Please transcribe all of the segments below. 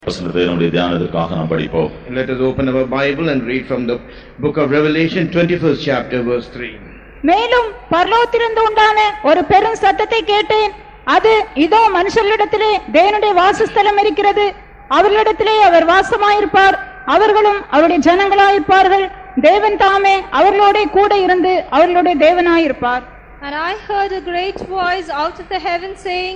நம்முடைய தியானத்திற்காக நாம் படிப்போம். Let us open our Bible and read from the book of Revelation 21st chapter verse 3. மேலும் பரலோகத்திலிருந்து உண்டான ஒரு பெரும் சத்தத்தை கேட்டேன். அது இதோ மனுஷர்களிடத்திலே தேவனுடைய வாசஸ்தலம் இருக்கிறது. அவர்களிடத்திலே அவர் வாசமாயிருப்பார். அவர்களும் அவருடைய ஜனங்களாயிருப்பார்கள். தேவன் தாமே அவர்களோட கூட இருந்து அவர்களுடைய தேவனாயிருப்பார். And I heard a great voice out of the heaven saying,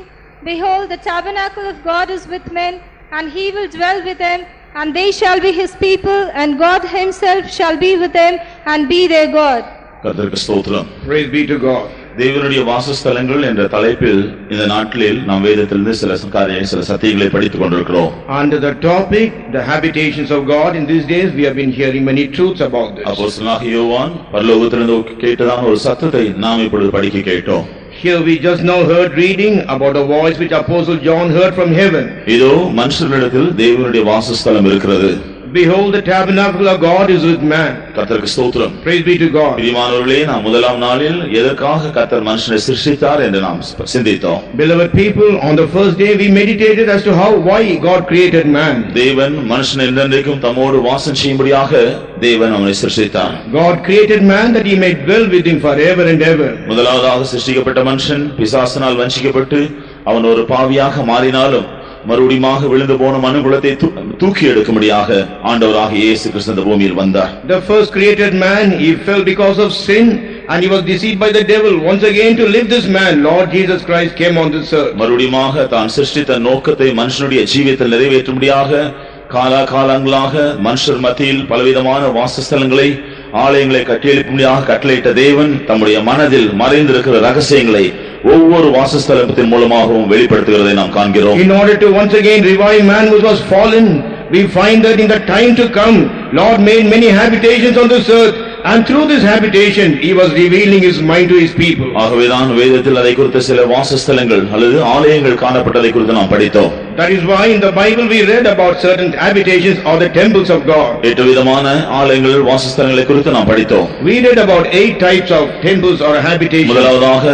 Behold, the tabernacle of God is with men, and he will dwell with them, and they shall be his people, and God himself shall be with them and be their God. கர்த்தருக்கு ஸ்தோத்திரம். Praise be to God. தேவனுடைய வாசஸ்தலங்கள் என்ற தலைப்பில் இந்த நாட்களில் நாம் வேதத்திலிருந்து சில சத்தியங்களை படித்துக் கொண்டிருக்கிறோம். Under the topic the habitations of God, in these days we have been hearing many truths about this. அப்போஸ்தலனாகிய யோவான் பரலோகத்திலிருந்து கேட்டதான ஒரு சத்தத்தை நாம் இப்பொழுது படிக்க கேட்டோம். Here we just now heard reading about a voice which Apostle John heard from heaven. இதோ மனுஷர்களிடத்தில் தேவனுடைய வாசஸ்தலம் இருக்கிறது. Behold, the tabernacle of God is with man. கர்த்தருக்கு ஸ்தோத்திரம். Praise be to God. பிரியமானவர்களே, நாம் முதலாம் நாளில் எதற்காக கர்த்தர் மனுஷனை சிருஷ்டித்தார் என்று நாம் சிந்தித்தோம். Beloved people, on the first day we meditated as to why God created man. தேவன் மனுஷனை என்றென்றைக்கும் தம்மோடு வாசம் செய்யும்படியாக தேவன் அவனை சிருஷ்டித்தார். God created man that he may dwell with him forever and ever. முதலாவதாக சிருஷ்டிக்கப்பட்ட மனுஷன் பிசாசினால் வஞ்சிக்கப்பட்டு அவன் ஒரு பாவியாக மாறினாலும் மறுபடியுமாக விழுந்து போன மனுக்குலத்தை தூக்கி எடுக்கும்படியாக ஆண்டவராகிய இயேசு கிறிஸ்து இந்த பூமியில் வந்தார். The first created man, he fell because of sin and he was deceived by the devil. Once again to live this man, Lord Jesus Christ came on this earth. மறுபடியுமாக தான் சிருஷ்டித்த நோக்கத்தை மனுஷனுடைய ஜீவியத்தில் நிறைவேற்றும்படியாக காலாகாலங்களாக மனுஷர் மத்தியில் பலவிதமான வாசஸ்தலங்களை ஆலயங்களை கட்டியெழுப்பும்படியாக கட்டளையிட்ட தேவன் தம்முடைய மனதில் மறைந்திருக்கிற ரகசியங்களை ஒவ்வொரு வாசஸ்தலத்தின் மூலமாகவும் வெளிப்படுத்துகிறதை நாம் காண்கிறோம். In order to once again revive man who was fallen, we find that in the time to come, Lord made many habitations on this earth, and through this habitation he was revealing his mind to his people. ஆகவேதான் வேதத்தில் அதை குறித்த சில வாசஸ்தலங்கள் அல்லது ஆலயங்கள் காணப்பட்டதை குறித்து நாம் படித்தோம். That is why in the Bible we read about certain habitations or the temples of God. 8 விதமான ஆலயங்கள் வாசஸ்தலங்களை குறித்து நாம் படித்தோம். We read about 8 types of temples or habitations. முதலாவதாக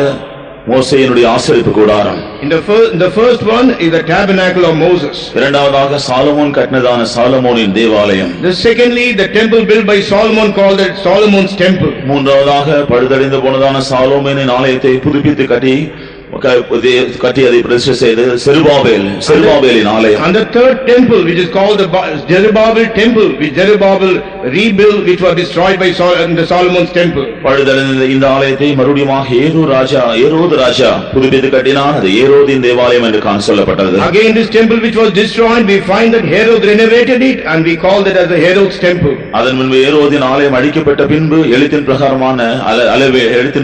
மோசேயினுடைய ஆசரிப்பு கூடாரம். In the first one is the tabernacle of Moses. இரண்டாவதாக Solomon கட்டினதான சாலமோனின் தேவாலயம். The secondly the temple built by Solomon called it Solomon's temple. மூன்றாவதாக பழுதடைந்து போனதான சாலோமோனின் ஆலயத்தை புதுப்பித்து கட்டி அதை பிரதிஷ்டை செய்து செருபாபேலின் ஆலயம். And the third temple which is called the Zerubbabel temple, which Zerubbabel rebuilt, which was destroyed by the Solomon's temple. பழுதடைந்த இந்த ஆலயத்தை மறுபடியுமாக ஏரோது ராஜா புதுப்பித்து கட்டினான். அது ஏரோதின் தேவாலயம் என்று சொல்லப்பட்டது. Again this temple which was destroyed, we find that Herod renovated it and we called it as the Herod's temple. அதன் முன்பு ஏரோதின் ஆலயம் அழிக்கப்பட்ட பின்பு எழுத்தின்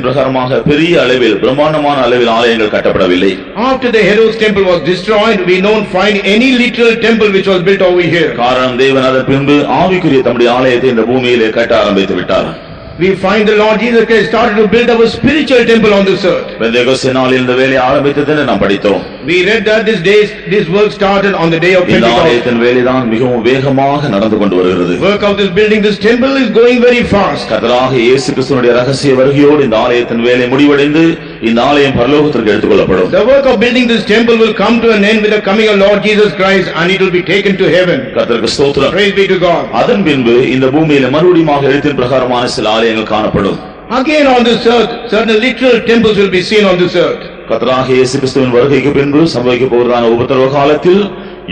பிரகாரமாக பெரிய அளவில் பிரம்மாண்டமான அளவில் ஆலயங்கள் கட்டப்படவில்லை. After the Herod's temple was destroyed, we don't find any literal temple which was built over here. காரணம் தேவன் அதன் பின்பு ஆவிக்குரிய தம்முடைய ஆலயத்தை இந்த பூமியிலே கட்ட ஆரம்பித்து விட்டார். We find the Lord Jesus Christ started to build our spiritual temple on this earth. Pentecost நாளில் இந்த வேலை ஆரம்பித்தது நாம் படித்தோம். We read that this work started on the day of Pentecost. இந்த ஆலயத்தின் வேலைதான் மிகவும் வேகமாக நடந்து கொண்டு வருகிறது. Work of this building this temple is going very fast. கர்த்தராகிய இயேசு கிறிஸ்துவினுடைய ரகசிய வருகையோடு இந்த ஆலயத்தின் வேலை முடிவடைந்து இந்த ஆலயம் பரலோகத்திற்கு எடுத்துக்கொள்ளப்படும். The work of building this temple will come to an end with the coming of Lord Jesus Christ and it will be taken to heaven. கர்த்தருக்கு ஸ்தோத்திரம். Praise be to God. அதன் பின்பு இந்த பூமியிலே மறுபடியுமாக எழுத்தின் பிரகாரமான சில ஆலயங்கள் காணப்படும். Again on this earth certain literal temples will be seen on this earth. கர்த்தராகிய இயேசு கிறிஸ்துவின் வருகைக்கு பின்பு சம்பவிக்க போவதான உபத்திரவ காலத்தில்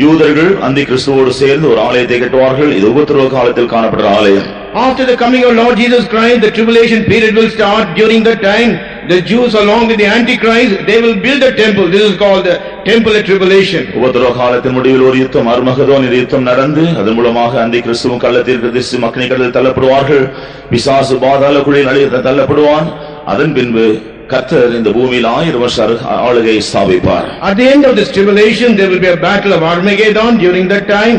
யூதர்கள் அந்தி கிறிஸ்துவோடு சேர்ந்து ஒரு ஆலயத்தை கட்டுவார்கள். இது உபத்திரவ காலத்தில் காணப்படுற ஆலயம். After the coming of Lord Jesus Christ, the tribulation period will start. During that time, the Jews along with the Antichrist, they will build a temple. This is called the temple of tribulation. உபத்திரவ காலத்தின் முடிவில் ஒரு யுத்தம், அர்மகதோன் யுத்தம் நடந்து அதன் மூலமாக அந்தி கிறிஸ்துவும் கள்ளத்தீர்க்கதரிசியும் அக்கினி கடலில் தள்ளப்படுவார்கள். பிசாசு பாதாள குழியில் தள்ளப்படுவான். அதன் பின்பு கர்த்தர் இந்த பூமியில் 1000 வருஷ ஆளுகையை ஸ்தாபிப்பார். At the end of this tribulation, there will be a battle of Armageddon. During that time,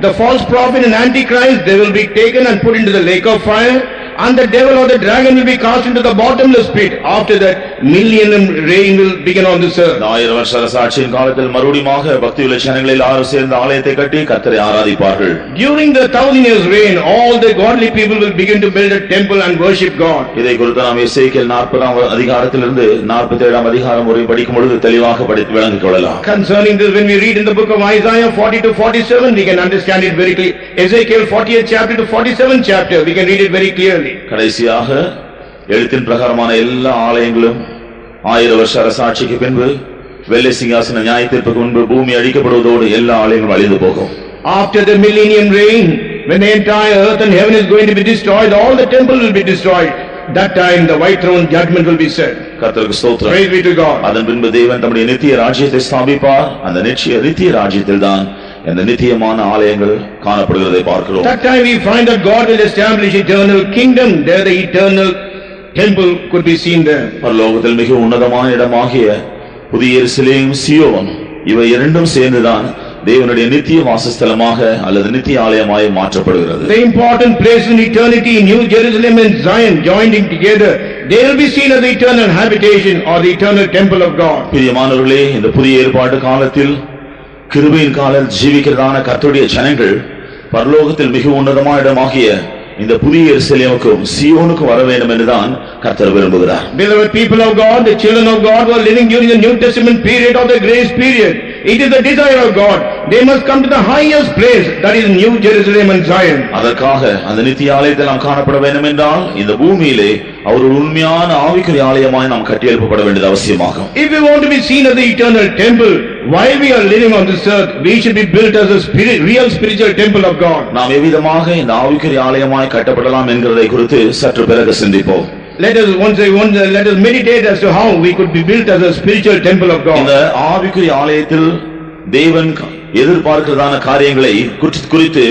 the false prophet and Antichrist, they will be taken and put into the lake of fire. and the devil or the dragon will be cast into the bottomless pit. After that, millennium reign will begin on this earth. 1000 வருஷ அரசாட்சியின் காலத்தில் மறுபடியுமாக பக்தியுள்ள ஜனங்கள் எல்லாரும் சேர்ந்து ஆலயத்தை கட்டி கர்த்தரை ஆராதிப்பார்கள். During the 1000 years reign, all the godly people will begin to build a temple and worship God. இதை குறித்து நாம் எசேக்கியேல் 40ஆம் அதிகாரத்திலிருந்து 47ஆம் அதிகாரம் வரை படிக்கும் பொழுது தெளிவாக படித்து விளங்கிக் கொள்ளலாம். Concerning this, when we read in the book of Isaiah 40 to 47, we can understand it very clearly. Ezekiel 48th chapter to 47th chapter, we can read it very clearly. கடைசியாக எழுத்தின் பிரகாரமான எல்லா ஆலயங்களும் 1000 வருஷ அரசாட்சிக்கு பின்பு வெள்ளை சிங்காசன நியாயத்தீர்ப்புக்கு முன்பு பூமி அழிக்கப்படுவதோடு எல்லா ஆலயங்களும் அழிந்து போகும். After the millennium reign, when the entire earth and heaven is going to be destroyed, all the temple will be destroyed. That time the white throne judgment will be set. கர்த்தருக்கு ஸ்தோத்திரம். Praise be to God. அதன் பின்பு தேவன் தம்முடைய நித்திய ராஜ்யத்தை ஸ்தாபிப்பார். அந்த நித்திய ராஜ்யத்தில்தான் இந்த நித்தியமான ஆலயங்கள் காணப்படுகிறதை பார்க்கிறோம். That time we find that God will establish eternal kingdom. There the eternal temple could be seen there. பரலோகத்தில் மிக உன்னதமான இடமாகிய புதிய எருசலேம் சீயோன் இவை இரண்டும் சேர்ந்துதான் தேவனுடைய நித்திய வாசஸ்தலமாக அல்லது நித்திய ஆலயமாய் மாற்றப்படுகிறது. The important place in eternity, New Jerusalem and Zion joining together, they will be seen as the eternal habitation or the eternal temple of God. பிரியமானவர்களே, இந்த புதிய ஏற்பாட்டு காலத்தில் கிருபையின் காலத்தில் ஜீவிக்கிறதான கர்த்தருடைய ஜனங்கள் பரலோகத்தில் மிக உன்னதமான இடமாகிய இந்த புதிய எருசலேமுக்கும் சீயோனுக்கும் வர வேண்டும் என்றுதான் கர்த்தர் விரும்புகிறார். Beloved people of God, the children of God who are living during the New Testament period or the grace period, it is the desire of God. They must come to the highest place, that is New Jerusalem and Zion. அதற்காக அந்த நித்திய ஆலயத்தில் நாம் காணப்பட வேண்டும் என்றால் இந்த பூமியிலே அவர் ஒரு உண்மையான ஆவிக்குரிய ஆலயமாய் நாம் கட்டியெழுப்பப்பட வேண்டியது அவசியமாகும். If we want to be seen as the eternal temple, while we are living on this earth, we should be built as a real spiritual temple of God. நாம் எவ்விதமாக இந்த ஆவிக்குரிய ஆலயமாய் கட்டப்படலாம் என்கிறதை குறித்து சற்று பிறகு சிந்திப்போம். Let us meditate as to how we could be built as a spiritual temple of God. இந்த ஆவிக்குரிய ஆலயத்தில் தேவன் எதிர்பார்க்கிறதான காரியங்களை குறித்து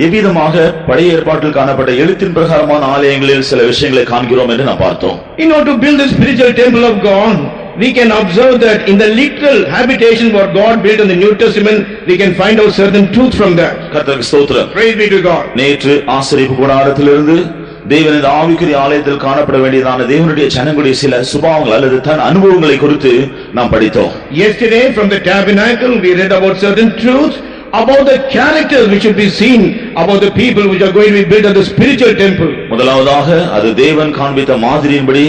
எவ்விதமாக பழைய ஏற்பாட்டில் காணப்பட்ட எழுத்தின் பிரகாரமான ஆலயங்களில் சில விஷயங்களை காண்கிறோம் என்று நாம் பார்த்தோம். In order to build the spiritual temple of God, we can observe that in the literal habitation what God built in the New Testament, we can find out certain truth from that. கர்த்தருக்கு ஸ்தோத்திரம். Praise be to God. நேற்று ஆசரிப்பு கூடாரத்திலிருந்து தேவன் இந்த ஆவிக்குரிய ஆலயத்தில் காணப்பட வேண்டியதான தேவனுடைய ஜனங்களுடைய சில சுபாவங்கள் அல்லது தன் அனுபவங்களை குறித்து நாம் படித்தோம். Yesterday from the tabernacle we read about certain truths about the characters which should be seen about the people which are going to be built as the spiritual temple. முதலாவதாக அது தேவன் காண்பித்த மாதிரியின்படி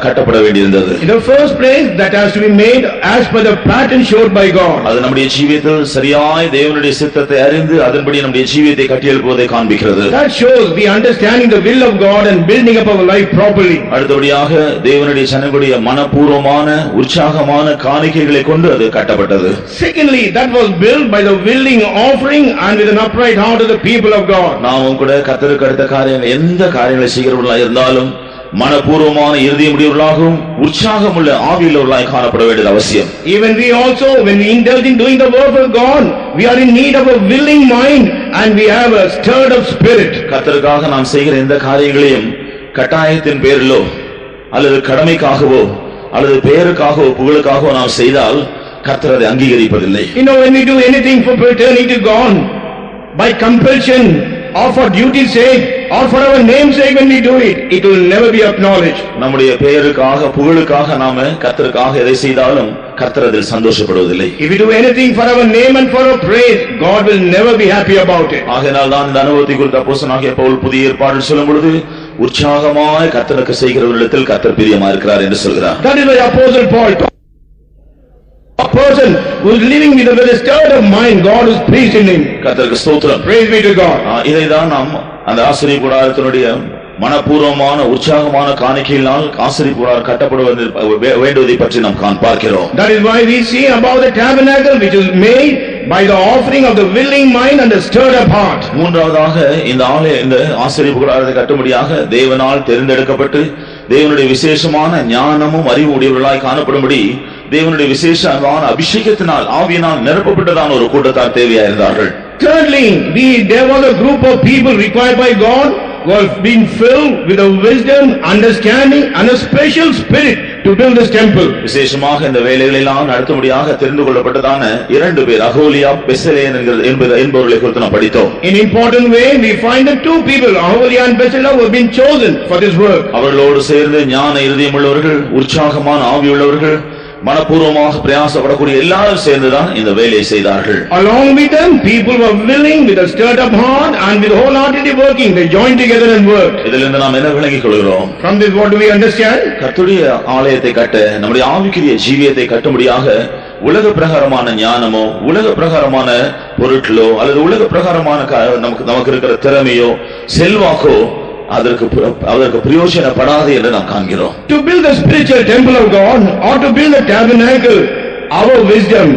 கட்டப்பட வேண்டியிருந்தது. In the first place, that has to be made as per the pattern showed by God. அது நம்முடைய ஜீவியத்தில் சரியாய் தேவனுடைய சித்தத்தை அறிந்து அதன்படி நம்முடைய ஜீவியத்தை கட்டியெழுப்புவதை காண்பிக்கிறது. That shows we understanding the will of God and building up our life properly. அடுத்தபடியாக தேவனுடைய ஜனங்களுடைய மனப்பூர்வமான உற்சாகமான காணிக்கைகளை கொண்டு அது கட்டப்பட்டது. Secondly, that was built by the willing offering and with an upright heart of the people of God. நாமும் கூட கர்த்தருக்கு அடுத்த காரியங்கள் எந்த காரியங்களை செய்கிறவர்களாக இருந்தாலும் மனப்பூர்வமான இருதயமுடையவர்களாகவும் உற்சாகமுள்ள ஆவியுள்ளவர்களாய் காணப்பட வேண்டியது அவசியம். Even we also, when we indulge in doing the work of God, we are in need of a willing mind and we have a stirred up spirit. கர்த்தருக்காக நாம் செய்கிற எந்த காரியங்களையும் கட்டாயத்தின் பேரிலோ அல்லது கடமைக்காகவோ அல்லது பெயருக்காகவோ புகழுக்காகவோ நாம் செய்தால் கர்த்தர் அதை அங்கீகரிப்பதில்லை. When we do anything for pertaining to God, by compulsion or for duty's sake or for our name's sake, when we do it, it will never be acknowledged. நம்முடைய பெயருக்காக புகழுக்காக நாம கர்த்தருக்காக எதை செய்தாலும் கர்த்தர் அதில் சந்தோஷப்படுவதில்லை. If we do anything for our name and for our praise, God will never be happy about it. ஆகையால் தான் இந்த அனுபவத்தை குறித்து அப்போஸ்தலனாகிய பவுல் புதிய ஏற்பாட்டில் சொல்லும் பொழுது உற்சாகமாய் கர்த்தருக்கு செய்கிறவர்களிடத்தில் கர்த்தர் பிரியமா இருக்கிறார் என்று சொல்கிறார். That is why Apostle Paul, a person who is living with a stirred up mind, God is pleased in him. கர்த்தருக்கு ஸ்தோத்திரம். Praise be to God. இதைதான் நாம் அந்த ஆசரிப்பு கூடாரத்தினுடைய மனப்பூர்வமான உற்சாகமான காணிக்கையினால் ஆசரிப்பு கூடாரம் கட்டப்பட வேண்டுவதை பற்றி நாம் பார்க்கிறோம். That is why we see about the tabernacle which is made by the offering of the willing mind and the stirred up heart. மூன்றாவதாக இந்த ஆசரிப்பு கூடாரத்தை கட்டும்படியாக தேவனால் தேர்ந்தெடுக்கப்பட்டு தேவனுடைய விசேஷமான ஞானமும் அறிவு உடையவர்களாய் காணப்படும்படி தேவனுடைய விசேஷமான அபிஷேகத்தினால் ஆவியினால் நிரப்பப்பட்டதான ஒரு கூட்டத்தார் தேவையாயிருந்தார்கள். Thirdly, there was a group of people required by God who have been filled with a wisdom, understanding and a special spirit to to build this temple. விசேஷமாக இந்த வேலைகளெல்லாம் நடத்தும்படியாக தெரிந்து கொள்ளப்பட்டதான இரண்டு பேர், அகோலியா, பெசலேல் என்பவர்களை குறித்து நாம் படித்தோம். In important way we find that two people, Aholiab and Bezalel, who have been chosen for this work. அவர்களோடு சேர்ந்து ஞான இருதயமுள்ளவர்கள், உற்சாகமான ஆவியுள்ளவர்கள், மனப்பூர்வமாக பிரயாசப்படக்கூடிய எல்லாரும் சேர்ந்துதான் இந்த வேலையை செய்தார்கள். Along with them, people were willing, with a stirred up heart and with wholeheartedly working. They joined together and worked. இதிலிருந்து நாம் என்ன விளங்கிக் கொள்கிறோம்? From this what do we understand? கர்த்தருடைய ஆலயத்தை கட்ட, நம்முடைய ஆவிக்குரிய ஜீவியத்தை கட்டும்படியாக உலக பிரகாரமான ஞானமோ, உலக பிரகாரமான பொருட்களோ, அல்லது உலக பிரகாரமான நமக்கு இருக்கிற திறமையோ, செல்வாக்கோ அதற்கு பிரயோஜனப்படாது என்று நாம் காண்கிறோம். To build the spiritual temple of God or to build the tabernacle, our wisdom,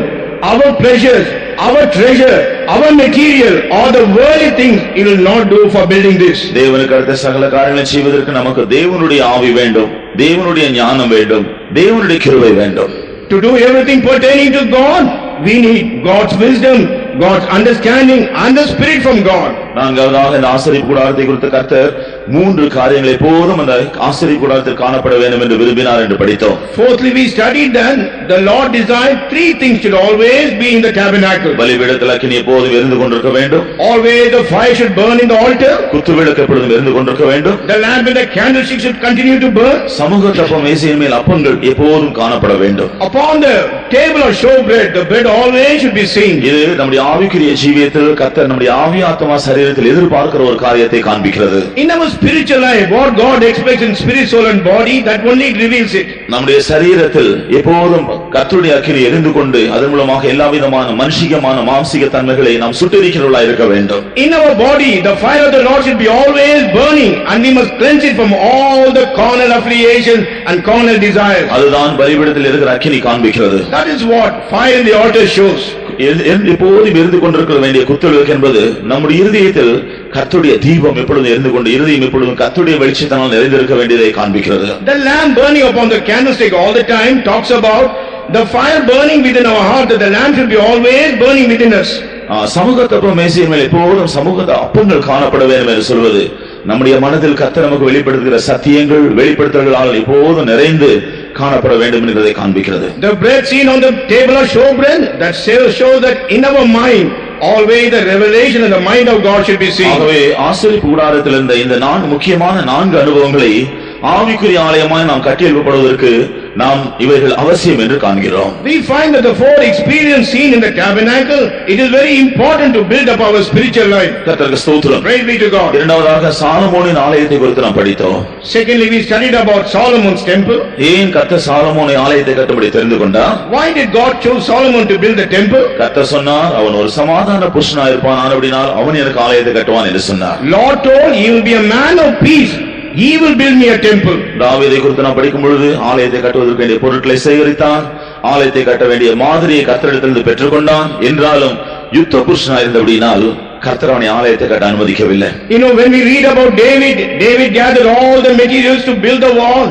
our pleasures, our treasure, our material, or the worldly things, it will not do for building this. தேவனுக்கு அடுத்த சகல காரியங்களை செய்வதற்கு நமக்கு தேவனுடைய ஆவி வேண்டும், தேவனுடைய ஞானம் வேண்டும், தேவனுடைய கிருபை வேண்டும். To do everything pertaining to God, we need God's wisdom, God's understanding and the spirit from God. நான்காவதாக இந்த ஆசரிப்பு கூடாரத்தை குறித்து கர்த்தர் மூன்று காரியங்களை போதும் அந்த ஆசரிப்பு கூடாரத்தில் காணப்பட வேண்டும் என்று விரும்பினார் என்று படித்தோம். Fourthly, we studied that the Lord desired three things should always be in the tabernacle. பலிபீடத்தில் அக்கினி எப்போதும் எரிந்து கொண்டிருக்க வேண்டும். Always the fire should burn in the altar. குத்துவிளக்கு எப்பொழுதும் எரிந்து கொண்டிருக்க வேண்டும். The lamp and the candlestick should continue to burn. சமூக தப்பம் மேசையின் மேல் அப்பங்கள் எப்போதும் காணப்பட வேண்டும். Upon the table of showbread, the bread always should be seen. இது நம்முடைய ஆவிக்குரிய ஜீவியத்தில் கர்த்தர் நம்முடைய ஆவி ஆத்மா சரீரத்தில் எதிர்பார்க்கிற ஒரு காரியத்தை காண்பிக்கிறது. In our spiritual life, what God expects in spirit, soul and body, that only reveals it. நம்முடைய சரீரத்தில் எப்போதும் கர்த்தருடைய அக்கினி எரிந்து கொண்டு அதன் மூலமாக எல்லா விதமான மனுஷிகமான மாம்சிக தன்மைகளை நாம் சுட்டெரிக்கிறவர்களாய் இருக்க வேண்டும். In our body, the fire of the Lord should be always burning, and we must cleanse it from all the carnal affiliations and carnal desires. அதுதான் பலிபீடத்தில் இருக்கிற அக்கினி காண்பிக்கிறது. That is what fire in the altar shows. எப்போதும் எரிந்து கொண்டிருக்க வேண்டிய குத்துவிளக்கு என்பது நம்முடைய இருதயத்தில் கர்த்தருடைய தீபம் எப்பொழுதும் எரிந்து கொண்டு இருதயம் எப்பொழுதும் கர்த்தருடைய வெளிச்சத்தினால் நிறைந்திருக்க வேண்டியதை காண்பிக்கிறது. The lamp burning upon the candlestick all the time talks about the fire burning within our heart, that the lamp should be always burning within us. சமூக தப்ப மேசையின் மேல் எப்போதும் சமூக அப்பங்கள் காணப்பட வேண்டும் என்று சொல்வது நம்முடைய மனதில் கர்த்தர் நமக்கு வெளிப்படுத்துகிற சத்தியங்கள் வெளிப்படுத்தல்களால் எப்போதும் நிறைந்து காணப்பட வேண்டும் என்பதை காண்பிக்கிறது. The bread seen on the table of showbread, that shows that in our mind always the revelation and the mind of God should be seen. ஆகவே ஆசரிப்பு கூடாரத்தில் இருந்த இந்த முக்கியமான நான்கு அனுபவங்களை ஆவிக்குரிய ஆலயமாய் நாம் கட்டியெழுப்பப்படுவதற்கு நாம் இவைகள் அவசியம் என்று காண்கிறோம். We find that the four experience seen in the tabernacle, it is very important to build up our spiritual life. கர்த்தருக்கு ஸ்தோத்திரம். Praise be to God. இரண்டாவதாக சாலமோனின் ஆலயத்தை குறித்து நாம் படித்தோம். Secondly, we studied about Solomon's temple. ஏன் கர்த்தர் சாலமோனை ஆலயத்தை கட்டும்படி தெரிந்து கொண்டார்? Why did God choose Solomon to build the temple? கர்த்தர் சொன்னார், அவன் ஒரு சமாதான புருஷனாய் இருப்பான், ஆனபடியால் அவன் எனக்கு ஆலயத்தை கட்டுவான் என்று சொன்னார். Lord told he will be a man of peace. He will build me a temple. தாவீதை குறித்து நாம் படிக்கும் பொழுது ஆலயத்தை கட்டுவதற்கு வேண்டிய பொருட்களை சேகரித்தான், ஆலயத்தை கட்ட வேண்டிய மாதிரியை கர்த்தரிடத்திலிருந்து பெற்றுக்கொண்டான். என்றாலும் யுத்த புருஷனாய் இருந்தபடியினால் கர்த்தர் அவனை ஆலயத்தை கட்ட அனுமதிக்கவில்லை. You know, when we read about David gathered all the materials to build the wall,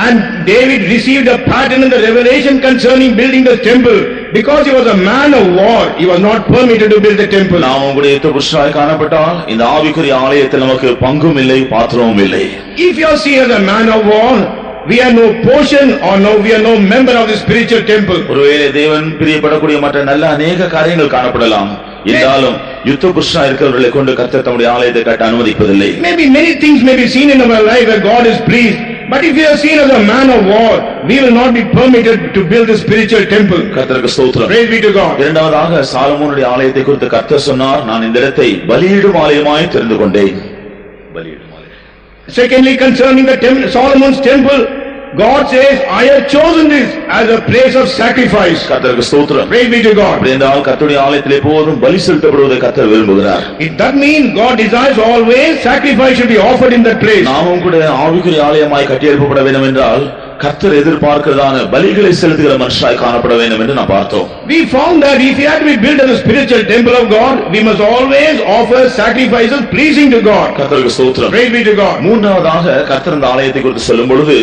and David received a pattern in the revelation concerning building the temple. Because he was a man of war, he was not permitted to build the temple. நாம் உங்களுடைய யுத்த புருஷனாய் காணப்பட்டால் இந்த ஆவிக்குரிய ஆலயத்தில் நமக்கு பங்கும் இல்லை, பாத்திரமும் இல்லை. If you are seen as a man of war, we are no portion or we are no member of the spiritual temple. ஒருவேளை தேவன் பிரியப்படக்கூடிய மற்ற நல்ல அநேக காரியங்கள் காணப்படலாம், என்றாலும் யுத்த புருஷனாய் இருக்கிறவர்களை கொண்டு கர்த்தர் தம்முடைய ஆலயத்தை கட்ட அனுமதிப்பதில்லை. Maybe many things may be seen in our life where God is pleased, but if you are seen as a man of war, we will not be permitted to build a spiritual temple. கர்த்தருக்கு ஸ்தோத்திரம். Praise be to God. இரண்டாவதாக சாலமோனுடைய ஆலயத்தை குறித்து கர்த்தர் சொன்னார், நான் இந்த இடத்தை பலியிடும் ஆலயமாய் தெரிந்து கொண்டேன். பலியிடும் ஆலயம். Secondly, concerning the Solomon's temple, God says, I have chosen this as a place of sacrifice. கர்த்தருக்கு ஸ்தோத்திரம். Praise be to God. அப்படியென்றால் கர்த்தருடைய ஆலயத்திலே போதும் பலி செலுத்தப்படுவதை கர்த்தர் விரும்புகிறார். That means God desires always sacrifice should be offered in that place. நாமும் கூட ஆவிக்குரிய ஆலயமாய் கட்டியெழுப்பப்பட வேண்டும் என்றால் கர்த்தர் எதிர்பார்க்கிறதான பலிகளை செலுத்துகிற மனுஷராய் காணப்பட வேண்டும் என்று நாம் பார்த்தோம். We found that if we have to be built as a spiritual temple of God, we must always offer sacrifices pleasing to God. கர்த்தருக்கு ஸ்தோத்திரம். Praise be to God. மூன்றாவதாக கர்த்தர் இந்த ஆலயத்தை குறித்து சொல்லும் பொழுது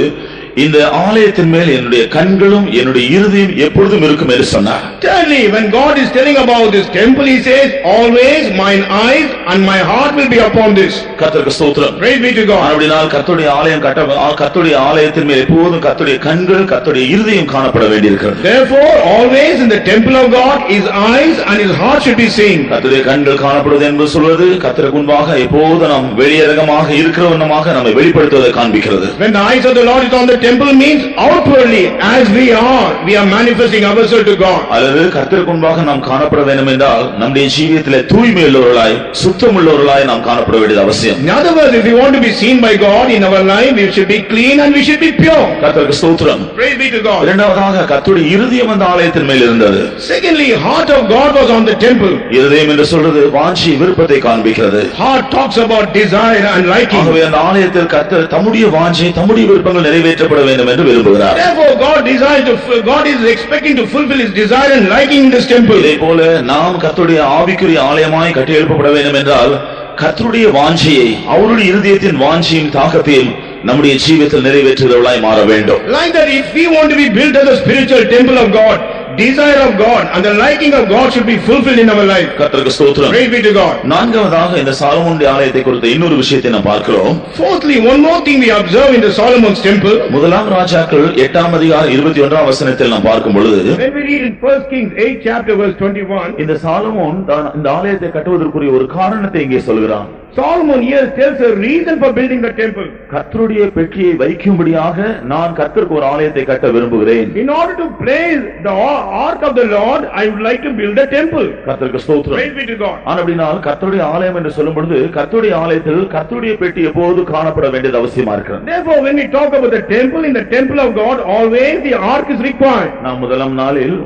இந்த ஆலயத்தின் மேல் என்னுடைய கண்களும் என்னுடைய இருதயம் எப்பொழுதும் இருக்கும் என்று சொன்னார். Thirdly, when God is telling about this temple, he says, always mine eyes and my heart will be upon this. கர்த்தருக்கு ஸ்தோத்திரம். Praise be to God. அப்படினால் கர்த்தருடைய ஆலயம் கர்த்தருடைய ஆலயத்தின் மேல் எப்போதும் கர்த்தருடைய கண்கள் கர்த்தருடைய இருதயம் காணப்பட வேண்டியிருக்கிறது. Therefore, always in the temple of God, his eyes and his heart should be seen. கர்த்தருடைய கண்கள் காணப்படுவது என்பது சொல்வது கர்த்தருக்கு முன்பாக எப்போதும் நாம் வெளியரங்கமாக இருக்கிறவனமாக நம்மை வெளிப்படுத்துவதை காண்பிக்கிறது. When the eyes of the Lord is on the temple means outwardly as we are manifesting ourselves to God. அல்லது கர்த்தருக்கு முன்பாக நாம் காணப்பட வேண்டும் என்றால் நம்முடைய ஜீவியத்திலே தூய்மை உள்ளவர்களாய் சுத்தம் உள்ளவர்களாய் நாம் காணப்பட வேண்டியது அவசியம். In other words, if we want to be seen by God in our life, we should be clean and we should be pure. கர்த்தருக்கு ஸ்தோத்திரம். Praise be to God. இரண்டாவதாக கர்த்தருடைய இருதயம் அந்த ஆலயத்தின் மேல் இருந்தது. Secondly, heart of God was on the temple. இருதயம் என்று சொல்றது வாஞ்சி விருப்பத்தை காண்பிக்கிறது. Heart talks about desire and liking. ஆகவே அந்த ஆலயத்தில் கர்த்தர் தம்முடைய வாஞ்சை தம்முடைய விருப்பங்கள் நிறைவேற்றப்பட வேண்டும் என்று விரும்புகிறார். Therefore, God is expecting to fulfill his desire and liking in this temple. இதேபோல நாம் கர்த்தருடைய ஆவிக்குரிய ஆலயமாய் கட்டி எழுப்பப்பட வேண்டும் என்றால் கர்த்தருடைய வாஞ்சையை அவருடைய இருதயத்தின் வாஞ்சையும் தாகத்தையும் நம்முடைய ஜீவியத்தில் நிறைவேற்றுகிறவர்களாய் மாற வேண்டும். Like that, if we want to be built as a spiritual temple of God, desire of God and the liking of God should be fulfilled in our life. கர்த்தருக்கு ஸ்தோத்திரம். Praise be to God. நான்காவதாக இந்த சாலமோனுடைய ஆலயத்தை குறித்த இன்னொரு விஷயத்தை நாம் பார்க்கிறோம். Fourthly, one more thing we observe in the Solomon's temple. முதலாம் ராஜாக்கள் 8ஆம் அதிகாரம் 21ஆம் வசனத்தில் நாம் பார்க்கும் பொழுது When we read in 1 Kings 8 chapter verse 21, இந்த சாலமோன் இந்த ஆலயத்தை கட்டுவதற்குரிய ஒரு காரணத்தை இங்கே சொல்கிறான். Solomon here tells a reason for building the temple. கர்த்தருடைய பெட்டியை வைக்கும்படியாக நான் கர்த்தருக்கு ஒரு ஆலயத்தை கட்ட விரும்புகிறேன். In order to place the ark of the Lord, I would like to build a temple. கர்த்தருக்கு ஸ்தோத்திரம். Praise be to God. அப்படினால் கர்த்தருடைய ஆலயம் என்று சொல்லும் பொழுது கர்த்தருடைய ஆலயத்தில் கர்த்தருடைய பெட்டி எப்போது காணப்பட வேண்டியது அவசியமா இருக்கிறது. Therefore, when we talk about the temple, in the temple of God, always the ark is required. நாம் முதலாம் நாளில்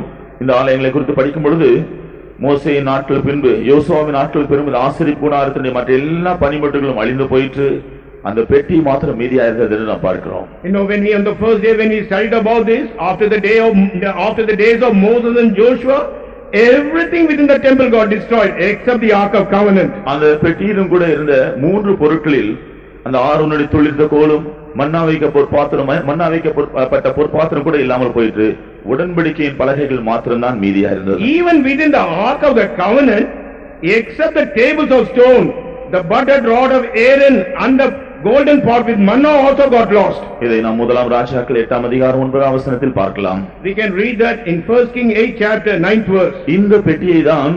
இந்த ஆலயங்களை குறித்து படிக்கும் பொழுது மோசேயின் நாட்கள் பின்பு யோசுவாவின் நாட்கள் பின்பு ஆசரிப்பு கூடாரத்தினுடைய மற்ற எல்லா பணிமுட்டுகளும் அழிந்து போயிட்டு அந்த பெட்டி மாத்திரம் மீதியா இருந்தது என்று நாம் பார்க்கிறோம். When we on the first day when we studied about this, after the days of Moses and Joshua, everything within the temple got destroyed except the ark of covenant. அந்த பெட்டியிலும் கூட இருந்த மூன்று பொருட்களில் அந்த ஆரோனுடைய துளிர்த்த கோலும் மன்னா வைக்கப்பட்ட பொற்பாத்திரம் கூட இல்லாமல் போயிட்டு உடன்படிக்கையின் பலகைகள் மாத்திரம்தான் மீதியா இருந்தது. Even within the ark of the covenant, except the tables of stone, the budded rod of Aaron and the golden pot with manna also got lost. இதை நாம் முதலாம் ராஜாக்கள் 8ஆம் அதிகாரம் 9ஆம் வசனத்தில் பார்க்கலாம். We can read that in 1 Kings 8 chapter 9th verse. இந்த பெட்டியை தான்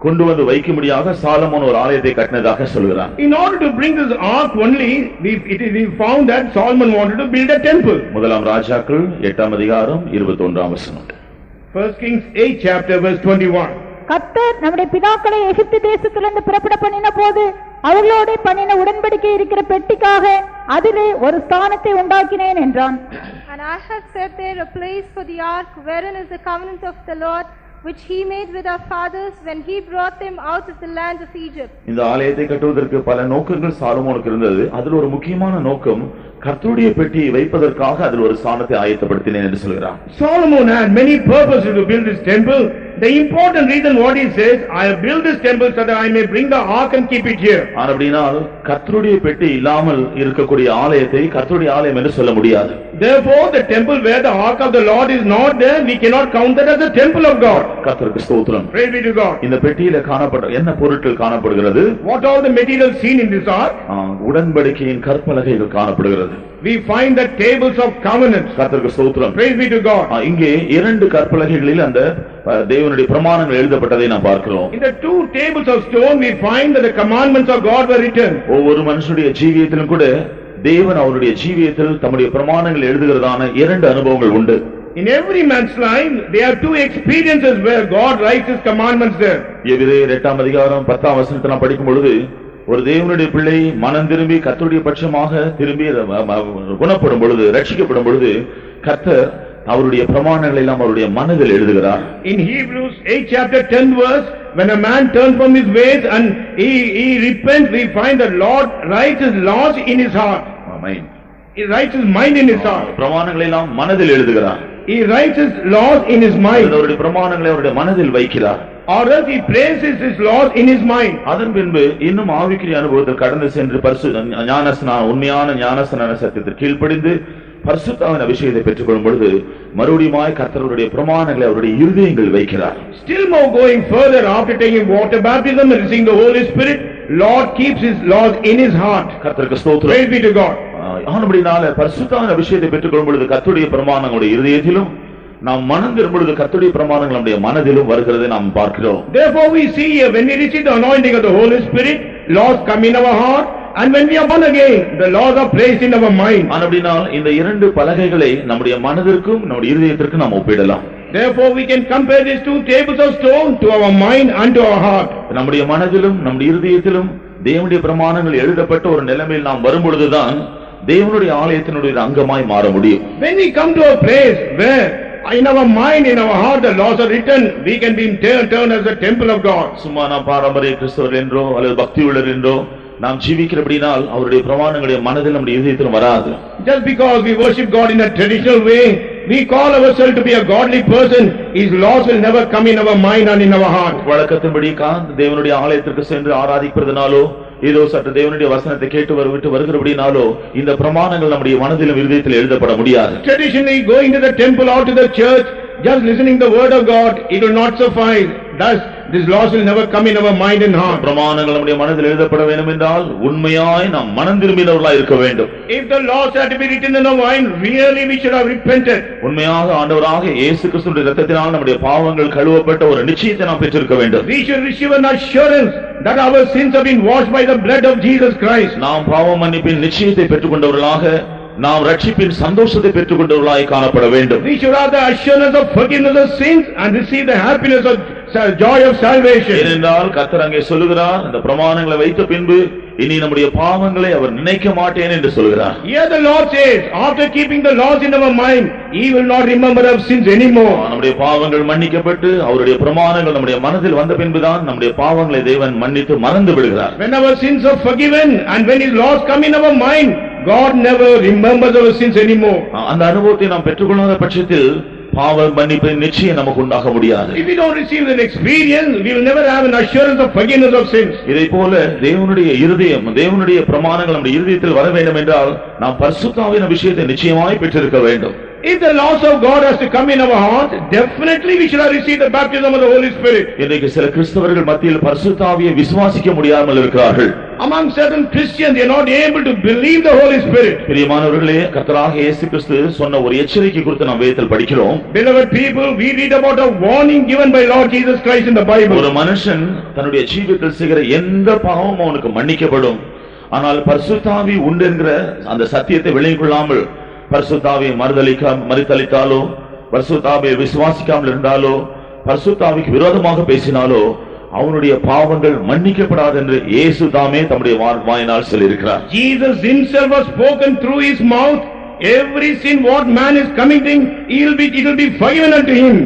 கொண்டு வந்து வைக்கும்படியாக சாலமோன் ஒரு ஆலயத்தை கட்டினதாக சொல்கிறான். In order to bring this ark only, we found that Solomon wanted to build a temple. முதலாம் ராஜாக்கள் 8ஆம் அதிகாரம் 21ஆம் வசனம். 1 Kings 8 chapter verse 21. கர்த்தர் நம்முடைய பிதாக்களை எகிப்து தேசத்திலிருந்து புறப்பட பண்ணின போது அவர்களோட பண்ணின உடன்படிக்கை இருக்கிற பெட்டிக்காக அதிலே ஒரு ஸ்தானத்தை உண்டாக்கினேன் என்றான். And I have set there a place for the ark, wherein is the covenant of the Lord, which he made with our fathers when he brought them out of the land of Egypt. இந்த ஆலயத்தை கட்டுவதற்கு பல நோக்கங்கள் சாலமோனுக்கு இருந்தது. அதில் ஒரு முக்கியமான நோக்கம் கர்த்தருடைய பெட்டியை வைப்பதற்காக அதில் ஒரு ஸ்தானத்தை ஆயத்தப்படுத்தினேன் என்று சொல்கிறார். Solomon had many purposes to build this temple. The important reason what he says, I have built this temple so that I may bring the ark and keep it here. அப்படினால் கர்த்தருடைய பெட்டி இல்லாமல் இருக்கக்கூடிய ஆலயத்தை கர்த்தருடைய ஆலயம் என்று சொல்ல முடியாது. Therefore, the temple where the ark of the Lord is not there, we cannot count that as the temple of God. கர்த்தருக்கு ஸ்தோத்திரம். Praise be to God. இந்த பெட்டியில காணப்பட்ட என்ன பொருட்கள் காணப்படுகிறது? What are the materials seen in this ark? உடன்படிக்கையின் கற்பலகைகள் காணப்படுகிறது. We find the tables of covenant. கர்த்தருக்கு ஸ்தோத்திரம். Praise be to God. இங்கே இரண்டு கற்பலகைகளில் அந்த தேவனுடைய பிரமாணங்கள் எழுதப்பட்டதை நாம் பார்க்கிறோம். In the two tables of stone we find that the commandments of God were written. ஒவ்வொரு மனுஷனுடைய ஜீவியத்திலும் கூட தேவன் அவருடைய ஜீவியத்தில் தம்முடைய பிரமாணங்கள் எழுதுகிறதான இரண்டு அனுபவங்கள் உண்டு. In every man's life there are two experiences where God writes his commandments there. எபிரேயர் 8ஆம் அதிகாரம் 10ஆம் வசனத்தை நாம் படிக்கும் பொழுது ஒரு தேவனுடைய பிள்ளை மனம் திரும்பி கர்த்தருடைய பட்சமாக திரும்பி குணப்படும் பொழுது ரட்சிக்கப்படும் பொழுது கர்த்தர் அவருடைய பிரமாணங்களை எல்லாம் அவருடைய மனதில் எழுதுகிறார். In Hebrews 8 chapter 10 verse, when a man turns from his ways and he repents, we find the Lord writes his laws in his heart. Amen. He writes his mind in his heart. பிரமாணங்களை எல்லாம் மனதில் எழுதுகிறார். He writes his laws in his mind. அவருடைய பிரமாணங்களை அவருடைய மனதில் வைக்கிறார். Or else he places his laws in his mind. அதன் பின்பு இன்னும் ஆவிக்குரிய அனுபவத்தில் கடந்து சென்று உண்மையான ஞானஸ்நான சத்தியத்திற்கு கீழ்ப்படிந்து பரிசுத்தாவின் அபிஷேகத்தை பெற்றுக்கொள்ளும் பொழுது மறுபடியுமாய் கர்த்தருடைய பிரமாணங்களை அவருடைய இருதயங்கள் வைக்கிறார். Still more going further, after taking water baptism and receiving the Holy Spirit, Lord keeps his laws in his heart. கர்த்தருக்கு ஸ்தோத்திரம். Praise be to God. ஆனபடினால பரிசுத்தாவின் அபிஷேகத்தை பெற்றுக்கொள்ளும் பொழுது கர்த்தருடைய பிரமாணங்களுடைய இருதயத்திலும் நாம் மனம் திரும்பும் பொழுது கர்த்தருடைய பிரமாணங்கள் நம்முடைய மனதிலும் வருகிறதை நாம் பார்க்கிறோம். Therefore we see here, when we receive the anointing of the Holy Spirit, laws come in our heart, and when we are born again, the laws are placed in our mind. ஆனபடினால் இந்த இரண்டு பலகைகளை நம்முடைய மனதிற்கும் நம்முடைய இருதயத்திற்கும் நாம் ஒப்பிடலாம். Therefore we can compare these two tables of stone to our mind and to our heart. நம்முடைய மனதிலும் நம்முடைய இருதயத்திலும் தேவனுடைய பிரமாணங்கள் எழுதப்பட்ட ஒரு நிலைமையில் நாம் வரும்பொழுதுதான் தேவனுடைய ஆலயத்தினுடைய அங்கமாய் மாற முடியும். When we come to a place where in our mind, in our heart, the laws are written, we can be turned as the temple of God. சும்மா நாம் பாரம்பரிய கிறிஸ்தவர்கள் என்றோ அல்லது பக்தி உள்ளவர் என்றோ நாம் ஜீவிக்கிறபடினால் அவருடைய பிரமாணங்களுடைய மனதில் நம்முடைய இதயத்தில் வராது. Just because we worship God in a traditional way, we call ourselves to be a godly person, his laws will never come in our mind and in our heart. வழக்கத்தின்படி தேவனுடைய ஆலயத்திற்கு சென்று ஆராதிப்பதனாலோ ஏதோ சற்று தேவனுடைய வசனத்தை கேட்டு வருகிறபடினாலோ இந்த பிரமாணங்கள் நம்முடைய மனதிலும் இருதயத்தில் எழுதப்பட முடியாது. Traditionally going to the temple or to the church, just listening the word of God, it will not suffice. Thus these laws will never come in our mind and heart. பிரமாணங்கள் நம்முடைய மனதில் எழுதப்பட வேண்டும் என்றால் உண்மையாய் நாம் மனம் திரும்பினவர்களாய் இருக்க வேண்டும். If the laws are to be written in our mind, really we should have repented. உண்மையாக ஆண்டவராக இயேசு கிறிஸ்துவின் இரத்தத்தினால் நம்முடைய பாவங்கள் கழுவப்பட்ட ஒரு நிச்சயத்தை நாம் பெற்றிருக்க வேண்டும். We should receive an assurance that our sins have been washed by the blood of Jesus Christ. நாம் பாவ மன்னிப்பின் நிச்சயத்தை பெற்றுக்கொண்டவர்களாக நாம் ரட்சிப்பின் சந்தோஷத்தை பெற்றுக்கொண்டவர்களாய் காணப்பட வேண்டும். We should have the assurance of forgiveness of sins and receive the happiness of joy of salvation. ஏனென்றால் கர்த்தர் அங்கே சொல்லுகிறார், இந்த பிரமாணங்களை வைத்த பின்பு இனி நம்முடைய பாவங்களை அவர் நினைக்க மாட்டேன் என்று சொல்கிறார். Here the Lord says, after keeping the laws in our mind, he will not remember our sins anymore. நம்முடைய பாவங்கள் மன்னிக்கப்பட்டு அவருடைய பிரமாணங்கள் நம்முடைய மனதில் வந்த பின்புதான் நம்முடைய பாவங்களை தேவன் மன்னித்து மறந்து விடுகிறார். When our sins are forgiven and when his laws come in our mind, God never remembers our sins anymore. அந்த அனுபவத்தை நாம் பெற்றுக்கொள்ளாத பட்சத்தில் பாவ மன்னிப்பின் நிச்சயம் நமக்கு உண்டாக முடியாது. If we don't receive that experience, we will never have an assurance of forgiveness of sins. இதைப்போல தேவனுடைய இருதயம், தேவனுடைய பிரமாணங்கள் நம்முடைய இருதயத்தில் வர வேண்டும் என்றால் நாம் பரிசுத்தாவின் விஷயத்தை நிச்சயமாய் பெற்றிருக்க வேண்டும். If the laws of God has to come in our heart, definitely we should have received the baptism of the Holy Spirit. இன்றைக்கு சில கிறிஸ்தவர்கள் மத்தியில் பரிசுத்தாவியை விசுவாசிக்க முடியாமல் இருக்கிறார்கள். Among certain Christians, they are not able to believe the Holy Spirit. பிரியமானவர்களே, கர்த்தராக இயேசு கிறிஸ்து சொன்ன ஒரு எச்சரிக்கை குறித்து நாம் வேதத்தில் படிக்கிறோம். Beloved people, we read about a warning given by Lord Jesus Christ in the Bible. ஒரு மனுஷன் தன்னுடைய ஜீவிதத்தில் செய்கிற எந்த பாவமும் அவனுக்கு மன்னிக்கப்படும். ஆனால் பரிசுத்தாவி உண்டு என்கிற அந்த சத்தியத்தை விளங்கிக் கொள்ளாமல் பரிசுத்தாவியை மறுதலித்தாலோ, பரிசுத்தாவியை விசுவாசிக்காமல் இருந்தாலோ, பரிசுத்தாவிக்கு விரோதமாக பேசினாலோ அவனுடைய பாவங்கள் மன்னிக்கப்படாது என்று இயேசு தாமே தம்முடைய வாயினால் சொல்லியிருக்கிறார். Jesus himself has spoken through his mouth, every sin what man is committing, it will be forgiven unto him.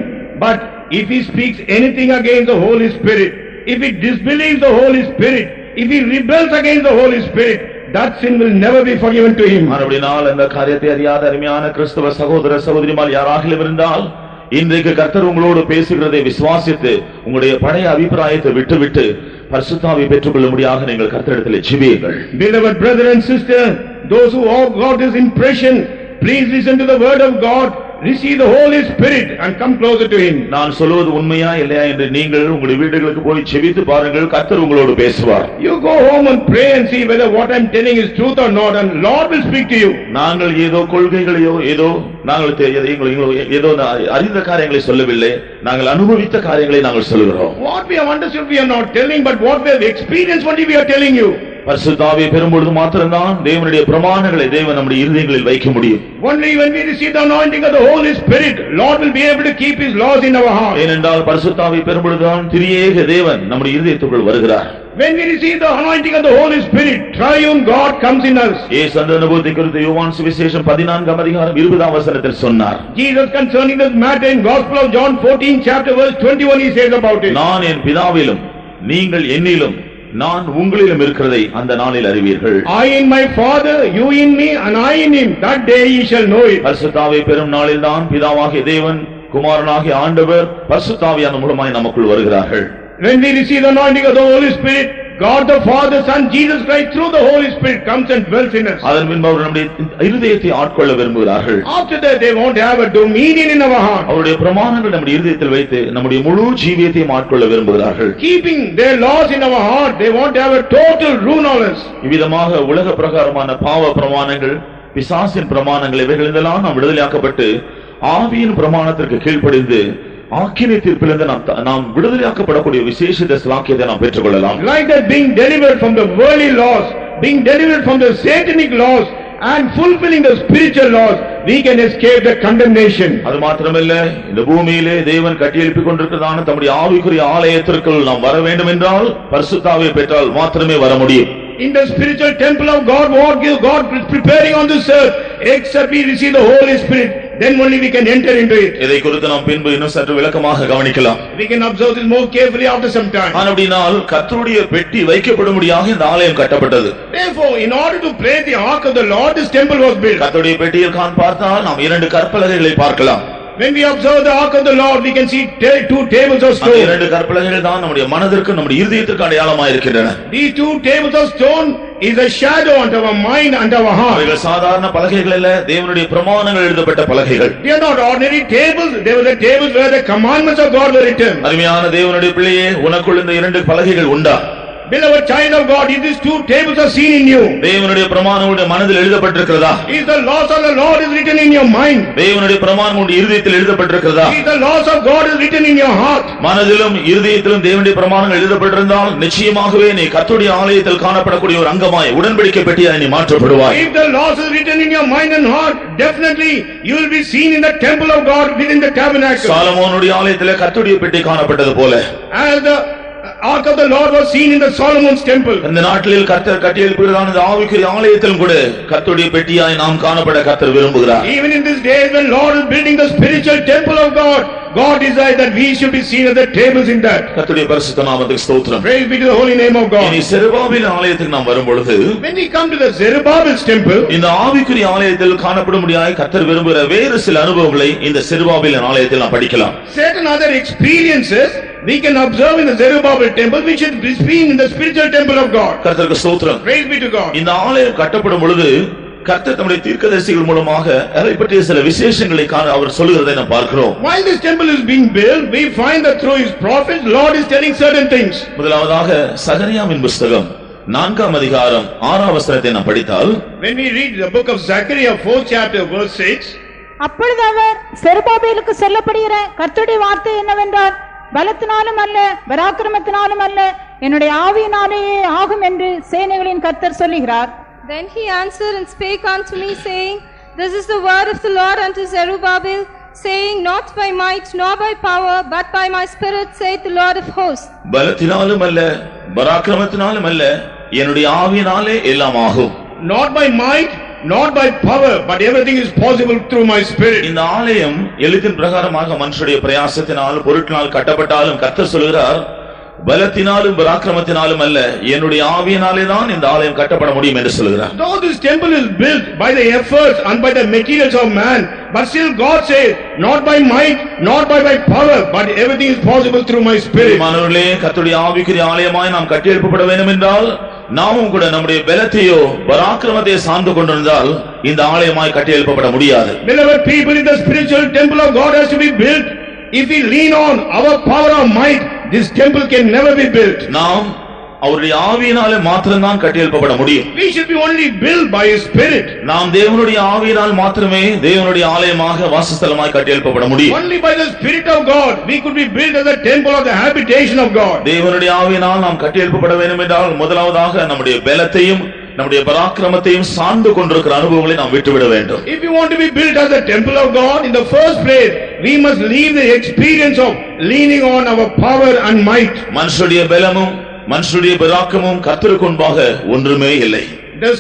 But if he speaks anything against the Holy Spirit, if he disbelieves the Holy Spirit, if he rebels against the Holy Spirit, that sin will never be forgiven to him. மறுபடியும் இந்த காரியத்தை அறியாத அருமையான கிறிஸ்தவ சகோதர சகோதரிமார் யாராக இருந்தால் இன்றைக்கு கர்த்தர் உங்களோடு பேசுகிறதை விசுவாசித்து உங்களுடைய பழைய அபிப்பிராயத்தை விட்டுவிட்டு பரிசுத்தாவியை பெற்றுக்கொள்ளும்படியாக நீங்கள் கர்த்தரிடத்தில் ஜெபியுங்கள். Beloved brother and sister, those who have got this impression, please listen to the word of God, receive the Holy Spirit and come closer to him. நான் சொல்வது உண்மையா இல்லையா என்று நீங்கள் உங்களுடைய வீடுகளுக்கு போய் ஜெபித்து பாருங்கள், கர்த்தர் உங்களோடு பேசுவார். You go home and pray and see whether what I am telling is truth or not, and Lord will speak to you. நாங்கள் ஏதோ கொள்கைகளையோ ஏதோ நாங்கள் ஏதோ அறிந்த காரியங்களை சொல்லவில்லை, நாங்கள் அனுபவித்த காரியங்களை நாங்கள் சொல்கிறோம். What we have understood we are not telling, but what we have experienced only we are telling you. பரிசுத்தாவியை பெறும்பொழுது மாத்திரம்தான் தேவனுடைய பிரமாணங்களை தேவன் நம்முடைய இருதயங்களில் வைக்க முடியும். Only when we receive the anointing of the Holy Spirit, Lord will be able to keep his laws in our heart. ஏனென்றால் பரிசுத்தாவியை பெறும்பொழுதுதான் திரியேக தேவன் நம்முடைய இருதயத்துக்குள் வருகிறார். When we receive the anointing of the Holy Spirit, triune God comes in us. இயேசு அந்த அனுபவத்தை குறித்து யோவான் சுவிசேஷம் 14 அதிகாரம் 20 வசனத்தில் சொன்னார். Jesus concerning this matter in Gospel of John 14 chapter verse 21 he says about it. நான் என் பிதாவிலும் நீங்கள் என்னிலும் நான் உங்களிலும் இருக்கிறதை அந்த நாளில் அறிவீர்கள். I in my Father, you in me, and I in him, that day ye shall know it. பரிசுத்தாவியை பெறும் நாளில் தான் பிதாவாகிய தேவன் குமாரனாகிய ஆண்டவர் பரிசுத்தாவியான மூலமாய் நமக்குள் வருகிறார்கள். When we receive the anointing of the Holy Spirit, God the Father, Son, Jesus Christ through the Holy Spirit comes and dwells in us. அதன் பின்பு அவர் நம்முடைய இருதயத்தை ஆட்கொள்ள விரும்புகிறார்கள். After that they want to have a dominion in our heart. அவருடைய பிரமாணங்கள் நம்முடைய இருதயத்தில் வைத்து நம்முடைய முழு ஜீவியத்தையும் ஆட்கொள்ள விரும்புகிறார்கள். Keeping their laws in our heart, they want to have a total rule on us. இவ்விதமாக உலக பிரகாரமான பாவ பிரமாணங்கள், பிசாசின் பிரமாணங்கள், இவைகளிலெல்லாம் நாம் விடுதலையாக்கப்பட்டு ஆவியின் பிரமாணத்திற்கு கீழ்ப்படிந்து ஆக்கினை தீர்ப்பிலிருந்து நாம் விடுதலையாக்கப்படக்கூடிய விசேஷித்த ஸ்லாக்கியத்தை நாம் பெற்றுக்கொள்ளலாம். Like that, being delivered from the worldly laws, being delivered from the satanic laws and fulfilling the spiritual laws, we can escape the condemnation. அது மாத்திரமல்ல, இந்த பூமியிலே தேவன் கட்டியெழுப்பிக் கொண்டிருக்கிறதான தம்முடைய ஆவிக்குரிய ஆலயத்திற்குள் நாம் வர வேண்டும் என்றால் பரிசுத்த ஆவியை பெற்றால் மாத்திரமே வர முடியும். In the spiritual temple of God, what God is preparing on this earth, except we receive the Holy Spirit, then only we can enter into it. இதை குறித்து நாம் பின்பு இன்னும் சற்று விளக்கமாக கவனிக்கலாம். We can observe this more carefully after some time. ஆனபடியால் கர்த்தருடைய பெட்டி வைக்கப்படும்படியாக இந்த ஆலயம் கட்டப்பட்டது. Therefore, in order to place the ark of the Lord, this temple was built. கர்த்தருடைய பெட்டியில் பார்த்தால் நாம் இரண்டு கற்பலகைகளை பார்க்கலாம். When we observe the ark of the Lord, we can see two tables of stone. இரண்டு கற்பலகைகள் தான் நம்முடைய மனதிற்கு, நம்முடைய இருதயத்திற்கு அடையாளமாக இருக்கின்றன. These two tables of stone is a shadow unto our mind and our heart. இவைகள் சாதாரண பலகைகள் அல்ல, தேவனுடைய பிரமாணங்கள் எழுதப்பட்ட பலகைகள். They are not ordinary tables. They were the tables where the commandments of God were written. அருமையான தேவனுடைய பிள்ளையே, உனக்குள் இந்த இரண்டு பலகைகள் உண்டா? Beloved child of God, if these two tables are seen in you, தேவனுடைய பிரமாணம் உடைய மனதில் எழுதப்பட்டிருக்கிறதா? is the laws of the Lord is written in your mind? தேவனுடைய பிரமாணம் உடைய இருதயத்தில் எழுதப்பட்டிருக்கிறதா? Is the laws of God is written in your heart? மனதிலும் இருதயத்திலும் தேவனுடைய பிரமாணங்கள் எழுதப்பட்டிருந்தால் நிச்சயமாகவே நீ கர்த்தருடைய ஆலயத்தில் காணப்படக்கூடிய ஒரு அங்கமாய், உடன்படிக்கை பெட்டியாய் நீ மாற்றப்படுவாய். If the laws is written in your mind and heart, definitely you will be seen in the temple of God within the tabernacle. சாலமோனுடைய ஆலயத்திலே கர்த்தருடைய பெட்டி காணப்பட்டது போல, As the ark of the Lord was seen in the Solomon's temple. இந்த நாட்டில் கர்த்தர் கட்டியெழுப்புகிறதான இந்த ஆவிக்குரிய ஆலயத்திலும் கூட கர்த்தருடைய பெட்டியாய் நாம் காணப்பட கர்த்தர் விரும்புகிறார். Even in this days when Lord is building the spiritual temple of God, God desires that we should be seen at the tables in that. கர்த்தருடைய பரிசுத்த நாமத்துக்கு ஸ்தோத்திரம். Praise be to the holy name of God. இனி செருபாபேல் ஆலயத்துக்கு நாம் வரும் பொழுது, When we come to the Zerubbabel's temple, இந்த ஆவிக்குரிய ஆலயத்தில் காணப்படும்படியாய் கர்த்தர் விரும்புகிற வேறு சில அனுபவங்களை இந்த செருபாபேல் ஆலயத்தில் நாம் படிக்கலாம். certain other experiences we can observe in the Zerubbabel temple, which is being in the spiritual temple of God. கர்த்தருக்கு ஸ்தோத்திரம். Praise be to God. இந்த ஆலயம் கட்டப்படும் பொழுது கர்த்தர் தம்முடைய தீர்க்கதரிசிகள் மூலமாக அதை பற்றிய சில விசேஷங்களை அவர் சொல்லுகிறதை நாம் பார்க்கிறோம். While this temple is being built, we find that through his prophets, Lord is telling certain things. முதலாவதாக சகரியாவின் புத்தகம் 4ஆம் அதிகாரம் 6ஆம் வசனத்தை நாம் படித்தால், When we read the book of Zechariah 4th chapter verse 6, அப்பொழுது அவர் செருபாபேலுக்கு சொல்லப்படுகிற கர்த்தருடைய வார்த்தை என்னவென்றால், பலத்தினாலும் அல்ல பராக்கிரமத்தினாலும் அல்ல என்னுடைய ஆவியினாலேயே ஆகும் என்று சேனைகளின் கர்த்தர் சொல்லுகிறார். Then he answered and spake unto me, saying, This is the word of the Lord unto Zerubbabel, saying, Not by might nor by power, but by my spirit, saith the Lord of hosts. பலத்தினாலும் அல்ல பராக்கிரமத்தினாலும் அல்ல என்னுடைய ஆவியினாலே எல்லாம் ஆகும். not by might, not by power, but everything is possible through my spirit. இந்த ஆலயம் எழுத்தின் பிரகாரமாக மனுஷனுடைய பிரயாசத்தினால் பொருட்களினால் கட்டப்பட்டாலும் கர்த்தர் சொல்கிறார், பலத்தினாலும் பராக்கிரமத்தினாலும் அல்ல என்னுடைய ஆவியினாலே தான் இந்த ஆலயம் கட்டப்பட முடியும் என்று சொல்கிறார். Though this temple is built by the efforts and by the materials of man, but still God says, not by might, not by power, but everything is possible through my spirit. மானவர்களே, கர்த்தருடைய ஆவிக்குரிய ஆலயமாய் நாம் கட்டியெழுப்பப்பட வேண்டும் என்றால் நாமும் கூட நம்முடைய பலத்தையோ பராக்கிரமத்தையோ சார்ந்து கொண்டிருந்தால் இந்த ஆலயமாய் கட்டியெழுப்பப்பட முடியாது. Beloved people, in the spiritual temple of God has to be built. If we lean on our power or might, this temple can never be built. நாம் அவருடைய ஆவியினாலே மாத்திரம்தான் கட்டியெழுப்பப்பட முடியும். We should be only built by his spirit. நாம் தேவனுடைய ஆவியினால் மாத்திரமே தேவனுடைய ஆலயமாக வாசஸ்தலமாய் கட்டியெழுப்பப்பட முடியும். Only by the spirit of God we could be built as a temple of the habitation of God. தேவனுடைய ஆவியினால் நாம் கட்டியெழுப்பப்பட வேண்டும் என்றால் முதலாவதாக நம்முடைய பலத்தையும் நம்முடைய பராக்கிரமத்தையும் சார்ந்து கொண்டிருக்கிற அனுபவங்களை நாம் விட்டுவிட வேண்டும். If you want to be built as a temple of God, in the first place we must leave the experience of leaning on our power and might. மனுஷனுடைய பலமும் மனுஷனுடைய பராக்கிரமும் கர்த்தருக்கு முன்பாக ஒன்றுமே இல்லை. The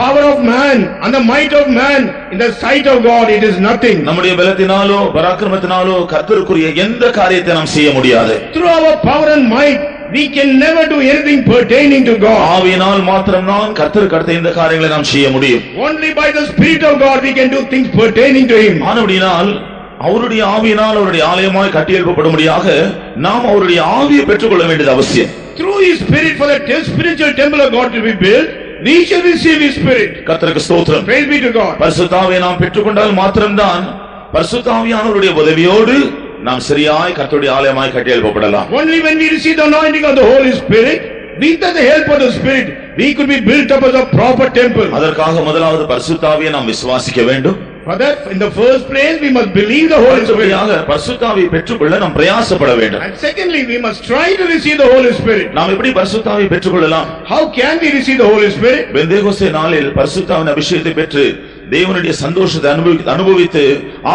power of man and the might of man in the sight of God, it is nothing. நம்முடைய பலத்தினாலோ பராக்கிரமத்தினாலோ கர்த்தருக்குரிய எந்த காரியத்தை நாம் செய்ய முடியாது. Through our power and might we can never do anything pertaining to God. ஆவியினால் மாத்திரம்தான் கர்த்தருக்கு அடுத்த இந்த காரியங்களை நாம் செய்ய முடியும். Only by the spirit of God we can do things pertaining to him. ஆனபடியால் அவருடைய ஆவியினால் அவருடைய ஆலயமாய் கட்டியெழுப்பப்படும்படியாக நாம் அவருடைய ஆவியை பெற்றுக்கொள்ள வேண்டியது அவசியம். through His Spirit for the spiritual temple of God to be built, we shall receive His Spirit. கர்த்தருக்கு ஸ்தோத்திரம். Praise be to God. பரிசுத்த ஆவியை நாம் பெற்றுக்கொண்டால் மாத்திரம்தான் பரிசுத்த ஆவியானவருடைய உதவியோடு நாம் சரியாய் கர்த்தருடைய ஆலயமாய் கட்டி எழுப்பப்படலாம். Only when we receive the anointing of the Holy Spirit, with the help of the Spirit, we could be built up as a proper temple. அதற்காக முதலாவது பரிசுத்த ஆவியை நாம் விசுவாசிக்க வேண்டும். For that, in the first place, we must believe the Holy Spirit. பரிசுத்த ஆவியை பெற்றுக்கொள்ள நாம் பிரயாசப்பட வேண்டும். And secondly, we must try to receive the Holy Spirit. நாம் எப்படி பரிசுத்த ஆவியை பெற்றுக்கொள்ளலாம்? How can we receive the Holy Spirit? Pentecost நாளில் பரிசுத்த ஆவியின் அபிஷேகத்தை பெற்று தேவனுடைய சந்தோஷத்தை அனுபவித்து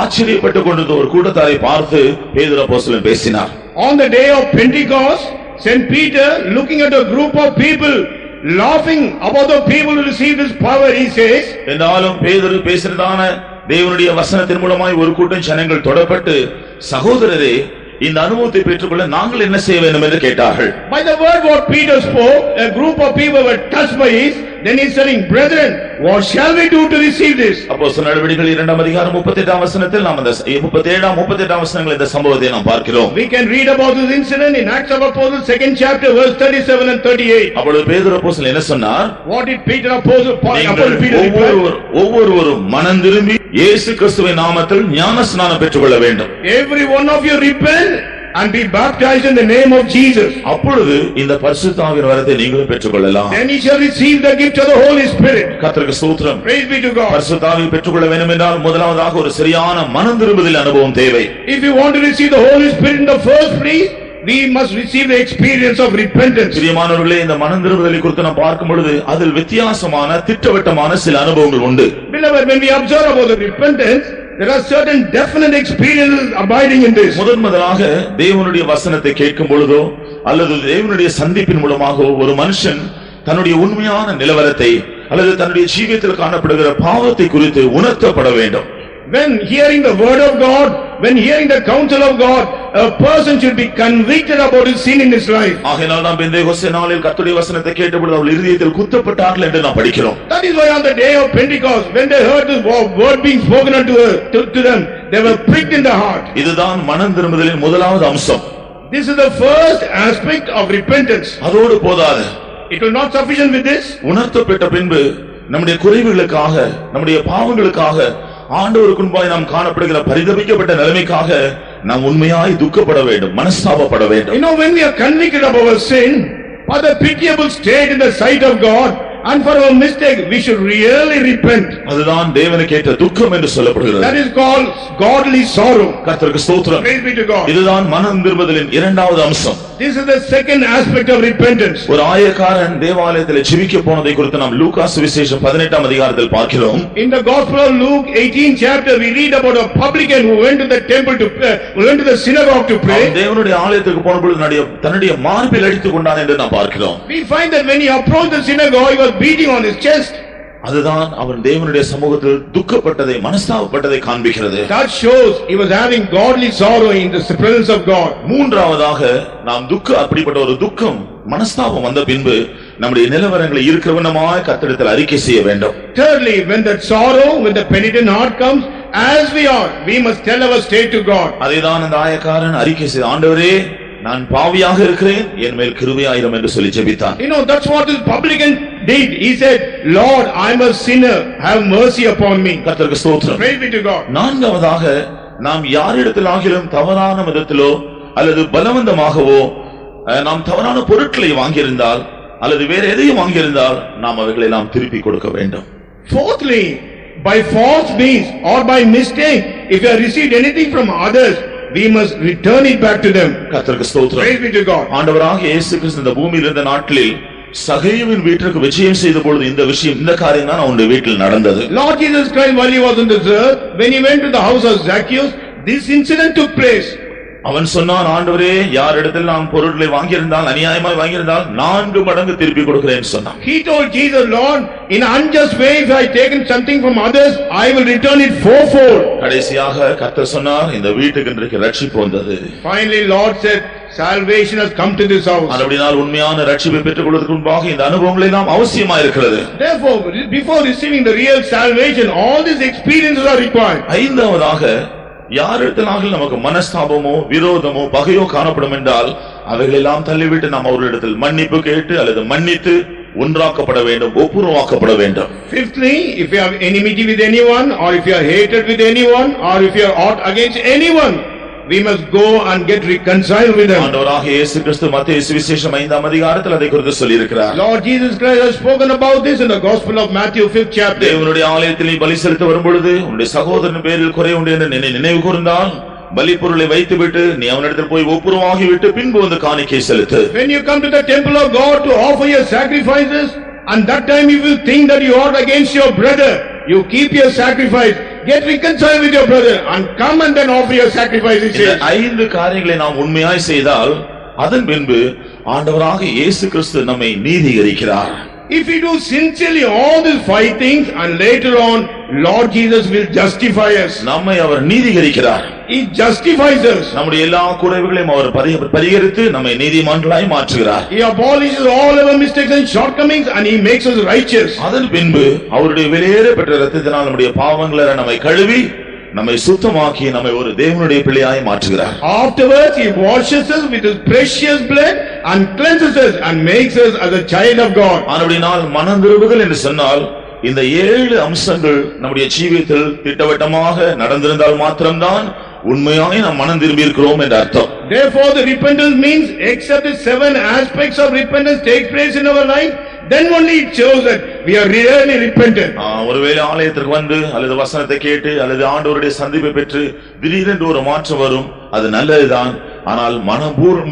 ஆச்சரியப்பட்டுக் கொண்டிருந்த ஒரு கூட்டத்தாரை பார்த்து பேதுரு அப்போஸ்தலன் பேசினார். On the day of Pentecost, Saint Peter, looking at a group of people, laughing about the people who receive this power, he says, என்றாலும் பேதுரு பேசுறதான தேவனுடைய வசனத்தின் மூலமாய் ஒரு கூட்டம் ஜனங்கள் தொடப்பட்டு, சகோதரரே இந்த அனுபவத்தை பெற்றுக்கொள்ள நாங்கள் என்ன செய்ய வேண்டும் என்று கேட்டார்கள். By the word what Peter spoke, a group of people were touched by it. Then he said, brethren, what shall we do to receive this? அப்போஸ்தலர் நடவடிக்கைகள் 2ஆம் அதிகாரம் 38ஆம் வசனத்தில் நாம் அந்த 37ஆம் வசனங்களில் இந்த சம்பவத்தை நாம் பார்க்கிறோம். We can read about this incident in Acts of Apostles 2nd chapter verse 37 and 38. அப்பொழுது பேதுரு அப்போஸ்தலன் என்ன சொன்னார்? What did Peter Apostle Peter ஒவ்வொருவரும் மனம் திரும்பி இயேசு கிறிஸ்துவின் நாமத்தில் ஞானஸ்நானம் பெற்றுக்கொள்ள வேண்டும். Every one of you repent and be baptized in the name of Jesus. அப்பொழுது இந்த பரிசுத்த ஆவியின் வரத்தை நீங்களும் பெற்றுக்கொள்ளலாம். Then he shall receive the gift of the Holy Spirit. கர்த்தருக்கு ஸ்தோத்திரம். Praise be to God. பரிசுத்த ஆவியை பெற்றுக்கொள்ள வேண்டும் என்றால் முதலாவதாக ஒரு சரியான மனம் திரும்புதல் அனுபவம் தேவை. If you want to receive the Holy Spirit in the first place, we must receive the experience of repentance. பிரியமானவர்களே, இந்த மனம் திரும்புதலை குறித்து நாம் பார்க்கும் பொழுது அதில் வித்தியாசமான திட்டவட்டமான சில அனுபவங்கள் உண்டு. Beloved, when we observe about the repentance, there are certain definite experiences abiding in this. முதலாக தேவனுடைய வசனத்தை கேட்கும் பொழுதோ அல்லது தேவனுடைய சந்திப்பின் மூலமாக ஒரு மனுஷன் தன்னுடைய உண்மையான நிலவரத்தை அல்லது தன்னுடைய ஜீவியத்தில் காணப்படுகிற பாவத்தை குறித்து உணர்த்தப்பட வேண்டும். When hearing the word of God, when hearing the counsel of God, a person should be convicted about his sin in his life. ஆகையால் நாம் பெந்தேகோஸ்தே நாளில் கர்த்தருடைய வசனத்தை கேட்டபொழுது அவர்கள் இருதயத்தில் குத்தப்பட்டார்கள் என்று நாம் படிக்கிறோம். That is why on the day of Pentecost, when they heard the word being spoken to them, they were pricked in the heart. இதுதான் மனம் திரும்புதலின் முதலாவது அம்சம். This is the first aspect of repentance. அதோடு போதாது. It will not sufficient with this. உணர்த்தப்பட்ட பின்பு நம்முடைய குறைவுகளுக்காக நம்முடைய பாவங்களுக்காக ஆண்டவருக்கு முன்பாய் நாம் காணப்படுகிற பரிதபிக்கப்பட்ட நிலைமைக்காக நாம் உண்மையாய் துக்கப்பட வேண்டும், மனஸ்தாபப்பட வேண்டும். You know, when we are convicted of our sin, for the pitiable state in the sight of God, and for our mistake, we should really repent. அதுதான் தேவனுக்கு ஏற்ற துக்கம் என்று சொல்லப்படுகிறது. That is called godly sorrow. கர்த்தருக்கு ஸ்தோத்திரம். Praise be to God. இதுதான் மனம் திரும்புதலின் இரண்டாவது அம்சம். This is the second aspect of repentance. ஒரு ஆயக்காரன் தேவாலயத்தில் ஜெபிக்க போனதை குறித்து நாம் லூக்கா சுவிசேஷம் 18ஆம் அதிகாரத்தில் பார்க்கிறோம். In the Gospel of Luke 18th chapter, we read about a publican who went to the temple to pray, who went to the synagogue to pray. தேவனுடைய ஆலயத்துக்கு போன பொழுது தன்னுடைய மார்பில் அடித்துக் கொண்டான் என்று நாம் பார்க்கிறோம். We find that when he approached the synagogue, he was beating on his chest. அதுதான் அவன் தேவனுடைய சமூகத்தில் துக்கப்பட்டதை மனஸ்தாபப்பட்டதை காண்பிக்கிறது. That shows he was having godly sorrow in the presence of God. மூன்றாவதாக நாம் அப்படிப்பட்ட ஒரு துக்கம் மனஸ்தாபம் வந்த பின்பு நம்முடைய நிலவரங்களை இருக்கிறவனமாய் கர்த்தரிடத்தில் அறிக்கை செய்ய வேண்டும். Thirdly, when that sorrow, when the penitent heart comes, as we are, we must tell our state to God. அதைதான் அந்த ஆயக்காரன் அறிக்கை செய்த, ஆண்டவரே நான் பாவியாக இருக்கிறேன், என் மேல் கிருபையாயிரும் என்று சொல்லி ஜெபித்தான். You know, that's what this publican did. He said, Lord, I am a sinner, have mercy upon me. கர்த்தருக்கு ஸ்தோத்திரம். Praise be to God. நான்காவதாக நாம் யாரிடத்தில் ஆகிலும் தவறான விதத்திலோ அல்லது பலவந்தமாகவோ நாம் தவறான பொருட்களை வாங்கியிருந்தால் அல்லது வேற எதையும் வாங்கியிருந்தால் நாம் அவைகளை நாம் திருப்பி கொடுக்க வேண்டும். Fourthly, by false means or by mistake, if you have received anything from others, we must return it back to them. கர்த்தருக்கு ஸ்தோத்திரம். Praise be to God. ஆண்டவராகிய இயேசு கிறிஸ்து இந்த பூமியில் இருந்த நாட்களில் சகேயுவின் வீட்டிற்கு விஜயம் செய்த பொழுது இந்த காரியம் தான் அவனுடைய வீட்டில் நடந்தது. Lord Jesus Christ, while he was on this earth, when he went to the house of Zacchaeus, this incident took place. அவன் சொன்னான், ஆண்டவரே யாரிடத்தில் நான் பொருட்களை வாங்கியிருந்தால் அநியாயமாய் வாங்கியிருந்தால் 4 மடங்கு திருப்பி கொடுக்கிறேன் சொன்னான். He told Jesus, Lord, in unjust way if I taken something from others, I will return it fourfold. கடைசியாக கர்த்தர் சொன்னார், இந்த வீட்டுக்கு இன்றைக்கு ரட்சிப்பு வந்தது. Finally Lord said, salvation has come to this house. அப்படினால் உண்மையான ரட்சிப்பை பெற்றுக் கொள்வதற்கு முன்பாக இந்த அனுபவங்கள் எல்லாம் அவசியமா இருக்கிறது. Therefore, before receiving the real salvation, all these experiences are required. ஐந்தாவதாக யாரிடத்திலாக நமக்கு மனஸ்தாபமோ விரோதமோ பகையோ காணப்படும் என்றால் அவைகளெல்லாம் தள்ளிவிட்டு நாம் அவர்களிடத்தில் மன்னிப்பு கேட்டு அல்லது மன்னித்து ஒன்றாக்கப்பட வேண்டும், ஒப்புரவாக்கப்பட வேண்டும். Fifthly, if you have enmity with anyone, or if you are hated with anyone, or if you are out against anyone, we must go and get reconciled with them. ஆண்டவராகிய இயேசு கிறிஸ்து மத்தேயு சுவிசேஷம் 5ஆம் அதிகாரத்தில் அதை குறித்து சொல்லி இருக்கிறார். Lord Jesus Christ has spoken about this in the Gospel of Matthew 5th chapter. தேவனுடைய ஆலயத்தில் நீ பலி செலுத்த வரும்பொழுது உன்னுடைய சகோதரன் பேரில் குறை உண்டு என்று நினைவு கூர்ந்தால் பலி பொருளை வைத்துவிட்டு நீ அவனிடத்தில் போய் ஒப்புரவாகிவிட்டு பின்பு வந்து காணிக்கை செலுத்து. When you come to the temple of God to offer your sacrifices, and that time you will think that you are against your brother, you keep your sacrifice, get reconciled with your brother and come and then offer your sacrifices. இந்த 5 காரியங்களை நாம் உண்மையாய் செய்தால் அதன் பின்பு ஆண்டவராகிய இயேசு கிறிஸ்து நம்மை நீதிகரிக்கிறார். If we do sincerely all these 5 things, and later on Lord Jesus will justify us. நம்மை அவர் நீதிகரிக்கிறார். He justifies us. நம்முடைய எல்லா குறைவுகளையும் அவர் பரிகரித்து நம்மை நீதிமான்களாய் மாற்றுகிறார். He abolishes all our mistakes and shortcomings and he makes us righteous. அதன் பின்பு அவருடைய விலையேற பெற்ற இரத்தத்தினால் நம்முடைய பாவங்களை நம்மை கழுவி நம்மை சுத்தமாக்கி நம்மை ஒரு தேவனுடைய பிள்ளையாய் மாற்றுகிறார். Afterwards he washes us with his precious blood and cleanses us and makes us as a child of God. ஆனபடியால் மனம் திரும்புதல் என்று சொன்னால் இந்த 7 அம்சங்கள் நம்முடைய ஜீவியத்தில் திட்டவட்டமாக நடந்திருந்தால் மாத்திரம்தான் உண்மையாய் நாம் மனம் திரும்பி இருக்கிறோம் என்ற அர்த்தம். Therefore the repentance means, except the 7 aspects of repentance take place in our life, then only it shows that we are really repentant. ஒருவேளை ஆலயத்திற்கு வந்து அல்லது வசனத்தை கேட்டு அல்லது ஆண்டவருடைய சந்திப்பை பெற்று திடீரென்று ஒரு மாற்றம் வரும், அது நல்லதுதான். ஆனால்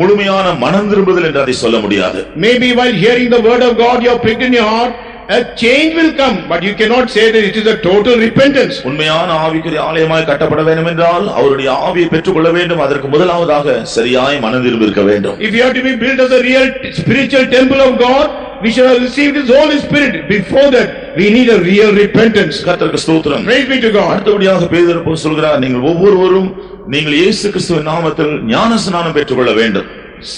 முழுமையான மனம் திரும்புதல் என்று அதை சொல்ல முடியாது. Maybe while hearing the word of God you are pricked in your heart, a change will come, but you cannot say that it is a total repentance. உண்மையான ஆவிக்குரிய ஆலயமாய் கட்டப்பட வேண்டும் என்றால் அவருடைய ஆவியை பெற்றுக்கொள்ள வேண்டும். அதற்கு முதலாவதாக சரியாய் மனம் திரும்பி இருக்க வேண்டும். If you have to be built as a real spiritual temple of God, we should have received his Holy Spirit. Before that we need a real repentance. கர்த்தருக்கு ஸ்தோத்திரம். Praise be to God. அடுத்தபடியாக பேதுரு சொல்கிறார், நீங்கள் ஒவ்வொருவரும் நீங்கள் இயேசு கிறிஸ்துவின் நாமத்தில் ஞானஸ்நானம் பெற்றுக்கொள்ள வேண்டும்.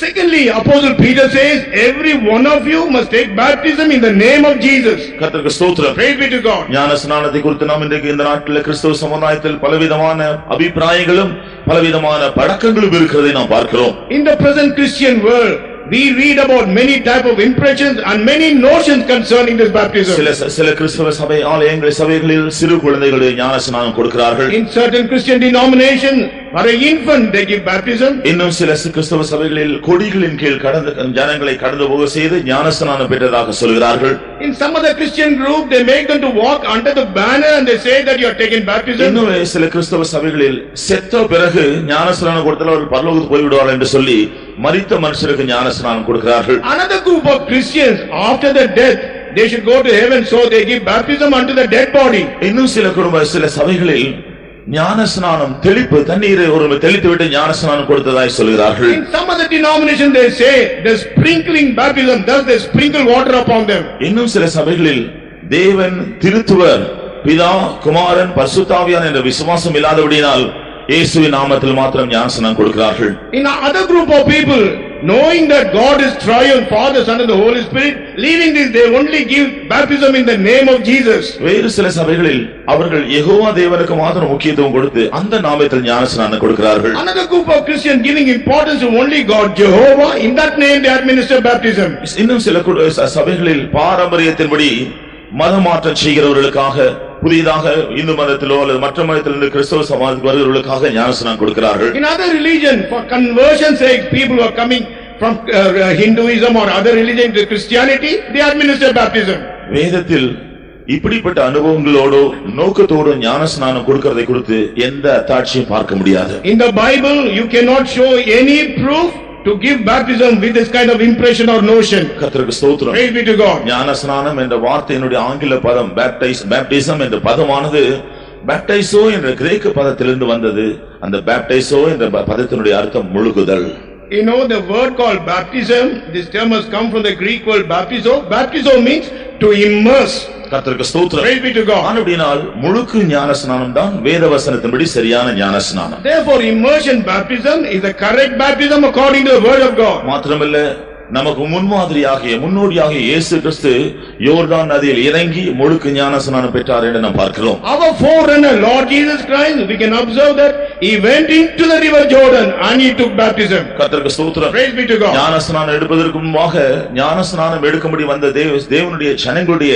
Secondly, Apostle Peter says, every one of you must take baptism in the name of Jesus. கர்த்தருக்கு ஸ்தோத்திரம். Praise be to God. ஞானஸ்நானத்தை குறித்து நாம் இன்றைக்கு இந்த நாட்டில் கிறிஸ்தவ சமுதாயத்தில் பலவிதமான அபிப்பிராயங்களும் பலவிதமான பழக்கங்களும் இருக்கிறதை நாம் பார்க்கிறோம். In the present Christian world, we read about many type of impressions and many notions concerning this baptism. சில கிறிஸ்தவ சபை சபைகளில் சிறு குழந்தைகளுக்கு ஞானஸ்நானம் கொடுக்கிறார்கள். In certain Christian denominations, for an infant they give baptism. இன்னும் சில கிறிஸ்தவ சபைகளில் கொடிகளின் கீழ் ஜனங்களை கடந்து போக செய்து ஞானஸ்நானம் பெற்றதாக சொல்கிறார்கள். In some other Christian group they make them to walk under the banner and they say that you are taking baptism. இன்னும் சில கிறிஸ்தவ சபைகளில் செத்த பிறகு ஞானஸ்நானம் கொடுத்தால் அவர் பரலோகத்துக்கு போய் விடுவார் என்று சொல்லி மரித்த மனுஷருக்கு ஞானஸ்நானம் கொடுக்கிறார்கள். Another group of Christians, after the death they should go to heaven, so they give baptism unto the dead body. இன்னும் சில சபைகளில் ஞானஸ்நானம் தெளிப்பு தண்ணீரை ஒரு தெளித்து விட்டு ஞானஸ்நானம் கொடுத்ததாய் சொல்கிறார்கள். In some other denomination they say the sprinkling baptism, thus they sprinkle water upon them. இன்னும் சில சபைகளில் தேவன் திருத்துவர் பிதா குமாரன் பரிசுத்த ஆவியானவர் என்ற விசுவாசம் இல்லாதபடியால் இயேசுவின் நாமத்தில் மாத்திரம் ஞானஸ்நானம் கொடுக்கிறார்கள். In other group of people, knowing that God is triune, Father, Son and the Holy Spirit, leaving this they only give baptism in the name of Jesus. வேறு சில சபைகளில் அவர்கள் யெகோவா தேவனுக்கு மாத்திரம் முக்கியத்துவம் கொடுத்து அந்த நாமத்தில் ஞானஸ்நானம் கொடுக்கிறார்கள். Another group of Christians giving importance to only God Jehovah, in that name they administer baptism. இன்னும் சில சபைகளில் பாரம்பரியத்தின்படி மதமாற்றம் செய்கிறவர்களுக்காக புதிதாக இந்து மதத்திலோ அல்லது மற்ற மதத்திலிருந்து கிறிஸ்தவ சமாஜத்துக்கு வருகிறவர்களுக்காக ஞானஸ்நானம் கொடுக்கிறார்கள். In other religion, for conversion sake, people who are coming from Hinduism or other religion to Christianity, they administer baptism. வேதத்தில் இப்படிப்பட்ட அனுபவங்களோடு நோக்கத்தோடு ஞானஸ்நானம் கொடுக்கிறதை குறித்து எந்த அத்தாட்சியும் பார்க்க முடியாது. In the Bible, you cannot show any proof to give baptism with this kind of impression or notion. கர்த்தருக்கு ஸ்தோத்திரம். Praise be to God. ஞானஸ்நானம் என்ற வார்த்தையினுடைய ஆங்கில பதம் பேப்டிசம் என்ற பதமானது பேப்டைசோ என்ற கிரேக்க பதத்திலிருந்து வந்தது. அந்த பேப்டைசோ என்ற பதத்தினுடைய அர்த்தம் முழுகுதல். You know the word called baptism, this term has come from the Greek word baptizo. Baptizo means to immerse. கர்த்தருக்கு ஸ்தோத்திரம். Praise be to God. அப்படினால் முழுக்கு ஞானஸ்நானம் தான் வேதவசனத்தின்படி சரியான ஞானஸ்நானம். Therefore immersion baptism is the correct baptism according to the word of God. மாத்திரமல்ல நமக்கு முன்மாதிரியாகிய முன்னோடியாக இயேசு கிறிஸ்து யோர்தான் நதியில் இறங்கி முழுக்கு ஞானஸ்நானம் பெற்றார் என்று நாம் பார்க்கிறோம். Our forerunner Lord Jesus Christ, we can observe that he went into the river Jordan and he took baptism. கர்த்தருக்கு ஸ்தோத்திரம். Praise be to God. ஞானஸ்நானம் எடுப்பதற்கு முன்பாக ஞானஸ்நானம் எடுக்கும்படி வந்த தேவனுடைய ஜனங்களுடைய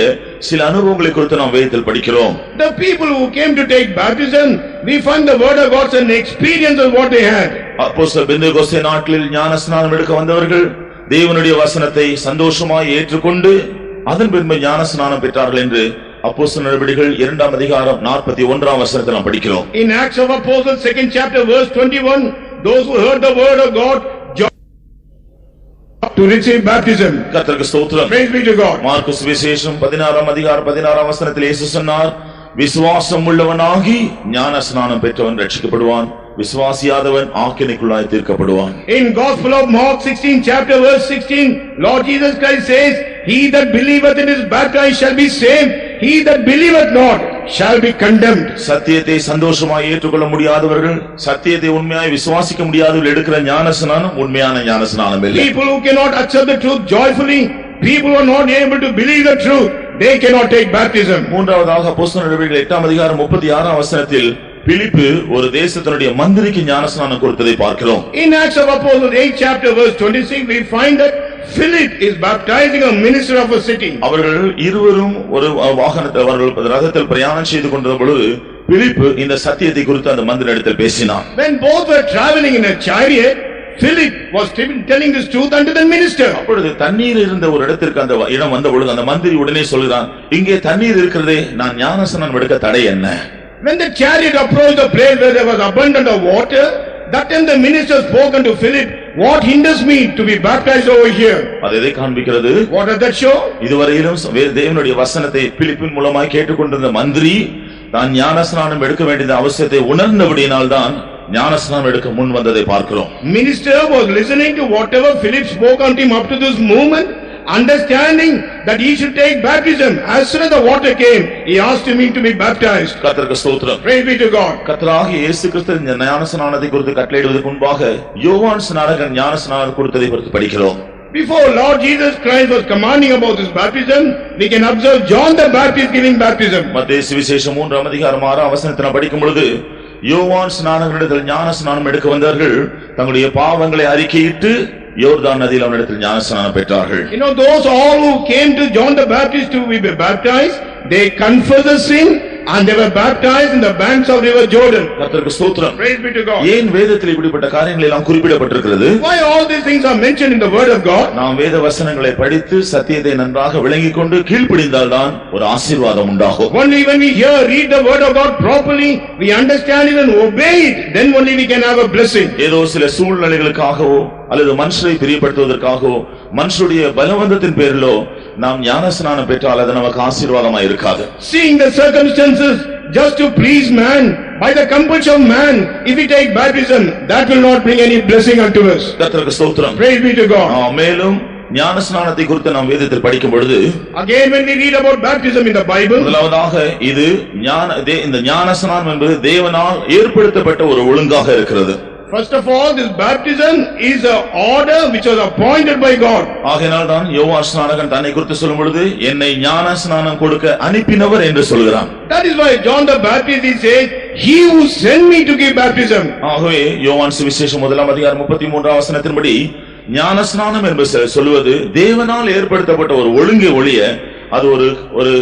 சில அனுபவங்களை குறித்து நாம் வேதத்தில் படிக்கிறோம். The people who came to take baptism, we find the word of God and experience of what they had. அப்போஸ்தலர் பெந்தேகோஸ்தே நாட்களில் ஞானஸ்நானம் எடுக்க வந்தவர்கள் தேவனுடைய வசனத்தை சந்தோஷமாய் ஏற்றுக்கொண்டு அதன் பின்பு ஞானஸ்நானம் பெற்றார்கள் என்று அப்போஸ்தலர் நடவடிக்கைகள் 2ஆம் அதிகாரம் 41ஆம் வசனத்தில் நாம் படிக்கிறோம். In Acts of Apostles 2nd chapter verse 21, those who heard the word of God to receive baptism. கர்த்தருக்கு ஸ்தோத்திரம். Praise be to God. Mark சுவிசேஷம் 16ஆம் அதிகாரம் 16ஆம் வசனத்தில் இயேசு சொன்னார், விசுவாசம் உள்ளவனாகி ஞானஸ்நானம் பெற்றவன் ரட்சிக்கப்படுவான், விசுவாசியாதவன் ஆக்கினைக்குள்ளாய் தீர்க்கப்படுவான். In Gospel of Mark 16 chapter verse 16, Lord Jesus Christ says, he that believeth and is baptized shall be saved, he that believeth not shall be condemned. சத்தியத்தை சந்தோஷமாய் ஏற்றுக்கொள்ள முடியாதவர்கள், சத்தியத்தை உண்மையாய் விசுவாசிக்க முடியாதவர்கள் எடுக்கிற ஞானஸ்நானம் உண்மையான ஞானஸ்நானம் இல்லை. People who cannot accept the truth joyfully, people who are not able to believe the truth, they cannot take baptism. மூன்றாவதாக அப்போஸ்தலர் நடவடிக்கைகள் 8ஆம் அதிகாரம் 36ஆம் வசனத்தில் பிலிப்பு ஒரு தேசத்தினுடைய மந்திரிக்கு ஞானஸ்நானம் கொடுத்ததை பார்க்கிறோம். In Acts of Apostles 8 chapter verse 26, we find that Philip is baptizing a minister of a city. அவர்கள் இருவரும் ஒரு வாகனத்தில் அவர்கள் ரதத்தில் பிரயாணம் செய்து கொண்ட பொழுது பிலிப்பு இந்த சத்தியத்தை குறித்து அந்த மந்திரியிடத்தில் பேசினான். When both were traveling in a chariot, Philip was telling this truth unto the minister. அப்பொழுது தண்ணீர் இருந்த ஒரு இடத்திற்கு அந்த இடம் வந்த பொழுது அந்த மந்திரி உடனே சொல்கிறான், இங்கே தண்ணீர் இருக்கிறதே, நான் ஞானஸ்நானம் எடுக்க தடை என்ன? When the chariot approached the place where there was abundance of water, that time the minister spoke unto Philip, what hinders me to be baptized over here? அது எதை காண்பிக்கிறது? What does that show? இதுவரையிலும் தேவனுடைய வசனத்தை பிலிப்பின் மூலமாய் கேட்டுக்கொண்டிருந்த மந்திரி தான் ஞானஸ்நானம் எடுக்க வேண்டிய அவசியத்தை உணர்ந்தபடியினால் தான் ஞானஸ்நானம் எடுக்க முன் வந்ததை பார்க்கிறோம். Minister was listening to whatever Philip spoke unto him up to this moment, understanding that he should take baptism. As soon as the water came, he asked him to be baptized. கர்த்தருக்கு ஸ்தோத்திரம். Praise be to God. கர்த்தராகிய இயேசு கிறிஸ்து ஞானஸ்நானத்தை குறித்து கட்டளையிடுவதற்கு முன்பாக யோவான் ஸ்நானகன் ஞானஸ்நானம் கொடுத்ததை குறித்து படிக்கிறோம். Before Lord Jesus Christ was commanding about this baptism, we can observe John the Baptist giving baptism. மத்தேயு சுவிசேஷம் 3ஆம் அதிகாரம் 6ஆம் வசனத்தை படிக்கும் பொழுது யோவான் ஸ்நானகனிடத்தில் ஞானஸ்நானம் எடுக்க வந்தார்கள், தங்களுடைய பாவங்களை அறிக்கையிட்டு யோர்தான் நதியில் அவனிடத்தில் ஞானஸ்நானம் பெற்றார்கள். You know, those all who came to John the Baptist to be baptized, they confessed the sin and they were baptized in the banks of river Jordan. கர்த்தருக்கு ஸ்தோத்திரம். Praise be to God. ஏன் வேதத்தில் இப்படிப்பட்ட காரியங்கள் எல்லாம் குறிப்பிடப்பட்டிருக்கிறது? Why all these things are mentioned in the word of God? நாம் வேத வசனங்களை படித்து சத்தியத்தை நன்றாக விளங்கிக் கொண்டு கீழ்ப்படிந்தால் தான் ஒரு ஆசீர்வாதம் உண்டாகும். Only when we hear, read the word of God properly, we understand it and obey it, then only we can have a blessing. ஏதோ சில சூழ்நிலைகளுக்காகவோ அல்லது மனுஷரை பிரியப்படுத்துவதற்காகவோ மனுஷருடைய பலவந்தத்தின் பேரிலோ நாம் ஞானஸ்நானம் பெற்றால் அது நமக்கு ஆசீர்வாதமாக இருக்காது. Seeing the circumstances just to please man, by the compulsion of man, if we take baptism, that will not bring any blessing unto us. கர்த்தருக்கு ஸ்தோத்திரம். Praise be to God. மேலும் ஞானஸ்நானத்தை குறித்து நாம் வேதத்தில் படிக்கும் பொழுது again when we read about baptism in the Bible, முதலாவதாக இது இந்த ஞானஸ்நானம் என்பது தேவனால் ஏற்படுத்தப்பட்ட ஒரு ஒழுங்காக இருக்கிறது. First of all, this baptism is an order which was appointed by God. ஆகையால் தான் யோவான் ஸ்நானகன் தன்னை குறித்து சொல்லும் பொழுது என்னை ஞானஸ்நானம் கொடுக்க அனுப்பினவர் என்று சொல்கிறான். That is why John the Baptist he says, he who sent me to give baptism. ஆகவே யோவான் சுவிசேஷம் 1ஆம் அதிகாரம் 33ஆம் வசனத்தின்படி ஞானஸ்நானம் என்பது சொல்லுவது தேவனால் ஏற்படுத்தப்பட்ட ஒரு ஒழுங்கு ஒழிய அது ஒரு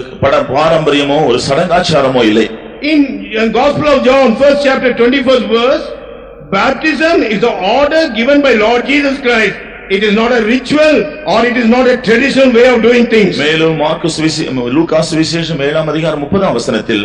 பாரம்பரியமோ ஒரு சடங்காச்சாரமோ இல்லை. In Gospel of John, 1st chapter 21st verse, baptism is the order given by Lord Jesus Christ. It is not a ritual or it is not a traditional way of doing things. மேலும் லூக்கா சுவிசேஷம் 7ஆம் அதிகாரம் 30ஆம் வசனத்தில்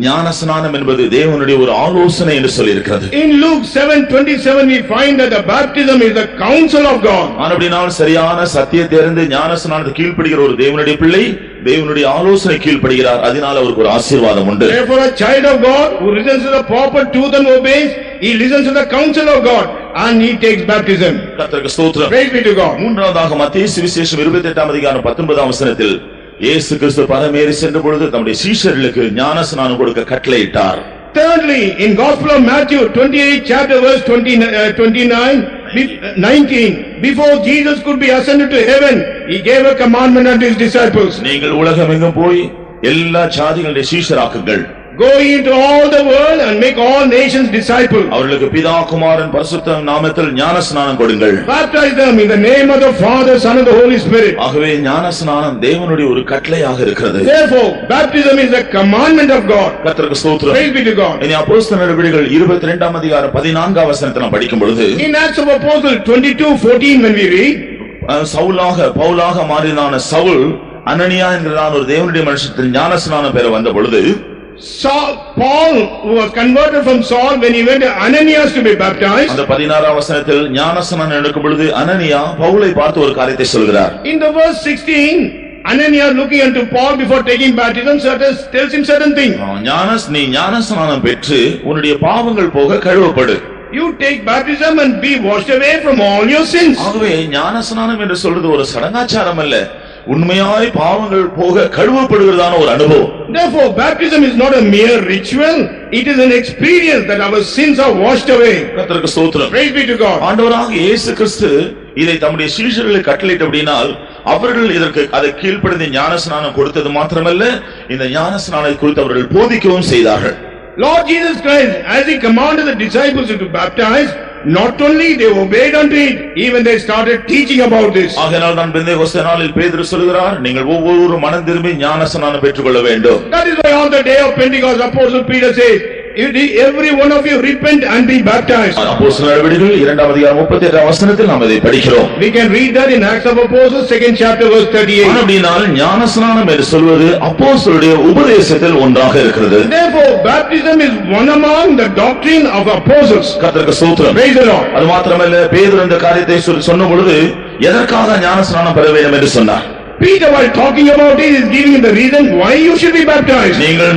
ஞானஸ்நானம் என்பது தேவனுடைய ஒரு ஆலோசனை என்று சொல்லி இருக்கிறது. In Luke 7:27 we find that the baptism is the counsel of God. அப்படினால் சரியான சத்தியத்தை அறிந்து ஞானஸ்நானத்தை கீழ்ப்படிகிற ஒரு தேவனுடைய பிள்ளை தேவனுடைய ஆலோசனை கீழ்ப்படிகிறார், அதனால அவருக்கு ஒரு ஆசீர்வாதம் உண்டு. Therefore a child of God who listens to the proper truth and obeys, he listens to the counsel of God and he takes baptism. கர்த்தருக்கு ஸ்தோத்திரம். Praise be to God. மூன்றாவதாக மத்தேயு சுவிசேஷம் 28ஆம் அதிகாரம் 19ஆம் வசனத்தில் இயேசு கிறிஸ்து பரமேறி சென்ற பொழுது தம்முடைய சீஷர்களுக்கு ஞானஸ்நானம் கொடுக்க கட்டளையிட்டார். Thirdly, in Gospel of Matthew 28 chapter verse 19, before Jesus could be ascended to heaven, he gave a commandment unto his disciples. நீங்கள் உலகமெங்கும் போய் எல்லா ஜாதிகளுடைய சீஷராக்குங்கள். Go into all the world and make all nations disciples. அவர்களுக்கு பிதா குமாரன் பரிசுத்த நாமத்தில் ஞானஸ்நானம் கொடுங்கள். Baptize them in the name of the Father, Son and the Holy Spirit. ஆகவே ஞானஸ்நானம் தேவனுடைய ஒரு கட்டளையாக இருக்கிறது. Therefore, baptism is a commandment of God. கர்த்தருக்கு ஸ்தோத்திரம். Praise be to God. இனி அப்போஸ்தலர் நடவடிக்கைகள் 22ஆம் அதிகாரம் 14ஆம் வசனத்தை நாம் படிக்கும் பொழுது, In Acts of Apostles 22:14 when we read, பவுலாக மாறினான Saul அனனியா என்கிறான் ஒரு தேவனுடைய மனுஷத்தில் ஞானஸ்நானம் பெற வந்த பொழுது, Paul who was converted from Saul when he went to Ananias to be baptized. அந்த 16ஆம் வசனத்தில் ஞானஸ்நானம் எடுக்கும் பொழுது அனனியா பவுலை பார்த்து ஒரு காரியத்தை சொல்கிறார். In the verse 16, Ananias looking unto Paul before taking baptism tells him certain things. நீ ஞானஸ்நானம் பெற்று உன்னுடைய பாவங்கள் போக கழுவப்படு. You take baptism and be washed away from all your sins. ஆகவே ஞானஸ்நானம் என்று சொல்றது ஒரு சடங்காச்சாரம் அல்ல, உண்மையாய் பாவங்கள் போக கழுவப்படுகிறதான ஒரு அனுபவம். Therefore, baptism is not a mere ritual, it is an experience that our sins are washed away. கர்த்தருக்கு ஸ்தோத்திரம். Praise be to God. ஆண்டவராகிய இயேசு கிறிஸ்து இதை தம்முடைய சீஷர்களுக்கு கட்டளையிட்டபடியால் அவர்கள் இதற்கு அதை கீழ்ப்படிந்து ஞானஸ்நானம் கொடுத்தது மாத்திரமல்ல, இந்த ஞானஸ்நானத்தை குறித்து அவர்கள் போதிக்கவும் செய்தார்கள். Lord Jesus Christ, as he commanded the disciples to baptize, not only they obeyed unto it, even they started teaching about this. ஆகையால் தான் பெந்தேகோஸ்தே நாளில் பேதுரு சொல்கிறார், நீங்கள் ஒவ்வொரு மனம் திரும்பி ஞானஸ்நானம் பெற்றுக்கொள்ள வேண்டும். That is why on the day of Pentecost, Apostle Peter says, every one of you repent and be baptized. அப்போஸ்தலர் நடவடிக்கைகள் 2ஆம் அதிகாரம் 38ஆம் வசனத்தில் நாம் இதை படிக்கிறோம். We can read that in Acts of Apostles 2nd chapter verse 38. அப்படினால் ஞானஸ்நானம் என்று சொல்வது அப்போஸ்தலருடைய உபதேசத்தில் ஒன்றாக இருக்கிறது. Therefore, baptism is one among the doctrine of apostles. கர்த்தருக்கு ஸ்தோத்திரம். Praise the Lord. அது மாத்திரமல்ல, பேதுரு இந்த காரியத்தை சொன்ன பொழுது எதற்காக ஞானஸ்நானம் பெற வேண்டும் என்று சொன்னார். Peter, while talking about it, is giving the reason why you should be baptized. நீங்கள்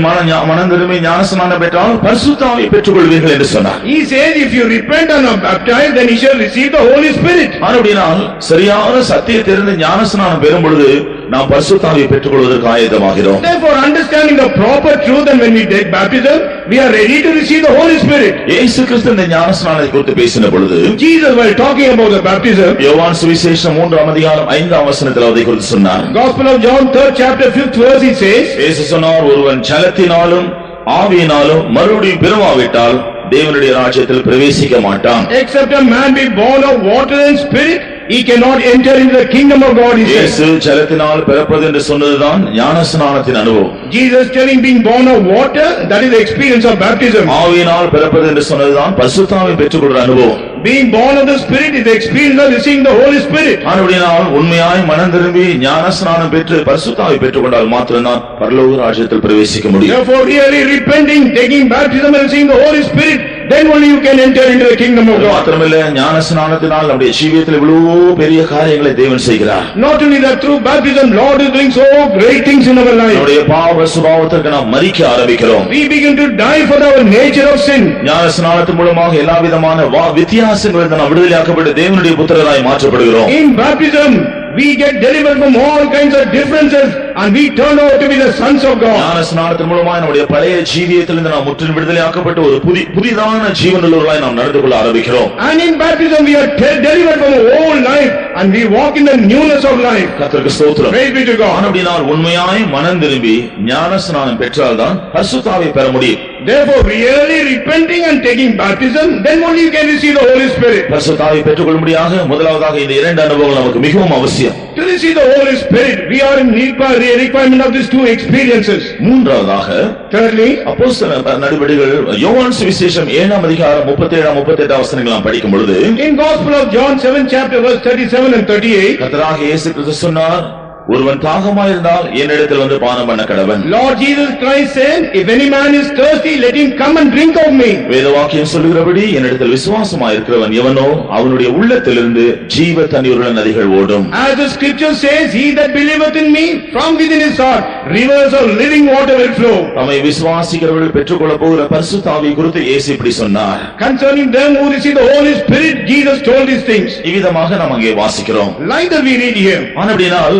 மனம் திரும்பி ஞானஸ்நானம் பெற்றால் பரிசுத்த ஆவியை பெற்றுக்கொள்வீர்கள் என்று சொன்னார். He says if you repent and are baptized, then you shall receive the Holy Spirit. அப்படினால் சரியான சத்தியத்தை தெரிந்து ஞானஸ்நானம் பெறும் பொழுது நாம் பரிசுத்த ஆவியை பெற்றுக்கொள்வதற்கு ஆயத்தமாகிறோம். Therefore, understanding the proper truth, and when we take baptism, we are ready to receive the Holy Spirit. இயேசு கிறிஸ்து இந்த ஞானஸ்நானத்தை குறித்து பேசின பொழுது, Jesus, while talking about the baptism, யோவான் சுவிசேஷம் 3ஆம் அதிகாரம் 5ஆம் வசனத்தில் அதை குறித்து சொன்னார். Gospel of John 3rd chapter 5th verse, he says, இயேசு சொன்னார், ஒருவன் ஜலத்தினாலும் ஆவியினாலும் மறுபடியும் பிறவாவிட்டால் தேவனுடைய ராஜ்யத்தில் பிரவேசிக்க மாட்டான். Except a man be born of water and spirit, he cannot enter into the kingdom of God, he says. இயேசு ஜலத்தினால் பிறப்பது என்று சொன்னதுதான் ஞானஸ்நானத்தின் அனுபவம். Jesus telling being born of water, that is the experience of baptism. ஆவியினால் பிறப்பது என்று சொன்னதுதான் பரிசுத்த ஆவியை பெற்றுக்கொள்கிற அனுபவம். Being born of the Spirit is the experience of receiving the Holy Spirit. ஆனபடியால் உண்மையாய் மனம் திரும்பி ஞானஸ்நானம் பெற்று பரிசுத்த ஆவியை பெற்றுக்கொண்டால் மாத்திரம்தான் பரலோக ராஜ்யத்தில் பிரவேசிக்க முடியும். Therefore, really repenting, taking baptism and receiving the Holy Spirit, then only you can enter into the kingdom of God. மாத்திரமல்ல, ஞானஸ்நானத்தினால் நம்முடைய ஜீவியத்தில் இவ்வளவு பெரிய காரியங்களை தேவன் செய்கிறார். Not only that, through baptism, Lord is doing so great things in our life. நம்முடைய பாவ சுபாவத்திற்கு நாம் மரிக்க ஆரம்பிக்கிறோம். We begin to die for our nature of sin. ஞானஸ்நானத்தின் மூலமாக எல்லா விதமான வித்தியாசங்களிலிருந்து நாம் விடுதலையாக்கப்பட்டு தேவனுடைய புத்திரராய் மாற்றப்படுகிறோம். In baptism, we get delivered from all kinds of differences and we turn out to be the sons of God. ஞானஸ்நானத்தின் மூலமாக நம்முடைய பழைய ஜீவியத்திலிருந்து நாம் முற்றிலும் விடுதலையாக்கப்பட்டு ஒரு புதிதான ஜீவனுள்ளவர்களாய் நாம் நடந்து கொள்ள ஆரம்பிக்கிறோம். And in baptism we are delivered from the old life and we walk in the newness of life. கர்த்தருக்கு ஸ்தோத்திரம். Praise be to God. அப்படினால் உண்மையாய் மனம் திரும்பி ஞானஸ்நானம் பெற்றால்தான் பரிசுத்த ஆவியை பெற முடியும். Therefore, really repenting and taking baptism, then only you can receive the Holy Spirit. பரிசுத்த ஆவியை பெற்றுக்கொள்ளும்படியாக முதலாவதாக இந்த இரண்டு அனுபவங்கள் நமக்கு மிகவும் அவசியம். To receive the Holy Spirit, we are in need by requirement of these two experiences. மூன்றாவதாக, thirdly, அப்போஸ்தலர் நடவடிக்கைகள் யோவான் சுவிசேஷம் 7ஆம் அதிகாரம் 37-38 வசனங்களை நாம் படிக்கும் பொழுது, in Gospel of John 7th chapter verse 37 and 38, கர்த்தராகிய இயேசு கிறிஸ்து சொன்னார், ஒருவன் தாகமாயிருந்தால் என்னிடத்தில் வந்து பானம் பண்ண கடவன். Lord Jesus Christ said, if any man is thirsty, let him come and drink of me. வேதவாக்கியம் சொல்லுகிறபடி என்னிடத்தில் விசுவாசமாயிருக்கிறவன் எவனோ அவனுடைய உள்ளத்திலிருந்து ஜீவ தண்ணீருள்ள நதிகள் ஓடும். As the scripture says, he that believeth in me, from within his heart rivers of living water will flow. தம்மை விசுவாசிக்கிறவர்கள் பெற்றுக்கொள்ள போகிற பரிசுத்த ஆவியை குறித்து இயேசு இப்படி சொன்னார். Concerning them who receive the Holy Spirit, Jesus told these things. இவ்விதமாக நாம் அங்கே வாசிக்கிறோம். Like that we read here. ஆனபடியால்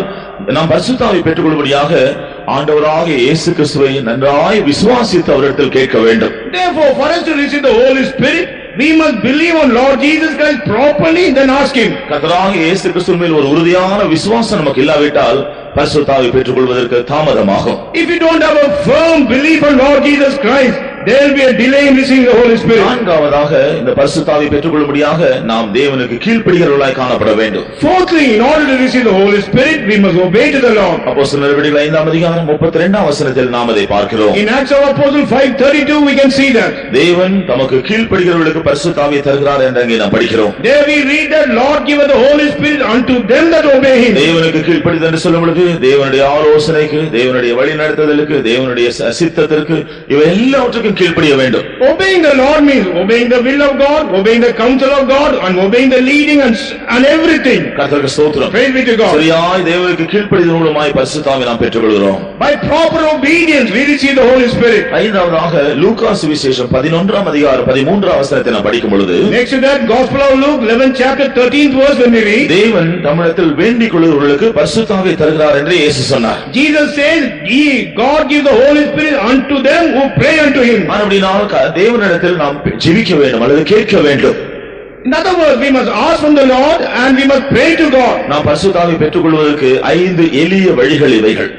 நாம் பரிசுத்த ஆவியை பெற்றுக்கொள்ளும்படியாக ஆண்டவராகிய இயேசு கிறிஸ்துவை நன்றாய் விசுவாசித்து அவரிடத்தில் கேட்க வேண்டும். Therefore, for us to receive the Holy Spirit, we must believe on Lord Jesus Christ properly, then ask Him. கர்த்தராகிய இயேசு கிறிஸ்துவின் மேல் ஒரு உறுதியான விசுவாசம் நமக்கு இல்லாவிட்டால் பரிசுத்த ஆவியை பெற்றுக்கொள்வதற்கு தாமதமாகும். If you don't have a firm belief on Lord Jesus Christ, there will be a delay in receiving the Holy Spirit. நான்காவதாக இந்த பரிசுத்த ஆவியை பெற்றுக்கொள்ளும்படியாக நாம் தேவனுக்கு கீழ்ப்படிகிறவர்களாய் காணப்பட வேண்டும். Fourthly, in order to receive the Holy Spirit, we must obey to the Lord. அப்போஸ்தலர் நடவடிக்கைகள் 5ஆம் அதிகாரம் 32ஆம் வசனத்தில் நாம் அதை பார்க்கிறோம். In Acts of Apostles 5:32 we can see that. தேவன் தமக்கு கீழ்ப்படிகிறவர்களுக்கு பரிசுத்த ஆவியை தருகிறார் என்று அங்கே நாம் படிக்கிறோம். There we read that Lord giveth the Holy Spirit unto them that obey Him. தேவனுக்கு கீழ்ப்படிதல் என்று சொல்லும் பொழுது தேவனுடைய ஆலோசனைக்கு, தேவனுடைய வழிநடத்துதலுக்கு, தேவனுடைய சித்தத்திற்கு இவை எல்லாவற்றுக்கும் கீழ்ப்படிய வேண்டும். Obeying the Lord means obeying the will of God, obeying the counsel of God, and obeying the leading and everything. கர்த்தருக்கு ஸ்தோத்திரம். Praise be to God. சரியாய் தேவனுக்கு கீழ்ப்படிதல் மூலமாய் பரிசுத்த ஆவியை நாம் பெற்றுக்கொள்கிறோம். By proper obedience we receive the Holy Spirit. ஐந்தாவதாக லூக்கா சுவிசேஷம் 11ஆம் அதிகாரம் 13ஆம் வசனத்தை நாம் படிக்கும் பொழுது, Next to that, Gospel of Luke 11th chapter 13th verse when we read, தேவன் தமிழத்தில் வேண்டிக் கொள்ளுகிறவர்களுக்கு பரிசுத்த ஆவியை தருகிறார் என்று இயேசு சொன்னார். Jesus says, God gives the Holy Spirit unto them who pray unto Him. அப்படினால் தேவனிடத்தில் நாம் ஜெபிக்க வேண்டும் அல்லது கேட்க வேண்டும். In other words, we must ask from the Lord and we must pray to God. நாம் பரிசுத்த ஆவியை பெற்றுக்கொள்வதற்கு 5 எளிய வழிகள் இவைகள்.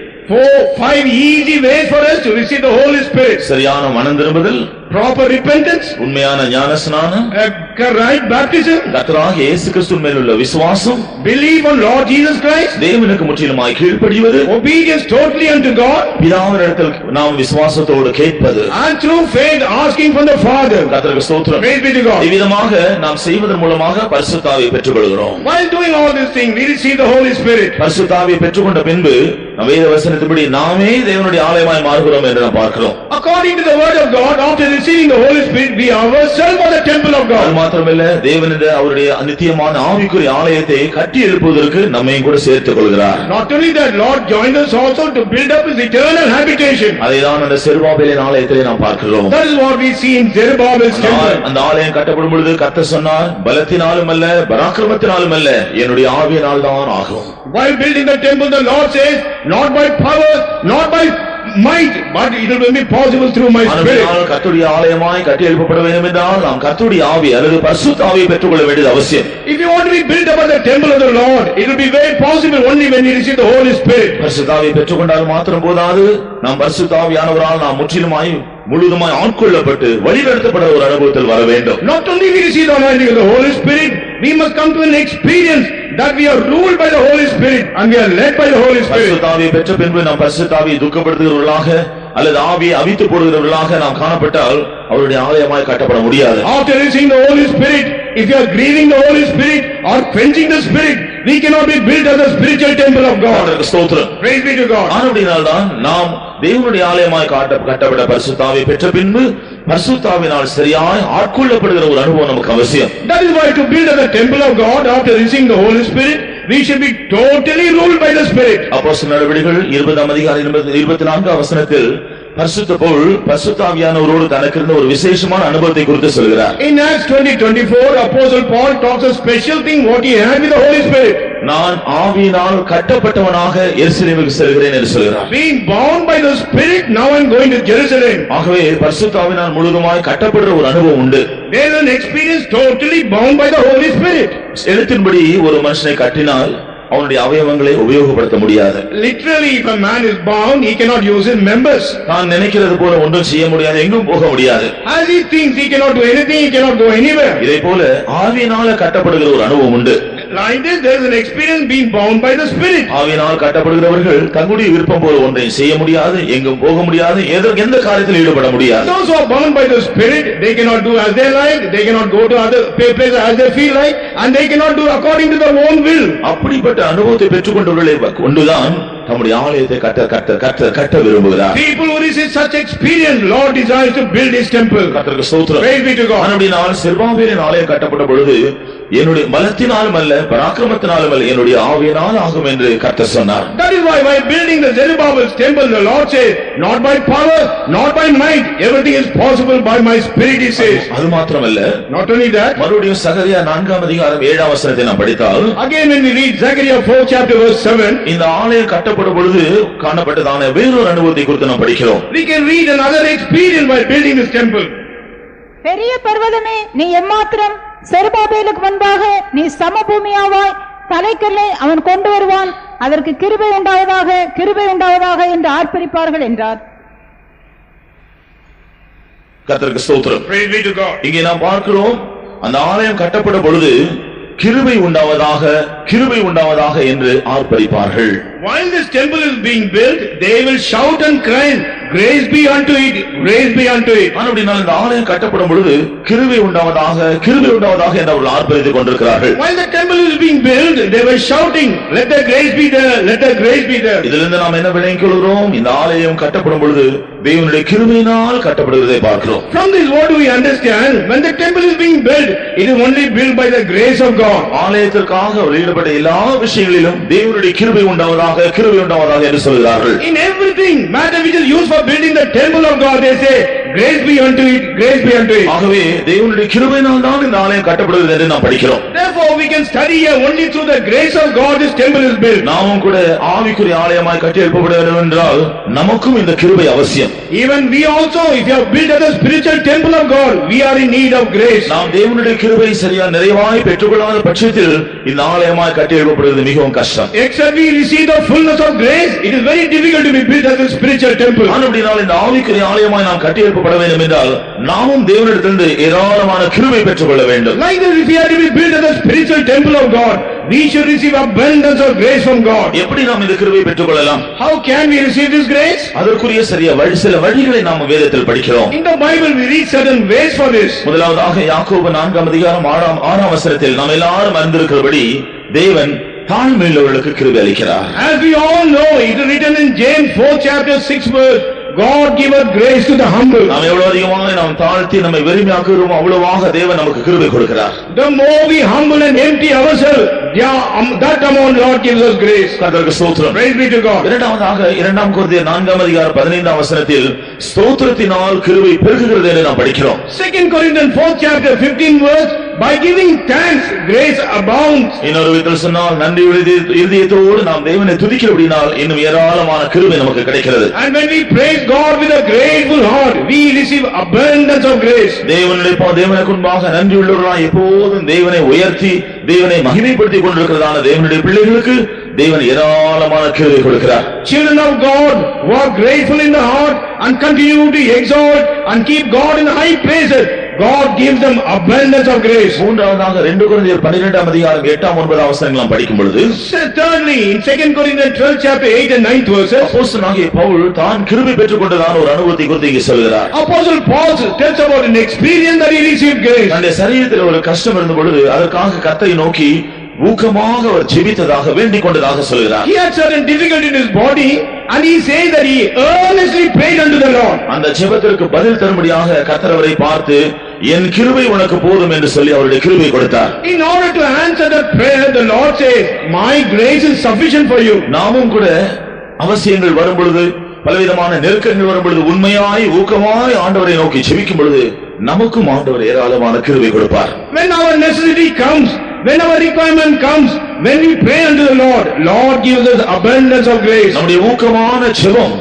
5 easy ways for us to receive the Holy Spirit. சரியான மனம் திரும்புதல், Proper repentance, உண்மையான ஞானஸ்நானம், right baptism, கர்த்தராகிய இயேசு கிறிஸ்துவின் மேல் உள்ள விசுவாசம், believe on Lord Jesus Christ, தேவனுக்கு முற்றிலுமாய் கீழ்ப்படிவது, obedience totally unto God, பிதாவினிடத்தில் நாம் விசுவாசத்தோடு கேட்பது, and through faith asking from the Father. கர்த்தருக்கு ஸ்தோத்திரம். Praise be to God. இவ்விதமாக நாம் செய்வதன் மூலமாக பரிசுத்த ஆவியை பெற்றுக்கொள்கிறோம். While doing all these things, we receive the Holy Spirit. பரிசுத்த ஆவியை பெற்றுக்கொண்ட பின்பு வேத வசனத்தின்படி நாமே தேவனுடைய ஆலயமாய் மாறுகிறோம் என்று நாம் பார்க்கிறோம். According to the word of God, after receiving the Holy Spirit, we ourselves are the temple of அது God. மாத்திரமல்ல, தேவனுடைய அவருடைய நித்தியமான ஆவிக்குரிய ஆலயத்தை கட்டி எழுப்புவதற்கு நம்மையும் கூட சேர்த்துக் கொள்கிறார். Not only that, Lord joined us also to build up His eternal habitation. அதைதான் அந்த செருபாபேலின் ஆலயத்திலே நாம் பார்க்கிறோம். That is what we see in Zerubbabel's temple. அந்த ஆலயம் கட்டப்படும் பொழுது கர்த்தர் சொன்னார், பலத்தினாலும் அல்ல பராக்கிரமத்தினாலும் அல்ல, என்னுடைய ஆவியினால் தான் ஆகும். While building the temple, the Lord says, not by power, not by might, but it will be possible through my Spirit. கர்த்தருடைய ஆலயமாய் கட்டி எழுப்பப்பட வேண்டும் என்றால் நாம் கர்த்தருடைய ஆவி அல்லது பரிசுத்த ஆவியை பெற்றுக்கொள்ள வேண்டியது அவசியம். If you want to be built up as the temple of the Lord, it will be very possible only when you receive the Holy Spirit. பரிசுத்த ஆவியை பெற்றுக்கொண்டால் மாத்திரம் போதாது, நாம் பரிசுத்த ஆவியானவரால் நாம் முற்றிலுமாய் முழுதுமாய் ஆட்கொள்ளப்பட்டு வழிநடத்தப்பட ஒரு அனுபவத்தில் வர வேண்டும். Not only we receive the anointing of the Holy Spirit, we must come to an experience that we are ruled by the Holy Spirit and we are led by the Holy Spirit. பரிசுத்த ஆவியை பெற்ற பின்பு நாம் பரிசுத்த ஆவியை துக்கப்படுத்துகிறவர்களாக அல்லது ஆவியை அவித்து போடுகிறவர்களாக நாம் காணப்பட்டால் அவருடைய ஆலயமாய் கட்டப்பட முடியாது. After receiving the Holy Spirit, if you are grieving the Holy Spirit or quenching the Spirit, we cannot be built as a spiritual temple of God. ஸ்தோத்திரம். Praise be to God. ஆனபடியால்தான் நாம் தேவனுடைய ஆலயமாய் கட்டப்பட்ட பரிசுத்த ஆவியை பெற்ற பின்பு பரிசுத்த ஆவியினால் சரியாய் ஆட்கொள்ளப்படுகிற ஒரு அனுபவம் நமக்கு அவசியம். That is why to build as a temple of God after receiving the Holy Spirit, we should be totally ruled by the Spirit. அப்போஸ்தலர் நடவடிக்கைகள் 20ஆம் அதிகாரம் 24ஆம் வசனத்தில் பரிசுத்த பவுல் பரிசுத்த ஆவியானவரோடு தனக்கு இருந்த ஒரு விசேஷமான அனுபவத்தை குறித்து சொல்கிறார். In Acts 20:24, Apostle Paul talks a special thing what he had with the Holy Spirit. நான் ஆவியினால் கட்டப்பட்டவனாக எருசலேமுக்கு செல்கிறேன் என்று சொல்கிறார். Being bound by the Spirit, now I am going to Jerusalem. ஆகவே பரிசுத்த ஆவியினால் முழுதுமாய் கட்டப்படுற ஒரு அனுபவம் உண்டு. There is an experience totally bound by the Holy Spirit. எழுத்தின்படி ஒரு மனுஷனை கட்டினால் அவனுடைய அவயவங்களை உபயோகப்படுத்த முடியாது. Literally, if a man is bound, he cannot use his members. தான் நினைக்கிறது போல ஒன்றும் செய்ய முடியாது, எங்கும் போக முடியாது. As he thinks, he cannot do anything, he cannot go anywhere. இதை போல ஆவியினால கட்டப்படுகிற ஒரு அனுபவம் உண்டு. Like this, there is an experience being bound by the Spirit. ஆவியினால் கட்டப்படுகிறவர்கள் தங்களுடைய விருப்பம் போல ஒன்றையும் செய்ய முடியாது, எங்கும் போக முடியாது, எந்த காரியத்தில் ஈடுபட முடியாது. Those who are bound by the Spirit, they cannot do as they like, they cannot go to other places as they feel like, and they cannot do according to their own will. அப்படிப்பட்ட அனுபவத்தை பெற்றுக்கொண்டவர்களை கொண்டுதான் நம்முடைய ஆலயத்தை கட்ட விரும்புகிறார். People who receive such experience, Lord desires to build His temple. கர்த்தருக்கு ஸ்தோத்திரம். Praise be to God. ஆனபடியால் செருபாபேலின் ஆலயம் கட்டப்பட்ட பொழுது என்னுடைய பலத்தினாலும் அல்ல பராக்கிரமத்தினாலும் அல்ல என்னுடைய ஆவியினால் ஆகும் என்று கர்த்தர் சொன்னார். That is why while building the Zerubbabel's temple, the Lord says, not by power, not by might, everything is possible by my Spirit, He says. அது மாத்திரமல்ல, Not only that, மறுபடியும் சகரியா 4ஆம் அதிகாரம் 7ஆம் வசனத்தை நாம் படித்தால், again when we read Zechariah 4 chapter verse 7, இந்த ஆலயம் கட்டப்படும் பொழுது காணப்பட்டதான வேறொரு அனுபவத்தை குறித்து நாம் படிக்கிறோம். we can read another experience while building this temple. பெரிய பர்வதமே, நீ எம்மாத்திரம்? செருபாபேலுக்கு முன்பாக நீ சமபூமியாவாய். தலைக்கல்லை அவன் கொண்டு வருவான், அதற்கு கிருபை உண்டாவதாக, கிருபை உண்டாவதாக என்று ஆர்ப்பரிப்பார்கள் என்றார். கர்த்தருக்கு ஸ்தோத்திரம். Praise be to God. இங்கே நாம் பார்க்கிறோம், அந்த ஆலயம் கட்டப்படும் பொழுது கிருபை உண்டாவதாக, கிருபை உண்டாவதாக என்று ஆர்ப்பரிப்பார்கள். While this temple is being built, they will shout and cry, grace be unto it, grace be unto it. அப்படினால் இந்த ஆலயம் கட்டப்படும் பொழுது கிருபை உண்டாவதாக, கிருபை உண்டாவதாக என்று அவர்கள் ஆர்ப்பரித்துக் கொண்டிருக்கிறார்கள். While the temple is being built, they were shouting, let the grace be there, let the grace be there. இதிலிருந்து நாம் என்ன விளங்கிக் கொள்கிறோம்? இந்த ஆலயம் கட்டப்படும் பொழுது தேவனுடைய கிருபையினால் கட்டப்படுவதை பார்க்கிறோம். From this what do we understand? When the temple is being built, it is only built by the grace of God. ஆலயத்திற்காக ஈடுபட்ட எல்லா விஷயங்களிலும் தேவனுடைய கிருபை உண்டாவதாக, கிருபை உண்டாவதாக என்று சொல்கிறார்கள். In everything, matter which is used for building the temple of God, they say, grace be unto it, grace be unto it. ஆகவே தேவனுடைய கிருபையினால் தான் இந்த ஆலயம் கட்டப்படுகிறது என்று நாம் படிக்கிறோம். Therefore, we can study here only through the grace of God this temple is built. நாமும் கூட ஆவிக்குரிய ஆலயமாய் கட்டி எழுப்பப்பட வேண்டும் என்றால் நமக்கும் இந்த கிருபை அவசியம். Even we also, if you have built as a spiritual temple of God, we are in need of grace. நாம் தேவனுடைய கிருபை சரியா நிறைவாய் பெற்றுக்கொள்ளாத பட்சத்தில் இந்த ஆலயமாய் கட்டி எழுப்பப்படுவது மிகவும் கஷ்டம். Except we receive the fullness of grace, it is very difficult to be built as a spiritual temple. அப்படினால் இந்த ஆவிக்குரிய ஆலயமாய் நாம் கட்டி எழுப்பப்பட வேண்டும் என்றால் நாமும் தேவனிடத்திலிருந்து ஏராளமான கிருபை பெற்றுக்கொள்ள வேண்டும். Like this, if we are to be built as a spiritual temple of God, we should receive abundance of grace from God. எப்படி நாம் இந்த கிருபை பெற்றுக்கொள்ளலாம்? How can we receive this grace? அதற்குரிய சரியா சில வழிகளை நாம் வேதத்தில் படிக்கிறோம். In the Bible we read certain ways for this. முதலாவதாக யாக்கோபு 4:6 வசனத்தில் நாம் எல்லாரும் அறிந்திருக்கிறபடி தேவன் தாழ்மையுள்ளவர்களுக்கு கிருபை அளிக்கிறார். As we all know, it is written in James 4 chapter 6 verse, God giveth grace to the humble. நாம் எவ்வளவு அதிகமாக நாம் தாழ்த்தி நம்மை வெறுமையாக்குகிறோமோ அவ்வளவாக தேவன் நமக்கு கிருபை கொடுக்கிறார். The more we humble and empty ourselves, that amount Lord gives us grace. கர்த்தருக்கு ஸ்தோத்திரம். Praise be to God. இரண்டாவதாக 2 கொரிந்தியர் 4:15 வசனத்தில் ஸ்தோத்திரத்தினால் கிருபை பெருகுகிறது என்று நாம் படிக்கிறோம். 2 Corinthians 4 chapter 15 verse, by giving thanks grace abounds. இன்னொரு விதத்தில் சொன்னால் நன்றி இருதயத்தோடு நாம் தேவனை துதிக்கிறபடியால் இன்னும் ஏராளமான கிருபை நமக்கு கிடைக்கிறது. And when we praise God with a grateful heart, we receive abundance of grace. தேவனுக்கு முன்பாக நன்றி உள்ளவர்களாய் எப்போதும் தேவனை உயர்த்தி தேவனை மகிமைப்படுத்திக் கொண்டிருக்கிறதான தேவனுடைய பிள்ளைகளுக்கு தேவன் ஏராளமான கிருபை கொடுக்கிறார். Children of God who are grateful in the heart and continue to exalt and keep God in high places, God gives them abundance of grace. மூன்றாவதாக 2 கொரிந்தியர் 12:8-9 வசனங்களை படிக்கும் பொழுது, thirdly in 2 Corinthians 12 chapter 8 and 9 verses, அப்போஸ்தலனாகிய பவுல் தான் கிருபை பெற்றுக்கொண்டதான ஒரு அனுபவத்தை குறித்து இங்கே சொல்கிறார். Apostle Paul tells about an experience that he received grace. தன்னுடைய சரீரத்தில் ஒரு கஷ்டம் இருந்த பொழுது அதற்காக கர்த்தரை நோக்கி ஊக்கமாக அவர் ஜெபித்ததாக வேண்டிக் கொண்டதாக சொல்கிறார். He had certain difficulty in his body and he says that he earnestly prayed unto the Lord. அந்த ஜெபத்திற்கு பதில் தரும்படியாக கர்த்தர் அவரை பார்த்து என் கிருபை உனக்கு போதும் என்று சொல்லி அவருடைய கிருபை கொடுத்தார். In order to answer that prayer, the Lord says, my grace is sufficient for you. நாமும் கூட அவசியங்கள் வரும் பொழுது, பலவிதமான நெருக்கங்கள் வரும் பொழுது உண்மையாய் ஊக்கமாய் ஆண்டவரை நோக்கி ஜெபிக்கும் பொழுது நமக்கும் ஆண்டவர் ஏராளமான கிருபை கொடுப்பார். When our necessity comes, when our requirement comes, when we pray unto the Lord, Lord gives us abundance of grace. நம்முடைய ஊக்கமான ஜெபம்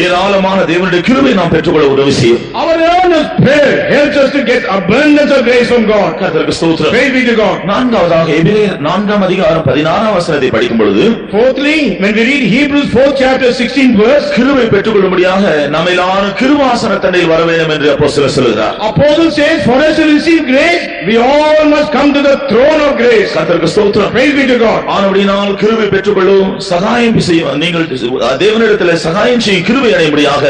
ஏராளமான தேவனுடைய கிருபை நாம் பெற்றுக்கொள்ள உதவி செய்யும். Our earnest prayer helps us to get abundance of grace from God. கர்த்தருக்கு ஸ்தோத்திரம். Praise be to God. நான்காவதாக எபிரேயர் 4:16 வசனத்தை படிக்கும் பொழுது, Fourthly, when we read Hebrews 4 chapter 16 verse, கிருபை பெற்றுக்கொள்ளும்படியாக நம்ம எல்லாரும் கிருபாசன தண்டையில் வர வேண்டும் என்று அப்போஸ்தலர் சொல்கிறார். Apostle says, for us to receive grace, we all must come to the throne of grace. கர்த்தருக்கு ஸ்தோத்திரம். Praise be to God. ஆனபடியால் கிருபை பெற்றுக்கொள்ளும் சகாயம் செய்யும் நீங்கள் தேவனிடத்தில் சகாயம் செய்யும் கிருபை அடையும்படியாக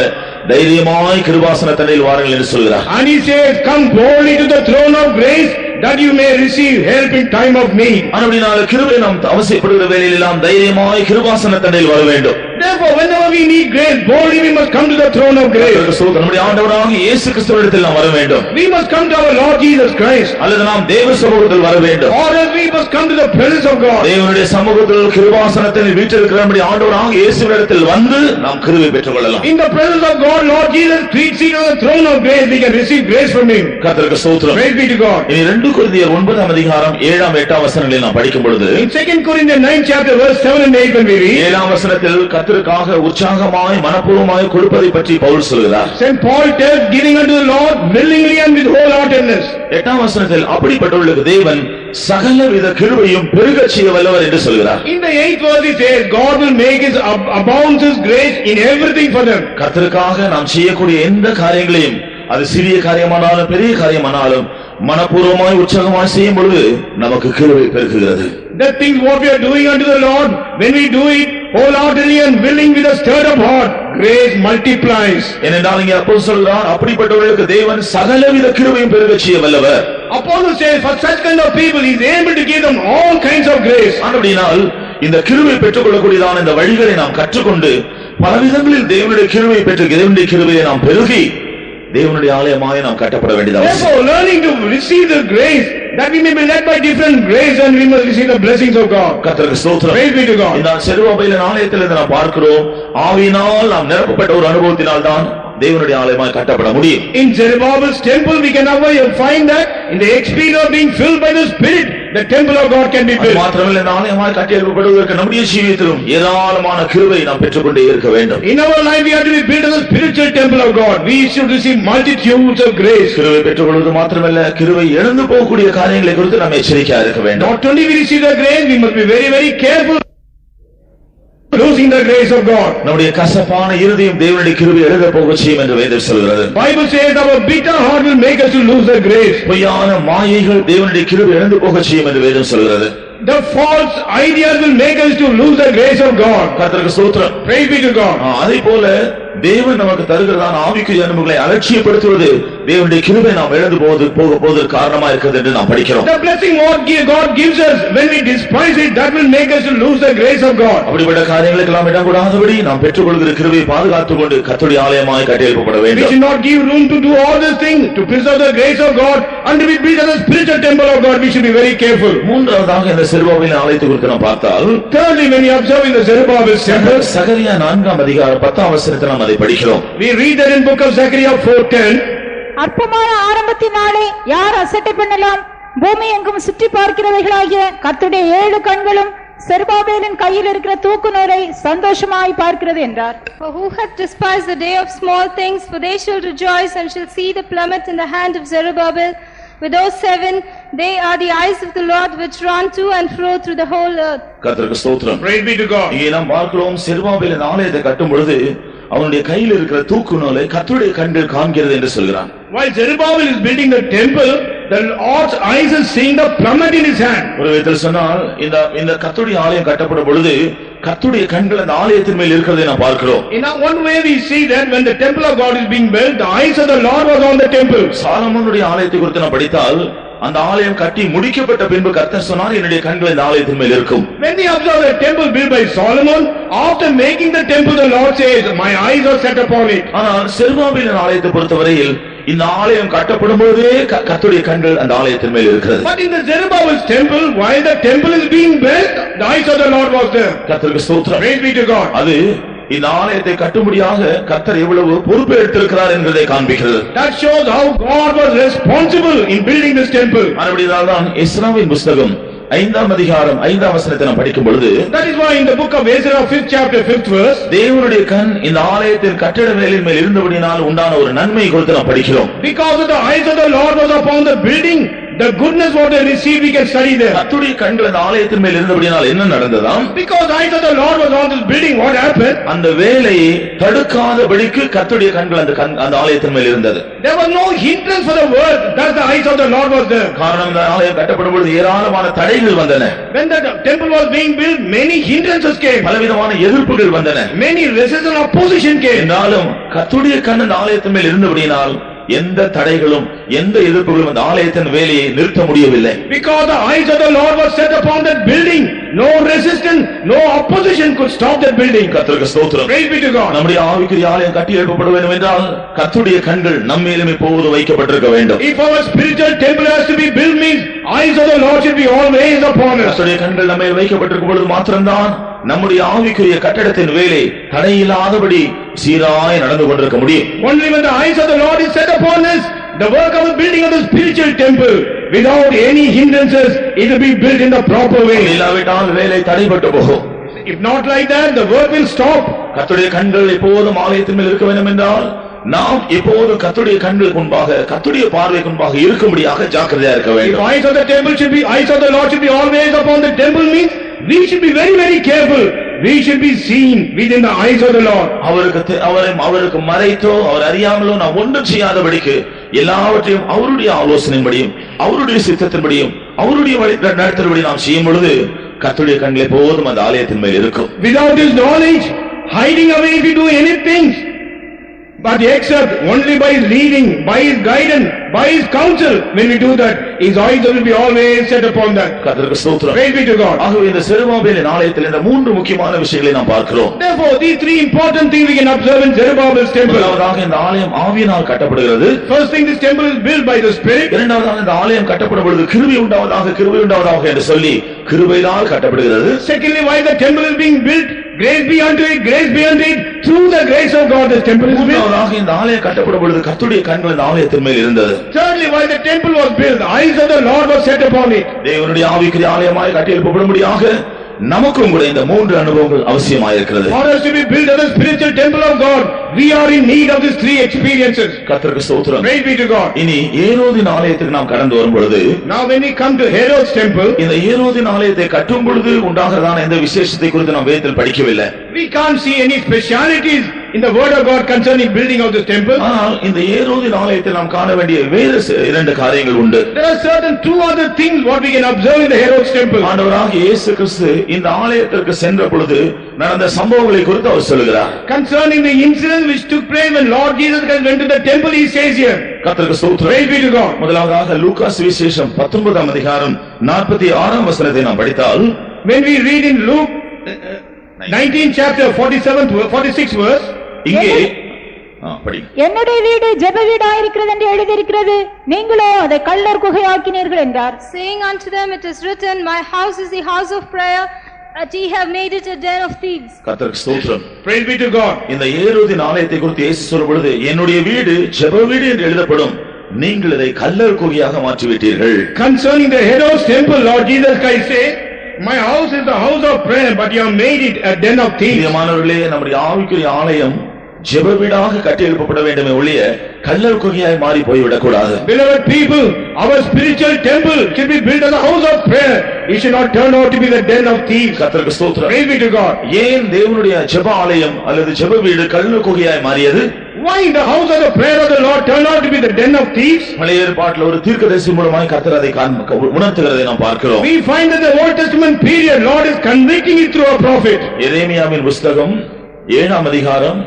தைரியமாய் கிருபாசன தண்டையில் வாருங்கள் என்று சொல்கிறார். And he says, come boldly to the throne of grace that you may receive help in time of need. ஆனபடியால் கிருபை நாம் அவசியப்படுகிற வேளையில் எல்லாம் தைரியமாய் கிருபாசன தண்டையில் வர வேண்டும். Therefore, whenever we need grace, boldly we must come to the throne of grace. நம்முடைய ஆண்டவராகிய இயேசு கிறிஸ்துவிடத்தில் நாம் வர வேண்டும். We must come to our Lord Jesus Christ. அல்லது நாம் தேவ சமூகத்தில் வர வேண்டும். Or else we must come to the presence of God. தேவனுடைய சமூகத்தில் கிருபாசனத்தில் வீற்றிருக்கிற நம்முடைய ஆண்டவராகிய இயேசுவிடத்தில் வந்து நாம் கிருபை பெற்றுக்கொள்ளலாம். In the presence of God, Lord Jesus, seated on the throne of grace, we can receive grace from him. கர்த்தருக்கு ஸ்தோத்திரம். Praise be to God. இனி 2 கொரிந்தியர் 9:7-8 வசனங்களில் நாம் படிக்கும் பொழுது, In 2 Corinthians 9 chapter verse 7 and 8 when we read, 7 வசனத்தில் கர்த்தருக்காக உற்சாகமாய் மனப்பூர்வமாய் கொடுப்பதை பற்றி பவுல் சொல்கிறார். Saint Paul tells giving unto the Lord willingly and with wholeheartedness. 8ஆம் வசனத்தில் அப்படிப்பட்டவர்களுக்கு தேவன் சகலவித கிருபையும் பெருகச் செய்ய வல்லவர் என்று சொல்கிறார். In the 8th verse he says God will make his abounds his grace in everything for them. கர்த்தருக்காக நாம் செய்யக்கூடிய எந்த காரியங்களையும் அது சிறிய காரியமானாலும் பெரிய காரியமானாலும் மனப்பூர்வமாய் உற்சாகமாய் செய்யும் பொழுது நமக்கு கிருபை பெருகுகிறது. The things what we are doing unto the Lord, when we do it wholeheartedly and willing with a stirred up heart, grace multiplies. ஏனென்றால் இங்கே அப்போஸ்தலன் சொல்கிறார் அப்படிப்பட்டவர்களுக்கு தேவன் சகலவித கிருபையும் பெருகச் செய்ய வல்லவர். Apostle says for such kind of people he is able to give them all kinds of grace. அப்படினால் இந்த கிருபை பெற்றுக்கொள்ளக்கூடியதான இந்த வழிகளை நாம் கற்றுக்கொண்டு பலவிதங்களில் தேவனுடைய கிருபையை பெற்று தேவனுடைய கிருபையை நாம் பெருகி தேவனுடைய ஆலயமாய் நாம் கட்டப்பட வேண்டியது அவசியம். Therefore learning to receive the grace that we may be led by different grace and we must receive the blessings of God. கர்த்தருக்கு ஸ்தோத்திரம். Praise be to God. இந்த செருபாபேலின் ஆலயத்தில் நாம் பார்க்கிறோம் ஆவியினால் நாம் நிரப்பப்பட்ட ஒரு அனுபவத்தினால் தான் தேவனுடைய ஆலயமாய் கட்டப்பட முடியும். In Zerubbabel's temple we can find that in the experience of being filled by the Spirit the temple of God can be built. மாத்திரமல்ல இந்த ஆலயமாய் கட்டி எழுப்பப்படுவதற்கு நம்முடைய ஜீவியத்திலும் ஏராளமான கிருபை நாம் பெற்றுக்கொண்டே இருக்க வேண்டும். In our life we have to be built as a spiritual temple of God. We should receive multitudes of grace. கிருபை பெற்றுக்கொள்வது மாத்திரமல்ல கிருபை இழந்து போகக்கூடிய காரியங்களை குறித்து நாம் எச்சரிக்கையாக இருக்க வேண்டும். Not only we receive the grace, we must be very very careful losing the grace of God. நம்முடைய கசப்பான இருதயம் தேவனுடைய கிருபை இழக்க போகச் செய்யும் என்று வேதம் சொல்கிறது. Bible says our bitter heart will make us to lose the grace. பொய்யான மாயைகள் தேவனுடைய கிருபை இழந்து போகச் செய்யும் என்று வேதம் சொல்கிறது. The false ideas will make us to lose the grace of God. கர்த்தருக்கு ஸ்தோத்திரம். Praise be to God. அதேபோல தேவன் நமக்கு தருகிறதான ஆவிக்குரிய அனுபவங்களை அலட்சியப்படுத்துவது தேவனுடைய கிருபை நாம் இழந்து போவதற்கு காரணமா இருக்கிறது என்று நாம் படிக்கிறோம். The blessing what God gives us when we despise it, that will make us to lose the grace of God. அப்படிப்பட்ட காரியங்களுக்கு நாம் இடம் கூடாதபடி நாம் பெற்றுக்கொள்கிற கிருபையை பாதுகாத்துக் கொண்டு கர்த்தருடைய ஆலயமாய் கட்டியெழுப்பப்பட We வேண்டும். should not give room to do all these things to preserve the grace of God and to be built as a spiritual temple of God. We should be very careful. மூன்றாவதாக இந்த செருபாபேலின் ஆலயத்தை குறித்து நாம் பார்த்தால் Thirdly, when you observe in the Zerubbabel's temple, சகரியா 4ஆம் அதிகாரம் 10ஆம் வசனத்தில் நாம் அதை படிக்கிறோம். we read that in book of Zechariah 4:10. அற்பமான ஆரம்பத்தினாலே யார் அசட்டை பண்ணலாம்? பூமி எங்கும் சுற்றி பார்க்கிறவைகளாகிய கர்த்தருடைய 7 கண்களும் செருபாபேலின் கையில் இருக்கிற தூக்கு நூலை சந்தோஷமாய் பார்க்கிறது என்றார். For who hath despised the day of small things, for they shall rejoice and shall see the plummet in the hand of Zerubbabel. With those 7, they are the eyes of the Lord which run to and fro through the whole earth. கர்த்தருக்கு ஸ்தோத்திரம். Praise be to God. இங்கே நாம் பார்க்கிறோம் செருபாபேலின் ஆலயத்தை கட்டும் பொழுது அவனுடைய கையில் இருக்கிற தூக்கு நூலை கர்த்தருடைய கண்கள் காண்கிறது என்று சொல்கிறான். While Zerubbabel is building the temple, the Lord's eyes is seeing the plummet in his hand. ஒரு விதத்தில் சொன்னால் இந்த கர்த்தருடைய ஆலயம் கட்டப்படும் பொழுது கர்த்தருடைய கண்கள் அந்த ஆலயத்தின் மேல் இருக்கிறதை நாம் பார்க்கிறோம். In one way we see that when the temple of God is being built, the eyes of the Lord was on the temple. சாலமோனுடைய ஆலயத்தை குறித்து நாம் படித்தால் அந்த ஆலயம் கட்டி முடிக்கப்பட்ட பின்பு கர்த்தர் சொன்னார் என்னுடைய கண்கள் இந்த ஆலயத்தின் மேல் இருக்கும். When we observe the temple built by Solomon, after making the temple the Lord says, my eyes are set upon it. ஆனால் செருபாபேலின் ஆலயத்தை பொறுத்தவரையில் இந்த ஆலயம் கட்டப்படும் பொழுதே கர்த்தருடைய கண்கள் அந்த ஆலயத்தின் மேல் இருக்கிறது. But in the Zerubbabel's temple, while the temple is being built, the eyes of the Lord was there. கர்த்தருக்கு ஸ்தோத்திரம். Praise be to God. அது இந்த ஆலயத்தை கட்டும்படியாக கர்த்தர் எவ்வளவு பொறுப்பு எடுத்திருக்கிறார் என்பதை காண்பிக்கிறது. That shows how God was responsible in building this temple. அதுபடியால்தான் எஸ்ராவின் புத்தகம் 5ஆம் அதிகாரம் 5ஆம் வசனத்தை நாம் படிக்கும் பொழுது That is why in the book of Ezra 5th chapter 5th verse, தேவனுடைய கண் இந்த ஆலயத்தின் கட்டட வேலையின் மேல் இருந்தபடினால் உண்டான ஒரு நன்மை குறித்து நாம் படிக்கிறோம். because of the eyes of the Lord was upon the building, the goodness what they received we can study there. கர்த்தருடைய கண்கள் அந்த ஆலயத்தின் மேல் இருந்தபடினால் என்ன நடந்ததாம்? Because eyes of the Lord was on this building, what happened? அந்த வேலையை தடுக்காதபடிக்கு கர்த்தருடைய கண்கள் அந்த ஆலயத்தின் மேல் இருந்தது. There was no hindrance for the work, thus the eyes of the Lord was there. காரணம் இந்த ஆலயம் கட்டப்படும் பொழுது ஏராளமான தடைகள் வந்தன. When the temple was being built, many hindrances came. பலவிதமான எதிர்ப்புகள் வந்தன. Many resistance and opposition came. என்றாலும் கர்த்தருடைய கண் அந்த ஆலயத்தின் மேல் இருந்தபடினால் எந்த தடைகளும் எந்த எதிர்ப்புகளும் அந்த ஆலயத்தின் வேலையை நிறுத்த முடியவில்லை. Because the eyes of the Lord was set upon that building, no resistance, no opposition could stop that building. கர்த்தருக்கு ஸ்தோத்திரம். Praise be to God. நம்முடைய ஆவிக்குரிய ஆலயம் கட்டி எழுப்பப்பட வேண்டும் என்றால் கர்த்தருடைய கண்கள் நம்மேலும் எப்போதும் வைக்கப்பட்டிருக்க வேண்டும். If our spiritual temple has to be built, means eyes of the Lord should be always upon us. கர்த்தருடைய கண்கள் நம்மேல் வைக்கப்பட்டிருக்கும் பொழுது மாத்திரம்தான் நம்முடைய ஆவிக்குரிய கட்டடத்தின் வேலை தடையில்லாதபடி சீராய் நடந்து கொண்டிருக்க முடியும். Only when the eyes of the Lord is set upon us, the work of the building of the spiritual temple, without any hindrances, it will be built in the proper way. இல்லாவிட்டால் வேலை தடைபட்டு போகும். If not like that, the work will stop. கர்த்தருடைய கண்கள் எப்போதும் ஆலயத்தின் மேல் இருக்க வேண்டும் என்றால் நாம் எப்போதும் கர்த்தருடைய கண்களுக்கு முன்பாக கர்த்தருடைய பார்வைக்கு முன்பாக இருக்கும்படியாக ஜாக்கிரதையா இருக்க If வேண்டும். eyes of the temple should be, eyes of the Lord should be always upon the temple means we should be very, very careful. We should be seen within the eyes of the Lord. அவருக்கு மறைத்தோ அவர் அறியாமலோ நாம் ஒன்றும் செய்யாதபடிக்கு எல்லாவற்றையும் அவருடைய ஆலோசனையின்படியும் அவருடைய சித்தத்தின்படியும் அவருடைய நடத்தபடி நாம் செய்யும் பொழுது கர்த்தருடைய கண்கள் எப்போதும் அந்த ஆலயத்தின் மேல் இருக்கும். Without his knowledge, hiding away if you do anything, but except only by his leading, by his guidance, by his counsel, when we do that, his eyes will be always set upon that. கர்த்தருக்கு ஸ்தோத்திரம். Praise be to God. ஆகவே இந்த செருபாபேலின் ஆலயத்தில் இந்த மூன்று முக்கியமான விஷயங்களை நாம் பார்க்கிறோம். Therefore, these three important things we can observe in Zerubbabel's temple. முதலாவதாக இந்த ஆலயம் ஆவியினால் கட்டப்படுகிறது. First thing, this temple is built by the Spirit. இரண்டாவதாக இந்த ஆலயம் கட்டப்படும் பொழுது கிருபை உண்டாவதாக என்று சொல்லி கிருபையினால் கட்டப்படுகிறது. Secondly, why the temple is being built, grace be unto it, through the grace of God the temple is built. மூன்றாவதாக இந்த ஆலயம் கட்டப்படும் பொழுது கர்த்தருடைய கண்கள் இந்த ஆலயத்தின் மேல் இருந்தது. Thirdly, why the temple was built, the eyes of the Lord were set upon it. தேவனுடைய ஆவிக்குரிய ஆலயமாய் கட்டியெழுப்பப்படும்படியாக நமக்கும் கூட இந்த மூன்று அனுபவங்கள் அவசியமாயிருக்கிறது. For us to be built as a spiritual temple of God, we are in need of these three experiences. கர்த்தருக்கு ஸ்தோத்திரம். Praise be to God. இனி ஏரோதின் ஆலயத்துக்கு நாம் கடந்து வரும் பொழுது, Now when we come to Herod's temple, இந்த ஏரோதின் ஆலயத்தை கட்டும் பொழுது உண்டாகிறதான எந்த விசேஷத்தை குறித்து நாம் வேதத்தில் படிக்கவில்லை. we can't see any specialities in the word of God concerning building of this temple. ஆனால் இந்த ஏரோதின் ஆலயத்தில் நாம் காண வேண்டிய வேறு இரண்டு காரியங்கள் உண்டு. There are certain two other things what we can observe in the Herod's temple. ஆண்டவராகிய இயேசு கிறிஸ்து இந்த ஆலயத்திற்கு சென்ற பொழுது நடந்த சம்பவங்களை குறித்து அவர் சொல்கிறார். Concerning the incident which took place when Lord Jesus Christ went to the temple, he says here. கர்த்தருக்கு ஸ்தோத்திரம். Praise be to God. முதலாவதாக லூக்கா சுவிசேஷம் 19ஆம் அதிகாரம் 46ஆம் வசனத்தை நாம் படித்தால், When we read in Luke 19 chapter 46th verse, இங்கே படி. என்னுடைய வீடு ஜெப வீடாயிருக்கிறது என்று எழுதியிருக்கிறது, நீங்களோ அதை கள்ளர் குகையாக்கினீர்கள் என்றார். Saying unto them, it is written, my house is the house of prayer, but ye have made it a den of thieves. கர்த்தருக்கு ஸ்தோத்திரம். praise be to God. இந்த ஏரோதின் ஆலயத்தை குறித்து இயேசு சொல்லும் பொழுது, என்னுடைய வீடு ஜெப வீடு என்று எழுதப்படும், நீங்கள் இதை கள்ளர் குகையாக மாற்றிவிட்டீர்கள். Concerning the Herod's temple, Lord Jesus Christ said, my house is the house of prayer, but you have made it a den of thieves. பிரியமானவர்களே, நம்முடைய ஆவிக்குரிய ஆலயம் ஜெப வீடாக கட்டி எழுப்பப்பட வேண்டுமே ஒழிய கள்ளர் குகையாய் மாறி போய்விடக் கூடாது. Beloved people, our spiritual temple should be built as a house of prayer. It should not turn out to be the den of thieves. கர்த்தருக்கு ஸ்தோத்திரம். Praise be to God. ஏன் தேவனுடைய ஜெப ஆலயம் அல்லது ஜெப வீடு கள்ளர் குகையாய் மாறியது? Why the house of the prayer of the Lord turned out to be the den of thieves? பழைய ஏற்பாட்டில் ஒரு தீர்க்கதரிசி மூலமாய் கர்த்தர் அதை உணர்த்துகிறதை நாம் பார்க்கிறோம். We find that the Old Testament period, Lord is convicting it through a prophet. எரேமியாவின் புத்தகம் 7ஆம் அதிகாரம்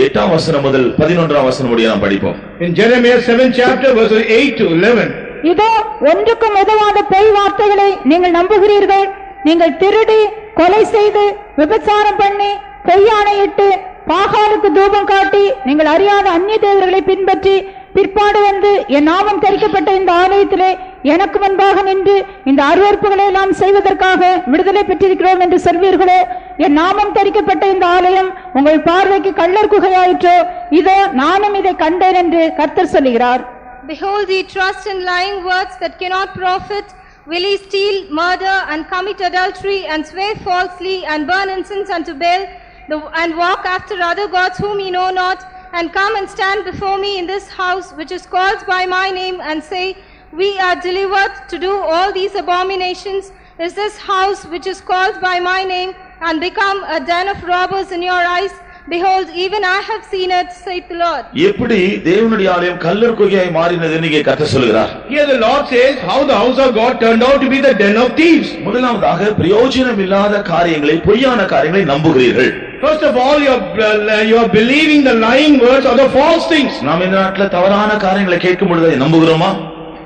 8ஆம் வசனம் முதல் 11ஆம் வசனம் முடிய நாம் படிப்போம். In Jeremiah 7th chapter verses 8 to 11. இதோ ஒன்றுக்கும் உதவாத பொய் வார்த்தைகளை நீங்கள் நம்புகிறீர்கள். நீங்கள் திருடி, கொலை செய்து, விபச்சாரம் பண்ணி, பொய்யாணையிட்டு, பாகாலுக்கு தூபம் காட்டி, நீங்கள் அறியாத அந்நிய தேவர்களை பின்பற்றி, பிற்பாடு வந்து என் நாமம் தரிக்கப்பட்ட இந்த ஆலயத்திலே எனக்கு முன்பாக நின்று இந்த அருவருப்புகளை எல்லாம் செய்வதற்காக விடுதலை பெற்றிருக்கிறோம் என்று சொல்வீர்களோ? என் நாமம் தரிக்கப்பட்ட இந்த ஆலயம் உங்கள் பார்வைக்கு கள்ளர் குகையாயிற்றோ? இதோ நானும் இதை கண்டேன் என்று கர்த்தர் சொல்லுகிறார். Behold, ye trust in lying words that cannot profit. Will ye steal, murder, and commit adultery, and swear falsely, and burn incense unto Baal, and walk after other gods whom ye know not, and come and stand before me in this house which is called by my name, and say, we are delivered to do all these abominations? Is this house which is called by my name and become a den of robbers in your eyes? Behold, even I have seen it, saith the Lord. எப்படி தேவனுடைய ஆலயம் கள்ளர் குகையாய் மாறினது என்று கர்த்தர் சொல்கிறார். Here the Lord says how the house of God turned out to be the den of thieves. முதலாவதாக பிரயோஜனம் இல்லாத காரியங்களை, பொய்யான காரியங்களை நம்புகிறீர்கள். First of all, you are believing the lying words or the false things. நாம் இந்த நாட்டில் தவறான காரியங்களை கேட்கும் பொழுது அதை நம்புகிறோமா?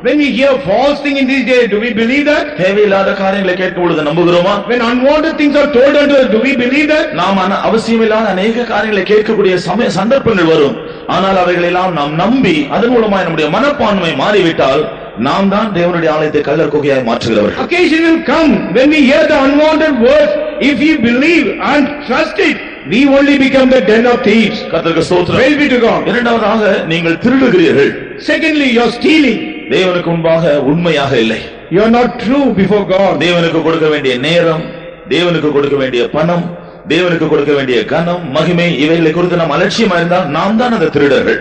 When we hear false thing in these days, do we believe that? தேவையில்லாத காரியங்களை கேட்கும் பொழுது நம்புகிறோமா? When unwanted things are told unto us, do we believe that? நாம் அவசியமில்லாத அநேக காரியங்களை கேட்கக்கூடிய சந்தர்ப்பங்கள் வரும். ஆனால் அவைகளெல்லாம் நாம் நம்பி அதன் மூலமாக நம்முடைய மனப்பான்மை மாறிவிட்டால் நாம் தான் தேவனுடைய ஆலயத்தை கள்ளர் குகையாய் மாற்றுகிறவர்கள். Occasion will come when we hear the unwanted words. If we believe and trust it, we only become the den of thieves. கர்த்தருக்கு ஸ்தோத்திரம். Praise be to God. இரண்டாவதாக நீங்கள் திருடுகிறீர்கள். Secondly, you are stealing. தேவனுக்கு முன்பாக உண்மையாக இல்லை. You are not true before God. தேவனுக்கு கொடுக்க வேண்டிய நேரம், தேவனுக்கு கொடுக்க வேண்டிய பணம், தேவனுக்கு கொடுக்க வேண்டிய கனம் மகிமை இவைகளை குறித்து நாம் அலட்சியமா இருந்தால் நாம் தான் அந்த திருடர்கள்.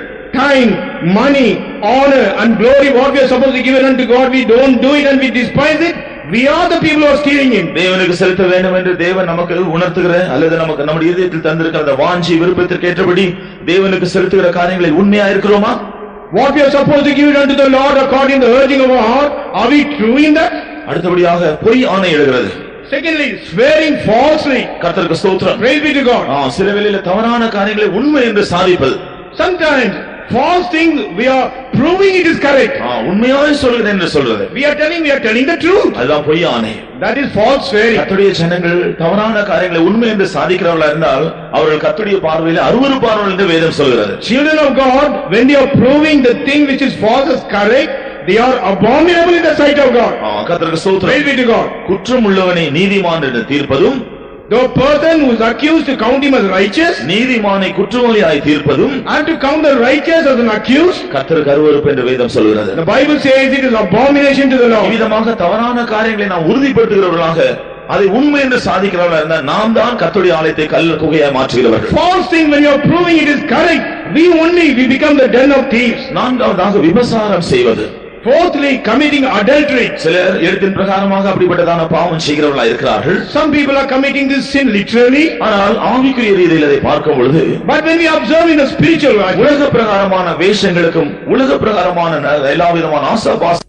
Time, money, honor and glory, what we are supposed to give it unto God, we don't do it and we despise it. We are the people who are stealing it. தேவனுக்கு செலுத்த வேண்டும் என்று தேவன் நமக்கு உணர்த்துகிற அல்லது நமக்கு நம்முடைய இதயத்தில் தந்திருக்கிற அந்த வாஞ்சி விருப்பத்திற்கு ஏற்றபடி தேவனுக்கு செலுத்துகிற காரியங்களில் உண்மையா இருக்கிறோமா? What we are supposed to give it unto the Lord according to the urging of our heart, are we true in that? அடுத்தபடியாக பொய் ஆணை எழுகிறது. Secondly, swearing falsely. கர்த்தருக்கு ஸ்தோத்திரம். Praise be to God. சில வேளையில தவறான காரியங்களை உண்மை என்று சாதிப்பது. Sometimes false things we are proving it is correct. உண்மையாய் சொல்கிறேன் என்று சொல்றது. We are telling the truth. அதுதான் பொய் ஆணை. That is false swearing. கர்த்தருடைய ஜனங்கள் தவறான காரியங்களை உண்மை என்று சாதிக்கிறவர்களா இருந்தால் அவர்கள் கர்த்தருடைய பார்வையில் அருவருப்பானவர்கள் என்று வேதம் சொல்கிறது. Children of God, when they are proving the thing which is false as correct, they are abominable in the sight of God. கர்த்தருக்கு ஸ்தோத்திரம். Praise be to God. குற்றம் உள்ளவனை நீதிமான் என்று தீர்ப்பதும், the person who is accused to count him as righteous, நீதிமானை குற்றவாளியாய் தீர்ப்பதும், and to count the righteous as an accused, கர்த்தருக்கு அருவருப்பு என்று வேதம் சொல்கிறது. the Bible says it is abomination to the Lord. விதமாக தவறான காரியங்களை நாம் உறுதிப்படுத்துகிறவர்களாக அதை உண்மை என்று சாதிக்கிறவர்களாக இருந்தால் நாம் தான் கர்த்தருடைய ஆலயத்தை கல் குகையாய் மாற்றுகிறவர்கள். False thing, when you are proving it is correct, we become the den of thieves. நான்காவதாக விபசாரம் செய்வது. Fourthly, committing adultery. சிலர் எழுத்தின் பிரகாரமாக அப்படிப்பட்டதான பாவம் செய்கிறவர்களாக இருக்கிறார்கள். Some people are committing this sin literally, ஆனால் ஆவிக்குரிய ரீதியில் அதை பார்க்கும் பொழுது, but when we observe in the spiritual life, உலக பிரகாரமான வேஷங்களுக்கும் உலக பிரகாரமான எல்லா விதமான ஆசாபாசத்தை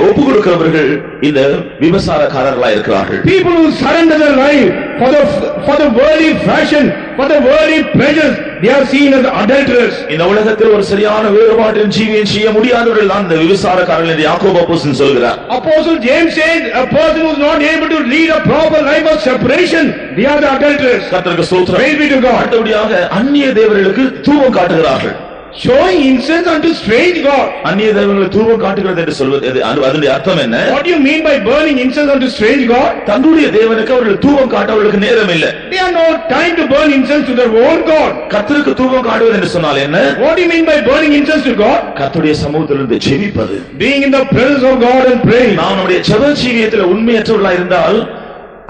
ஒப்பு கொடுக்கிறவர்கள் இந்த விபசாரக்காரர்களாக இருக்கிறார்கள். People who surrender their life for the worldly fashion, for the worldly pleasures, they are seen as adulterers. இந்த உலகத்தில் ஒரு சரியான வேறுபாட்டின் ஜீவியம் செய்ய முடியாதவர்கள் தான் இந்த விபசாரக்காரர்கள் என்று யாக்கோபு அப்போஸ்தலன் சொல்கிறார். Apostle James says a person who is not able to lead a proper life of separation, they are the adulterers. கர்த்தருக்கு ஸ்தோத்திரம். Praise be to God. அடுத்தபடியாக அந்நிய தேவர்களுக்கு தூபம் காட்டுகிறார்கள். Showing incense unto strange God. அந்நிய தேவர்களுக்கு தூபம் காட்டுகிறது என்று சொல்வது அதனுடைய அர்த்தம் என்ன? What do you mean by burning incense unto strange God? தங்களுடைய தேவனுக்கு அவர்கள் தூபம் காட்ட அவர்களுக்கு நேரம் இல்லை. They have no time to burn incense to their own God. கர்த்தருக்கு தூபம் காட்டுவது என்று சொன்னால் என்ன? What do you mean by burning incense to God? கர்த்தருடைய சமூகத்திலிருந்து ஜெபிப்பது. Being in the presence of God and praying. நாம் நம்முடைய ஜெப ஜீவியத்தில் உண்மையற்றவர்களாக இருந்தால்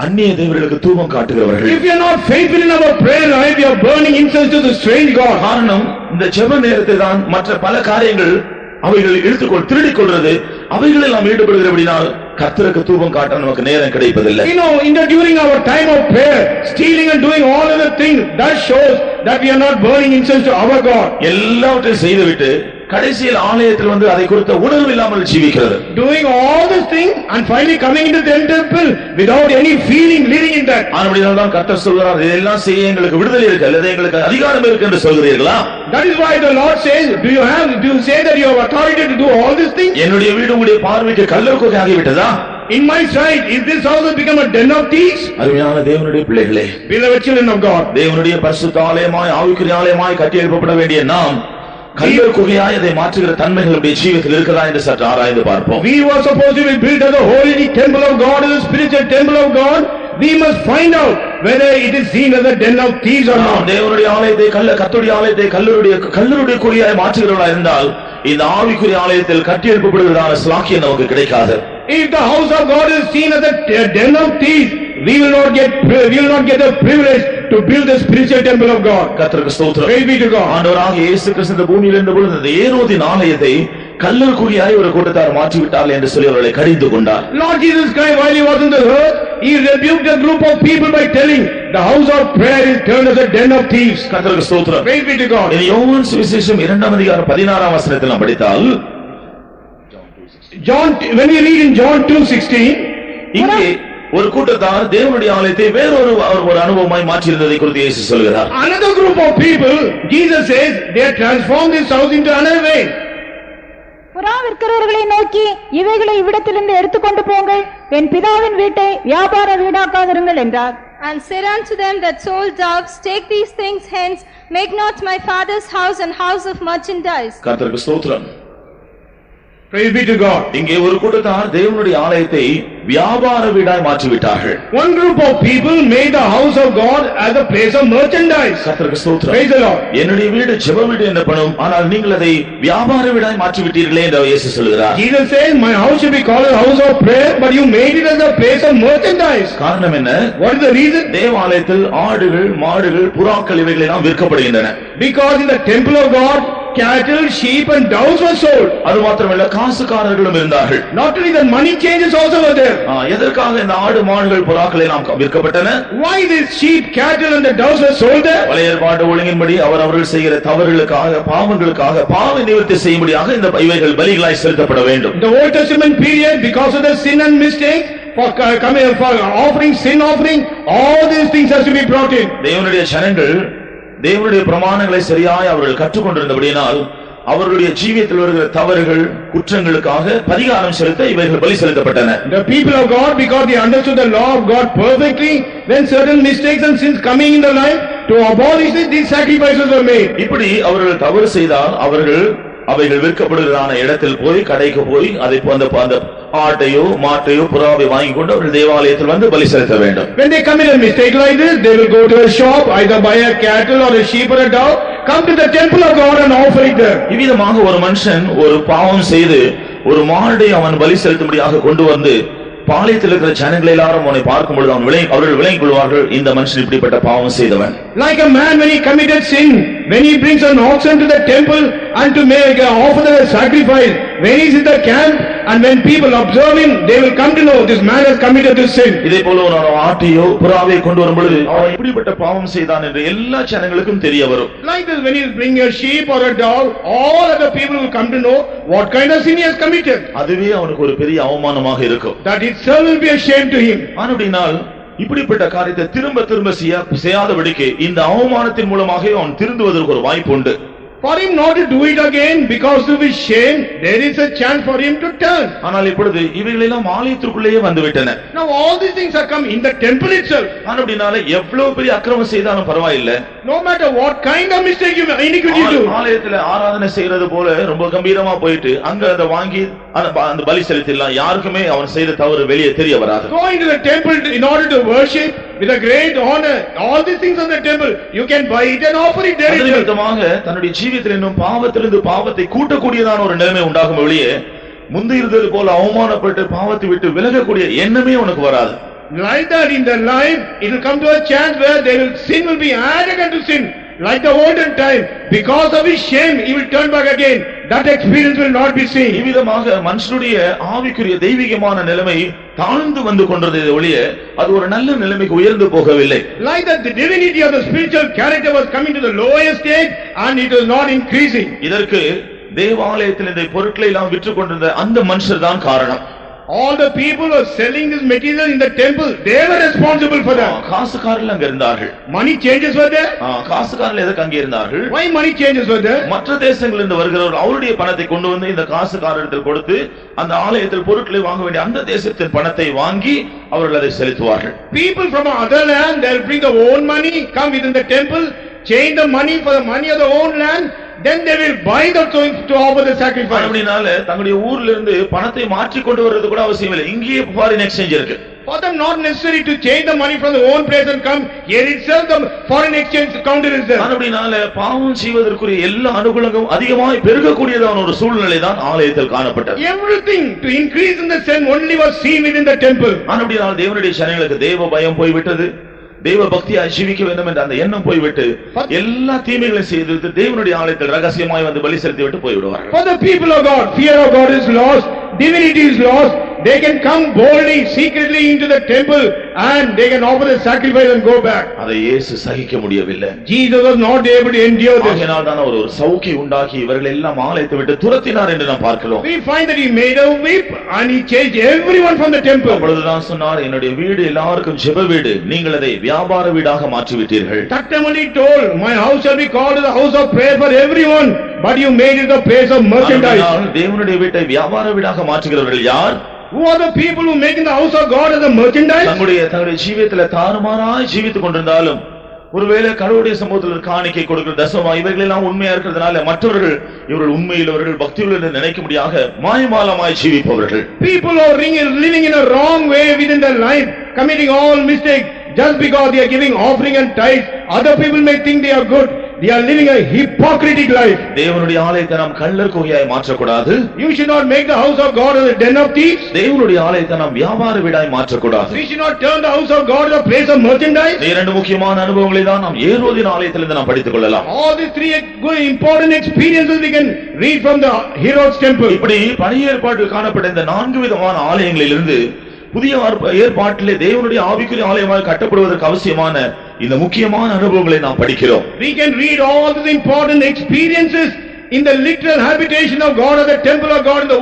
அந்நிய தேவர்களுக்கு தூபம் காட்டுகிறவர்கள். If you are not faithful in our prayer life, you are burning incense to the strange God. காரணம் இந்த ஜெப நேரத்தில் தான் மற்ற பல காரியங்கள் அவைகளை திருடிக் கொள்றது, அவைகளில் நாம் ஈடுபடுகிறபடினால் கர்த்தருக்கு தூபம் காட்ட நமக்கு நேரம் கிடைப்பதில்லை. During our time of prayer, stealing and doing all other things, that shows that we are not burning incense to our God. எல்லாவற்றையும் செய்துவிட்டு கடைசியில் ஆலயத்தில் வந்து அதை குறித்த உணர்வு இல்லாமல் ஜீவிக்கிறது. Doing all this thing and finally coming into the temple without any feeling living in that. ஆனபடியால் தான் கர்த்தர் சொல்கிறார், இதெல்லாம் செய்ய எங்களுக்கு விடுதலை இருக்கு அல்லது எங்களுக்கு அதிகாரம் இருக்கு என்று சொல்கிறீர்களா? That is why the Lord says, do you say that you have authority to do all these things? என்னுடைய வீடு உங்களுடைய பார்வைக்கு கல்லறை ஆகிவிட்டதா? In my sight, is this house has become a den of thieves? அருமையான தேவனுடைய பிள்ளைகளே, beloved children of God, தேவனுடைய பரிசுத்த ஆலயமாய் ஆவிக்குரிய ஆலயமாய் கட்டி எழுப்பப்பட வேண்டிய நாம் கல்லறை குகையாய் அதை மாற்றுகிற தன்மைகள் நம்முடைய ஜீவிதத்தில் இருக்கிறதா என்று சற்று ஆராய்ந்து பார்ப்போம். We were supposed to be built as a holy temple of God, as a spiritual temple of God. We must find out whether it is seen as a den of thieves or not. தேவனுடைய ஆலயத்தை கர்த்தருடைய ஆலயத்தை கல்லறை குகையாய் மாற்றுகிறவர்களாக இருந்தால் இந்த ஆவிக்குரிய ஆலயத்தில் கட்டி எழுப்பப்படுவதான ஸ்லாக்கியம் நமக்கு கிடைக்காது. If the house of God is seen as a den of thieves, we will not get the privilege to build the spiritual temple of God. கர்த்தருக்கு ஸ்தோத்திரம். Praise be to God. ஆண்டவராகிய இயேசு கிறிஸ்து இந்த பூமியில் இருந்த பொழுது இந்த ஏரோதின் ஆலயத்தை கல்லறை குகையாய் ஒரு கூட்டத்தார் மாற்றி விட்டார்கள் என்று சொல்லி அவர்களை கடிந்து கொண்டார். Lord Jesus Christ, while he was in the earth, he rebuked a group of people by telling the house of prayer is turned as a den of thieves. கர்த்தருக்கு ஸ்தோத்திரம். Praise be to God. இந்த யோவான் சுவிசேஷம் 2ஆம் அதிகாரம் 16ஆம் வசனத்தில் நாம் படித்தால், when we read in John 2:16, இங்கே ஒரு கூட்டத்தார் தேவனுடைய ஆலயத்தை வேறொரு அனுபவமாய் மாற்றியிருந்ததை குறித்து இயேசு சொல்கிறார். Another group of people, Jesus says, they have transformed this house into another way. புறாவிற்கிறவர்களை நோக்கி, இவைகளை இவ்விடத்திலிருந்து எடுத்துக்கொண்டு போங்கள், என் பிதாவின் வீட்டை வியாபார வீடாக்காதிருங்கள் என்றார். And said unto them that sold doves, take these things hence, make not my father's house an house of merchandise. கர்த்தருக்கு ஸ்தோத்திரம். Praise be to God. இங்கே ஒரு கூட்டத்தார் தேவனுடைய ஆலயத்தை வியாபார வீடாய் மாற்றிவிட்டார்கள். One group of people made the house of God as a place of merchandise. கர்த்தருக்கு ஸ்தோத்திரம். Praise the Lord. என்னுடைய வீடு ஜெப வீடு என்னப்படும், ஆனால் நீங்கள் அதை வியாபார வீடாய் மாற்றிவிட்டீர்களே என்று இயேசு சொல்கிறார். Jesus says, my house should be called a house of prayer, but you made it as a place of merchandise. காரணம் என்ன? What is the reason? தேவாலயத்தில் ஆடுகள், மாடுகள், புறாக்கள் இவைகள் எல்லாம் விற்கப்படுகின்றன. Because in the temple of God, cattle, sheep and doves were sold. அது மாத்திரமல்ல, காசுக்காரர்களும் இருந்தார்கள். Not only that, money changers also were there. எதற்காக இந்த ஆடு, மாடுகள், புறாக்கள் எல்லாம் விற்கப்பட்டன? Why these sheep, cattle and the doves were sold there? பழைய ஏற்பாட்டு ஒழுங்கின்படி அவர்கள் செய்கிற தவறுகளுக்காக, பாவங்களுக்காக பாவ நிவர்த்தி செய்யும்படியாக இந்த இவைகள் பலிகளாய் செலுத்தப்பட வேண்டும். The Old Testament period, because of the sin and mistake, for offering, sin offering, all these things has to be brought in. தேவனுடைய ஜனங்கள் தேவனுடைய பிரமாணங்களை சரியாய் அவர்கள் கற்றுக்கொண்டிருந்தபடியினால் அவர்களுடைய ஜீவியத்தில் வருகிற தவறுகள், குற்றங்களுக்காக பரிகாரம் செலுத்த இவைகள் பலி செலுத்தப்பட்டன. The people of God, because they understood the law of God perfectly, when certain mistakes and sins coming in the life, to abolish it, these sacrifices were made. இப்படி அவர்கள் தவறு செய்தால் அவைகள் விற்கப்படுகிறான இடத்தில் போய், கடைக்கு போய் அதை அந்த ஆட்டையோ, மாட்டையோ, புறாவை வாங்கி கொண்டு அவர்கள் தேவாலயத்தில் வந்து பலி செலுத்த வேண்டும். When they commit a mistake like this, they will go to a shop, either buy a cattle or a sheep or a dove, come to the temple of God and offer it there. இவ்விதமாக ஒரு மனுஷன் ஒரு பாவம் செய்து ஒரு மாடை அவன் பலி செலுத்தும்படியாக கொண்டு வந்து பாளையத்தில் இருக்கிற ஜனங்கள் எல்லாரும் அவனை பார்க்கும் பொழுது அவர்கள் விளங்கிக் கொள்வார்கள், இந்த மனுஷன் இப்படிப்பட்ட பாவம் செய்தவன். Like a man when he committed sin, when he brings an oxen to the temple and to make offer the sacrifice, when he is in the camp and when people observe him, they will come to know this man has committed this sin. இதே போல ஒரு ஆட்டையோ புறாவை கொண்டு வரும் பொழுது அவன் இப்படிப்பட்ட பாவம் செய்தான் என்று எல்லா ஜனங்களுக்கும் தெரிய வரும். Like this, when he is bringing a sheep or a dog, all other people will come to know what kind of sin he has committed. அதுவே அவனுக்கு ஒரு பெரிய அவமானமாக இருக்கும். That itself will be a shame to him. ஆனபடியால் இப்படிப்பட்ட காரியத்தை திரும்ப திரும்ப செய்யாதபடிக்கு இந்த அவமானத்தின் மூலமாக அவன் திருந்துவதற்கு ஒரு வாய்ப்பு உண்டு. For him not to do it again because of his shame, there is a chance for him to turn. ஆனால் இப்பொழுது இவைகள் எல்லாம் ஆலயத்திற்குள்ளேயே வந்துவிட்டன. Now all these things are come in the temple itself. ஆனபடியால் எவ்வளவு பெரிய அக்கிரமம் செய்தாலும் பரவாயில்லை. No matter what kind of mistake you iniquity do. ஆலயத்துல ஆராதனை செய்யறது போல ரொம்ப கம்பீரமா போயிட்டு அங்க அதை வாங்கி அந்த பலி செலுத்திடலாம். யாருக்குமே அவன் செய்த தவறு வெளியே தெரிய வராது. Go into the temple in order to worship with a great honor. All these things in the temple, you can buy it and offer it there. தன்னுடைய ஜீவியத்தில் இன்னும் பாவத்திலிருந்து பாவத்தை கூட்டக்கூடியதான ஒரு நிலைமை உண்டாகும் வெளியே முந்தி இருந்தது போல அவமானப்பட்டு பாவத்தை விட்டு விலகக்கூடிய எண்ணமே உனக்கு வராது. Like that in their life, it will come to a chance where sin will be added unto sin. Like the olden time, because of his shame, he will turn back again. That experience will not be seen. இவ்விதமாக மனுஷனுடைய ஆவிக்குரிய தெய்வீகமான நிலைமை தாழ்ந்து வந்து கொண்டது ஒழிய அது ஒரு நல்ல நிலைமைக்கு உயர்ந்து போகவில்லை. Like that the divinity of the spiritual character was coming to the lowest stage and it was not increasing. இதற்கு தேவாலயத்தில் இந்த பொருட்களை எல்லாம் விற்று கொண்டிருந்த அந்த மனுஷர் தான் காரணம். All the people who are selling this material in the temple, they were responsible for that. காசுக்காரர்கள் அங்க இருந்தார்கள். Money changers were there. காசுக்காரர்கள் எதுக்கு அங்கே இருந்தார்கள்? Why money changers were there? மற்ற தேசங்களிலிருந்து வருகிறவர்கள் அவருடைய பணத்தை கொண்டு வந்து இந்த காசுக்காரரிடத்தில் கொடுத்து அந்த ஆலயத்தில் பொருட்களை வாங்க வேண்டிய அந்த தேசத்தின் பணத்தை வாங்கி அவர்கள் அதை செலுத்துவார்கள். People from other land, they'll bring their own money, come within the temple, change the money for the money of their own land. Then they will buy the things to offer the sacrifice. அப்படினால தங்களுடைய ஊர்ல இருந்து பணத்தை மாற்றி கொண்டு வரது கூட அவசியம் இல்லை. இங்கேயே foreign exchange இருக்கு. For them not necessary to change the money from their own place and come here itself, the foreign exchange counter is there. அப்படினால பாவம் செய்வதற்குரிய எல்லா அனுகூலங்களும் அதிகமாய் பெருகக்கூடியதான ஒரு சூழ்நிலை தான் ஆலயத்தில் காணப்பட்டது. Everything to increase in the sin only was seen within the temple. அப்படினால தேவனுடைய ஜனங்களுக்கு தேவ பயம் போய்விட்டது. தேவ பக்தியை ஜீவிக்க வேண்டும் என்ற அந்த எண்ணம் போய்விட்டு எல்லா தீமைகளையும் செய்து தேவனுடைய ஆலயத்தில் ரகசியமாய் வந்து பலி செலுத்தி விட்டு போய்விடுவார்கள். For the people of God, fear of God is lost, divinity is lost. They can come boldly, secretly into the temple and they can offer the sacrifice and go back. அதை இயேசு சகிக்க முடியவில்லை. Jesus was not able to endure this. ஆகையால் தான் ஒரு சவுக்கி உண்டாக்கி இவர்கள் எல்லாம் ஆலயத்தை விட்டு துரத்தினார் என்று நாம் பார்க்கிறோம். We find that he made a whip and he chased everyone from the temple. அப்பொழுதுதான் சொன்னார், என்னுடைய வீடு எல்லாருக்கும் ஜெப வீடு, நீங்கள் அதை வியாபார வீடாக மாற்றி விட்டீர்கள். Taktamali told, my house shall be called the house of prayer for everyone, but you made it a place of merchandise. தேவனுடைய வீட்டை வியாபார வீடாக மாற்றுகிறவர்கள் யார்? Who are the people who make in the house of God as a merchandise? தங்களுடைய ஜீவியத்தில் தாறுமாறாய் ஜீவித்துக் கொண்டிருந்தாலும் ஒருவேளை கடவுளுடைய சமூகத்தில் காணிக்கை கொடுக்கிற தசமா இவைகள் எல்லாம் உண்மையா இருக்கிறதுனால மற்றவர்கள் இவர்கள் உண்மையில் அவர்கள் பக்தியுள்ள என்று நினைக்கும்படியாக மாயமாலமாய் ஜீவிப்பவர்கள். People are living in a wrong way within their life, committing all mistakes just because they are giving offering and tithes. Other people may think they are good. They are living a hypocritic life. தேவனுடைய ஆலயத்தை நாம் கள்ளர் குகையாய் மாற்றக்கூடாது. You should not make the house of God as a den of thieves. தேவனுடைய ஆலயத்தை நாம் வியாபார வீடாய் மாற்றக்கூடாது. We should not turn the house of God as a place of merchandise. இரண்டு முக்கியமான அனுபவங்களை தான் நாம் ஏரோதின் ஆலயத்திலிருந்து நாம் படித்துக் கொள்ளலாம். All these three important experiences we can read from the Herod's temple. இப்படி பழைய ஏற்பாட்டில் காணப்பட்ட இந்த 4 விதமான ஆலயங்களிலிருந்து புதிய ஏற்பாட்டிலே தேவனுடைய ஆவிக்குரிய ஆலயமாக கட்டப்படுவதற்கு அவசியமான இந்த முக்கியமான அனுபவங்களை நாம் படிக்கிறோம். We can read all these important experiences in the literal habitation of God, or the temple of God, in the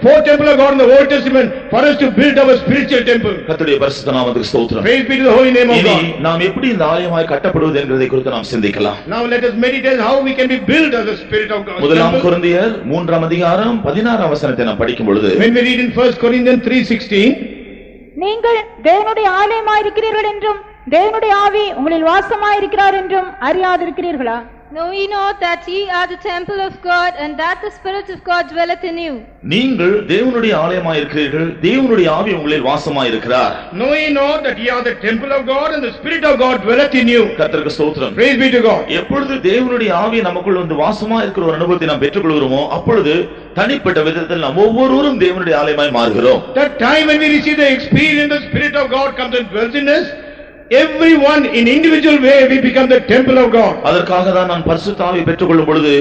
four temple of God in the Old Testament, for us to build our spiritual temple. கர்த்தருடைய பரிசுத்த நாமத்துக்கு ஸ்தோத்திரம். Praise be to the holy name of God. நாம் எப்படி இந்த ஆலயமாய் கட்டப்படுவது என்பதை குறித்து நாம் சிந்திக்கலாம். Now let us meditate how we can be built as a spirit of God. முதலாம் கொரிந்தியர் 3ஆம் அதிகாரம் 16ஆம் வசனத்தை நாம் படிக்கும் பொழுது, when we read in 1 Corinthians 3:16, நீங்கள் தேவனுடைய ஆலயமாயிருக்கிறீர்கள் என்றும் தேவனுடைய ஆவி உங்களில் வாசமாயிருக்கிறார் என்றும் அறியாதிருக்கிறீர்களா? Know ye not that ye are the temple of God, and that the Spirit of God dwelleth in you? நீங்கள் தேவனுடைய ஆலயமாயிருக்கிறீர்கள், தேவனுடைய ஆவி உங்களில் வாசமாயிருக்கிறார். know ye not that ye are the temple of God, and the Spirit of God dwelleth in you? கர்த்தருக்கு ஸ்தோத்திரம். Praise be to God. எப்பொழுது தேவனுடைய ஆவி நமக்குள் வந்து வாசமாயிருக்கிற ஒரு அனுபவத்தை நாம் பெற்றுக்கொள்கிறோமோ அப்பொழுது தனிப்பட்ட விதத்தில் நாம் ஒவ்வொருவரும் தேவனுடைய ஆலயமாய் மாறுகிறோம். That time when we receive the experience, the Spirit of God comes and dwells in us. Everyone in individual way we become the temple of God. அதற்காக தான் நான் பரிசுத்த ஆவியை பெற்றுக்கொள்ளும் பொழுது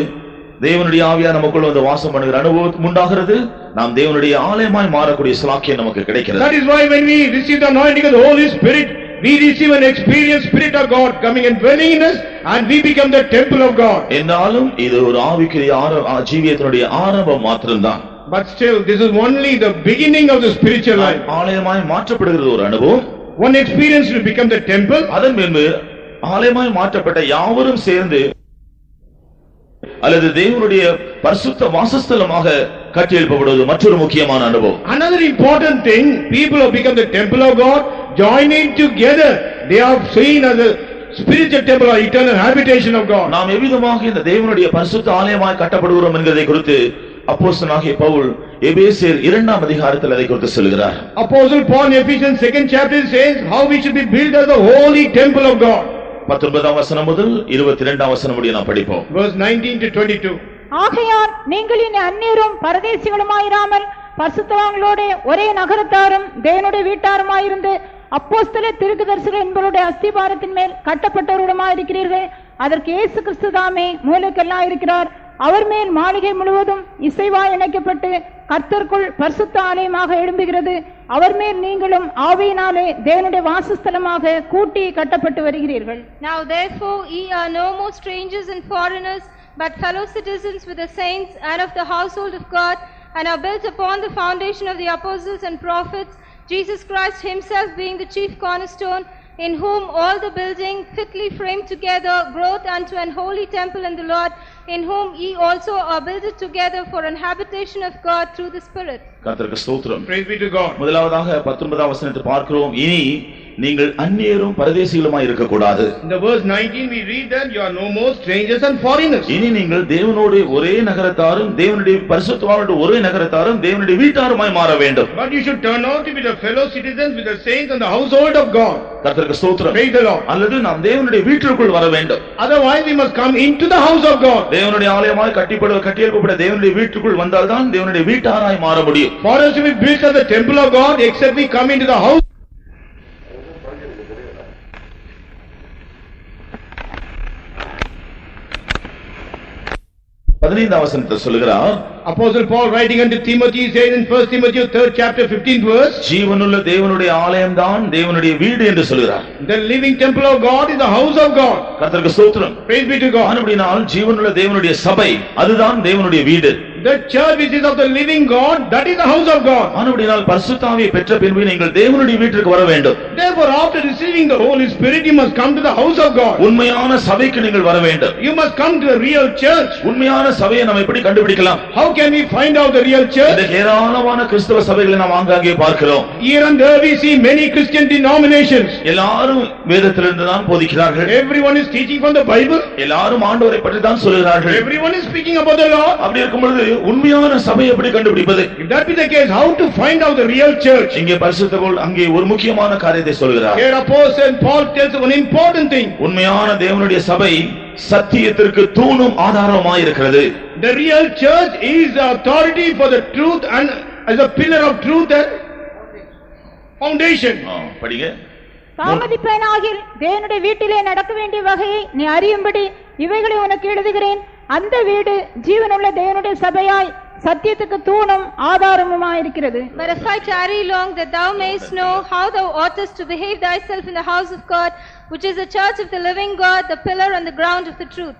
தேவனுடைய ஆவியா நமக்குள்ள வந்து வாசம் பண்ணுகிற அனுபவம் உண்டாகிறது. நாம் தேவனுடைய ஆலயமாய் மாறக்கூடிய ஸ்லாக்கியம் நமக்கு கிடைக்கிறது. That is why when we receive the anointing of the Holy Spirit, we receive an experience, Spirit of God coming and dwelling in us, and we become the temple of God. என்றாலும் இது ஒரு ஆவிக்குரிய ஜீவியத்தினுடைய ஆரம்பம் மாத்திரம்தான். But still this is only the beginning of the spiritual life. ஆலயமாய் மாற்றப்படுகிறது ஒரு அனுபவம். One experience to become the temple. அதன் பின்பு ஆலயமாய் மாற்றப்பட்ட யாவரும் சேர்ந்து அல்லது தேவனுடைய பரிசுத்த வாசஸ்தலமாக கட்டியெழுப்பப்படுவது மற்றொரு முக்கியமான அனுபவம். Another important thing, people who become the temple of God, joining together, they are seen as a spiritual temple or eternal habitation of God. நாம் எவ்விதமாக இந்த தேவனுடைய பரிசுத்த ஆலயமாய் கட்டப்படுகிறோம் என்கிறதை குறித்து அப்போஸ்தலனாகிய பவுல் எபேசியர் 2ஆம் அதிகாரத்தில் அதை குறித்து சொல்கிறார். Apostle Paul in Ephesians 2nd chapter says how we should be built as the holy temple of God. 19ஆம் வசனம் முதல் 22ஆம் வசனம் முடிய நாம் படிப்போம். Verse 19 to 22. ஆகையால் நீங்கள் இனி அந்நியரும் பரதேசிகளுமாயிராமல் பரிசுத்தவான்களோட ஒரே நகரத்தாரும் தேவனுடைய வீட்டாருமாயிருந்து அப்போஸ்தல தீர்க்கதரிசிகள் என்பவருடைய அஸ்திபாரத்தின் மேல் கட்டப்பட்டவருமாயிருக்கிறீர்கள். அதற்கு இயேசு கிறிஸ்து தாமே மூலக்கல்லாய் இருக்கிறார். அவர் மேல் மாளிகை முழுவதும் இசைவாய் இணைக்கப்பட்டு கர்த்தருக்குள் பரிசுத்த ஆலயமாக எழும்புகிறது. அவர் மேல் நீங்களும் ஆவியினாலே தேவனுடைய வாசஸ்தலமாக கூட்டி கட்டப்பட்டு வருகிறீர்கள். Now therefore ye are no more strangers and foreigners, but fellow citizens with the saints and of the household of God, and are built upon the foundation of the apostles and prophets, Jesus Christ himself being the chief cornerstone, in whom all the building fitly framed together groweth unto an holy temple in the Lord, in whom ye also are builded together for an habitation of God through the Spirit. கர்த்தருக்கு ஸ்தோத்திரம். Praise be to God. முதலாவதாக 19ஆம் வசனத்தை பார்க்கிறோம். இனி நீங்கள் அந்நியரும் பரதேசிகளுமாய் இருக்க கூடாது. In the verse 19 we read that you are no more strangers and foreigners. இனி நீங்கள் தேவனோடு ஒரே நகரத்தாரும் தேவனுடைய பரிசுத்தவான்களோடு ஒரே நகரத்தாரும் தேவனுடைய வீட்டாருமாய் மாற வேண்டும். But you should turn out to be the fellow citizens with the saints and the household of God. கர்த்தருக்கு ஸ்தோத்திரம். Praise the Lord. அல்லது நாம் தேவனுடைய வீட்டிற்குள் வர வேண்டும். Otherwise we must come into the house of God. தேவனுடைய ஆலயமாய் கட்டியெழுப்பப்பட்ட தேவனுடைய வீட்டுக்குள் வந்தால்தான் தேவனுடைய வீட்டாராய் மாற முடியும். For us to be built as the temple of God, except we come into the house. 15ஆம் வசனத்தில் சொல்கிறார், Apostle Paul writing unto Timothy says in 1 Timothy 3rd chapter 15th verse, ஜீவனுள்ள தேவனுடைய ஆலயம்தான் தேவனுடைய வீடு என்று சொல்கிறார். the living temple of God is the house of God. கர்த்தருக்கு ஸ்தோத்திரம். Praise be to God. அப்படினால் ஜீவனுள்ள தேவனுடைய சபை அதுதான் தேவனுடைய வீடு. The church which is of the living God, that is the house of God. ஆனபடியால் பரிசுத்த ஆவியை பெற்ற பின்பு நீங்கள் தேவனுடைய வீட்டிற்கு வர வேண்டும். Therefore, after receiving the Holy Spirit, you must come to the house of God. உண்மையான சபைக்கு நீங்கள் வர வேண்டும். You must come to the real church. உண்மையான சபையை நாம் எப்படி கண்டுபிடிக்கலாம்? How can we find out the real church? இந்த ஏராளமான கிறிஸ்தவ சபைகளை நாம் ஆங்காங்கே பார்க்கிறோம். Here and there we see many Christian denominations. எல்லாரும் வேதத்திலிருந்து தான் போதிக்கிறார்கள். Everyone is teaching from the Bible. எல்லாரும் ஆண்டவரை பற்றி தான் சொல்கிறார்கள். Everyone is speaking about the Lord. அப்படி இருக்கும் பொழுது உண்மையான சபையை எப்படி கண்டுபிடிப்பது? If that be the case, how to find out the real church? இங்கே பரிசுத்த பவுல் அங்கே ஒரு முக்கியமான காரியத்தை சொல்கிறார். Here Apostle Paul tells one important thing. உண்மையான தேவனுடைய சபை சத்தியத்திற்கு தூணும் ஆதாரமாய் இருக்கிறது. The real church is the authority for the truth and as a pillar of truth and foundation. படிங்க. தாமதிப்பேனாகில் தேவனுடைய வீட்டிலே நடக்க வேண்டிய வகையை நீ அறியும்படி இவைகளை உனக்கு எழுதுகிறேன். அந்த வீடு ஜீவனுள்ள தேவனுடைய சபையாய் சத்தியத்துக்கு தூணும் ஆதாரமுமாயிருக்கிறது. But if I tarry long, that thou mayest know how thou oughtest to behave thyself in the house of God, which is the church of the living God, the pillar and the ground of the truth.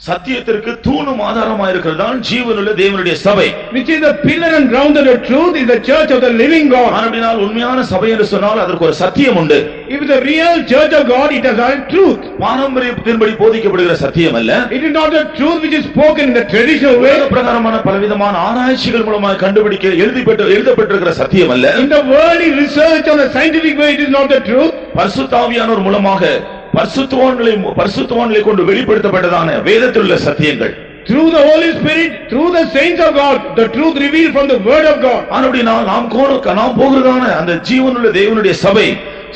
சத்தியத்திற்கு தூணும் ஆதாரமாய் இருக்கிறதுதான் ஜீவனுள்ள தேவனுடைய சபை. Which is the pillar and ground of the truth is the church of the living God. ஆனபடியால் உண்மையான சபை என்று சொன்னால் அதற்கு ஒரு சத்தியம் உண்டு. If the real church of God, it has a truth. பாரம்பரியத்தின்படி போதிக்கப்படுகிற சத்தியம் அல்ல. It is not the truth which is spoken in the traditional way. பிரகாரமான பலவிதமான ஆராய்ச்சிகள் மூலமாக கண்டுபிடிக்க எழுதப்பட்டிருக்கிற சத்தியம் அல்ல. In the worldly research on the scientific way, it is not the truth. பரிசுத்த ஆவியானவர் மூலமாக பரிசுத்தவான்களை கொண்டு வெளிப்படுத்தப்பட்டதான வேதத்தில் உள்ள சத்தியங்கள். Through the Holy Spirit, through the saints of God, the truth revealed from the word of God. ஆனபடியால் நாம் போகிறதான அந்த ஜீவனுள்ள தேவனுடைய சபை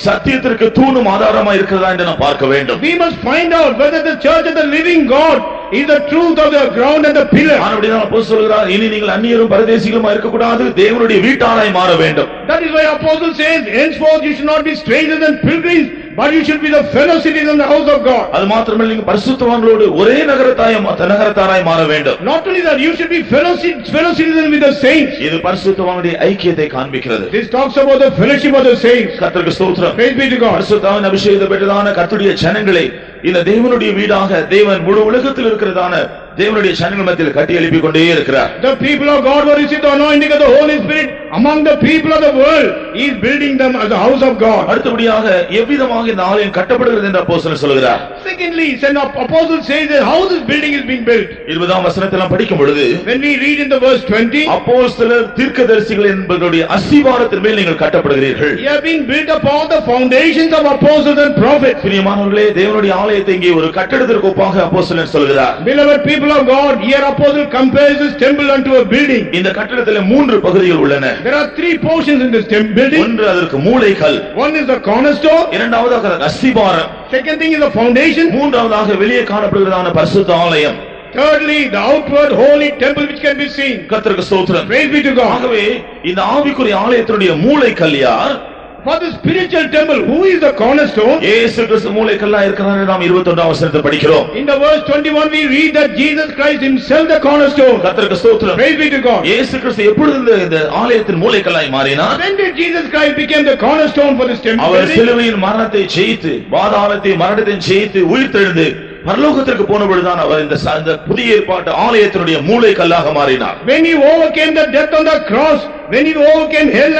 சத்தியத்திற்கு தூணும் ஆதாரமா இருக்கிறதா என்று நாம் பார்க்க வேண்டும். We must find out whether the church of the living God is the truth of the ground and the pillar. ஆனபடியால் அப்போஸ்தலர் சொல்கிறார், இனி நீங்கள் அந்நியரும் பரதேசிகளுமா இருக்க கூடாது, தேவனுடைய வீட்டாராய் மாற வேண்டும். That is why apostle says, henceforth you should not be strangers and pilgrims, but you should be the fellow citizens in the house of God. அது மாத்திரமல்ல, நீங்கள் பரிசுத்தவான்களோடு ஒரே நகரத்தாராய் மாற வேண்டும். Not only that, you should be fellow citizens with the saints. இது பரிசுத்தவான்களுடைய ஐக்கியத்தை காண்பிக்கிறது. This talks about the fellowship of the saints. கர்த்தருக்கு ஸ்தோத்திரம். Praise be to God. பரிசுத்தாவின் அபிஷேகத்தை பெற்றதான கர்த்தருடைய ஜனங்களை இந்த தேவனுடைய வீடாக தேவன் முழு உலகத்தில் இருக்கிறதான தேவனுடைய ஜனங்கள் மத்தியில் கட்டி எழுப்பிக் கொண்டே இருக்கிறார். The people of God who receive the anointing of the Holy Spirit among the people of the world, he is building them as a house of God. அடுத்தபடியாக எவ்விதமாக இந்த ஆலயம் கட்டப்படுகிறது என்று அப்போஸ்தலர் சொல்கிறார். Secondly, apostle says that how this building is being built. 20ஆம் வசனத்தை நாம் படிக்கும் பொழுது, when we read in the verse 20, அப்போஸ்தலர் தீர்க்கதரிசிகள் என்பவருடைய அஸ்திவாரத்தின் மேல் நீங்கள் கட்டப்படுகிறீர்கள். you are being built upon the foundations of apostles and prophets. பிரியமானவர்களே, தேவனுடைய ஆலயத்தை இங்கே ஒரு கட்டடத்திற்கு ஒப்பாக அப்போஸ்தலர் சொல்கிறார். Beloved people of God, here apostle compares this temple unto a building. இந்த கட்டடத்தில் 3 பகுதிகள் உள்ளன. There are 3 portions in this building. ஒன்று அதற்கு மூலைக்கல், one is the cornerstone, இரண்டாவதாக அதற்கு அஸ்திவாரம், second thing is the foundation, மூன்றாவதாக வெளியே காணப்படுகிறதான பரிசுத்த ஆலயம், thirdly the outward holy temple which can be seen. கர்த்தருக்கு ஸ்தோத்திரம். Praise be to God. ஆகவே இந்த ஆவிக்குரிய ஆலயத்தினுடைய மூலைக்கல் யார்? For the spiritual temple, who is the cornerstone? இயேசு கிறிஸ்து மூலைக்கல்லா இருக்கிறார் என்று நாம் 21ஆம் வசனத்தில் படிக்கிறோம். In the verse 21 we read that Jesus Christ himself the cornerstone. கர்த்தருக்கு ஸ்தோத்திரம். Praise be to God. இயேசு கிறிஸ்து எப்பொழுது இந்த ஆலயத்தின் மூலைக்கல்லாய் மாறினார்? When did Jesus Christ become the cornerstone for this temple? அவர் சிலுவையின் மரணத்தை ஜெயித்து, பாதாளத்தை மரணத்தை ஜெயித்து உயிர்த்தெழுந்து பரலோகத்திற்கு போன பொழுதுதான் அவர் இந்த புதிய ஏற்பாட்டு ஆலயத்தினுடைய மூலைக்கல்லாக மாறினார். When he overcame the death on the cross, when he overcame hell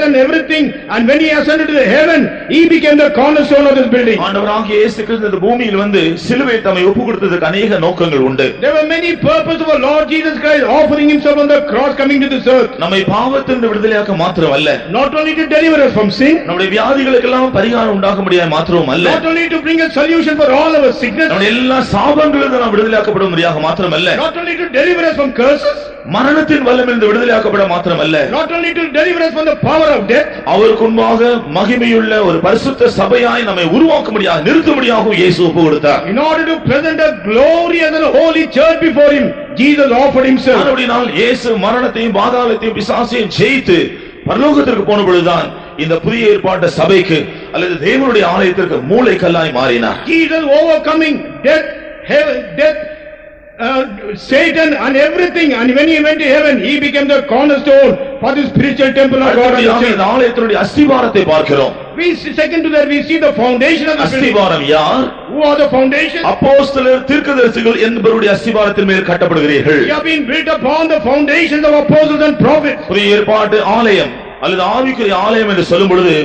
and everything, and when he ascended to the heaven, he became the cornerstone of this building. ஆண்டவராகிய இயேசு கிறிஸ்து இந்த பூமியில் வந்து சிலுவை தம்மை ஒப்புக்கொடுத்ததற்கு अनेक நோக்கங்கள் உண்டு. There were many purposes of Lord Jesus Christ offering himself on the cross, coming to this earth. நம்மை பாவத்திலிருந்து விடுதலையாக்க மாத்திரமல்ல, not only to deliver us from sin, நம்முடைய வியாதிகளுக்கெல்லாம் பரிகாரம் உண்டாகும்படியாக மாத்திரமல்ல, not only to bring a solution for all our sickness, நம்முடைய எல்லா சாபங்களிலிருந்து நாம் விடுதலையாக்கப்படும்படியாக மாத்திரமல்ல, not only to deliver us from curses, மரணத்தின் வல்லமையிலிருந்து விடுதலையாக்கப்பட மாத்திரமல்ல, not only to deliver us from the power of death, அவருக்கு முன்பாக மகிமையுள்ள ஒரு பரிசுத்த சபையாய் நம்மை உருவாக்கும்படியாக நிறுத்தும்படியாக இயேசு ஒப்புக்கொடுத்தார். in order to present a glorious and holy church before him, Jesus offered himself. அப்படினால் இயேசு மரணத்தையும் பாதாளத்தையும் பிசாசையும் ஜெயித்து பரலோகத்திற்கு போன பொழுதுதான் இந்த புதிய ஏற்பாட்டு சபைக்கு அல்லது தேவனுடைய ஆலயத்திற்கு மூலைக்கல்லாய் மாறினார். Jesus overcoming death, Satan and everything, and when he went to heaven, he became the cornerstone for the spiritual temple of God. இந்த ஆலயத்தினுடைய அஸ்திவாரத்தை பார்க்கிறோம். Second to that, we see the foundation of the building. அஸ்திவாரம் யார்? Who are the foundation? அப்போஸ்தலர், தீர்க்கதரிசிகள் என்பவருடைய அஸ்திவாரத்தின் மேல் கட்டப்படுகிறீர்கள். You have been built upon the foundations of apostles and prophets. புதிய ஏற்பாட்டு ஆலயம் அல்லது ஆவிக்குரிய ஆலயம் என்று சொல்லும் பொழுது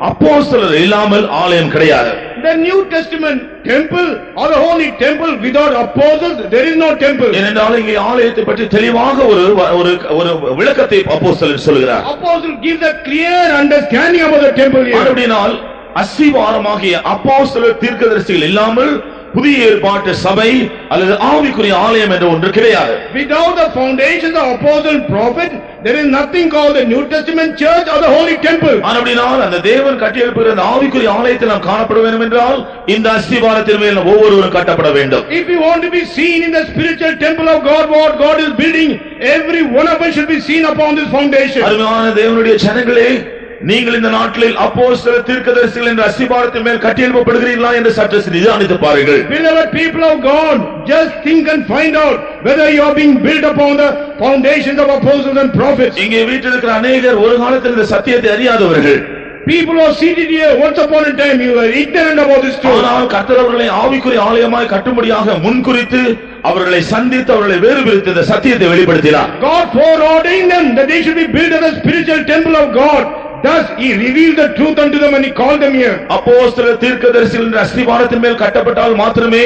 அப்போஸ்தலர் இல்லாமல் ஆலயம் கிடையாது. The New Testament temple or the holy temple without apostles, there is no temple. ஏனென்றால் இங்கே ஆலயத்தை பற்றி தெளிவாக ஒரு விளக்கத்தை அப்போஸ்தலர் சொல்கிறார். Apostle gives a clear understanding about the temple here. அப்படினால் அஸ்திவாரமாகிய அப்போஸ்தலர், தீர்க்கதரிசிகள் இல்லாமல் புதிய ஏற்பாட்டு சபை அல்லது ஆவிக்குரிய ஆலயம் என்ற ஒன்று கிடையாது. Without the foundations of apostle and prophet, there is nothing called the New Testament church or the holy temple. அப்படினால் அந்த தேவன் கட்டியெழுப்புகிற அந்த ஆவிக்குரிய ஆலயத்தில் நாம் காணப்பட வேண்டும் என்றால் இந்த அஸ்திவாரத்தின் மேல் ஒவ்வொருவரும் கட்டப்பட வேண்டும். If we want to be seen in the spiritual temple of God, what God is building, every one of us should be seen upon this foundation. அருமையான தேவனுடைய ஜனங்களே, நீங்கள் இந்த நாட்களில் அப்போஸ்தலர், தீர்க்கதரிசிகள் என்ற அஸ்திவாரத்தின் மேல் கட்டியெழுப்பப்படுகிறீர்களா என்று சற்று நிதானித்து பாருங்கள். Beloved people of God, just think and find out whether you are being built upon the foundations of apostles and prophets. இங்கே வீட்டில் இருக்கிற அநேகர் ஒரு காலத்தில் இந்த சத்தியத்தை அறியாதவர்கள். People who are seated here, once upon a time you were ignorant about this truth. ஆனால் கர்த்தர் அவர்களை ஆவிக்குரிய ஆலயமாய் கட்டும்படியாக முன்குறித்து அவர்களை சந்தித்து அவர்களை வேறு பிரித்து இந்த சத்தியத்தை வெளிப்படுத்தினார். God foreordained them that they should be built as a spiritual temple of God. Thus he revealed the truth unto them and he called them here. அப்போஸ்தலர், தீர்க்கதரிசிகள் என்ற அஸ்திவாரத்தின் மேல் கட்டப்பட்டால் மாத்திரமே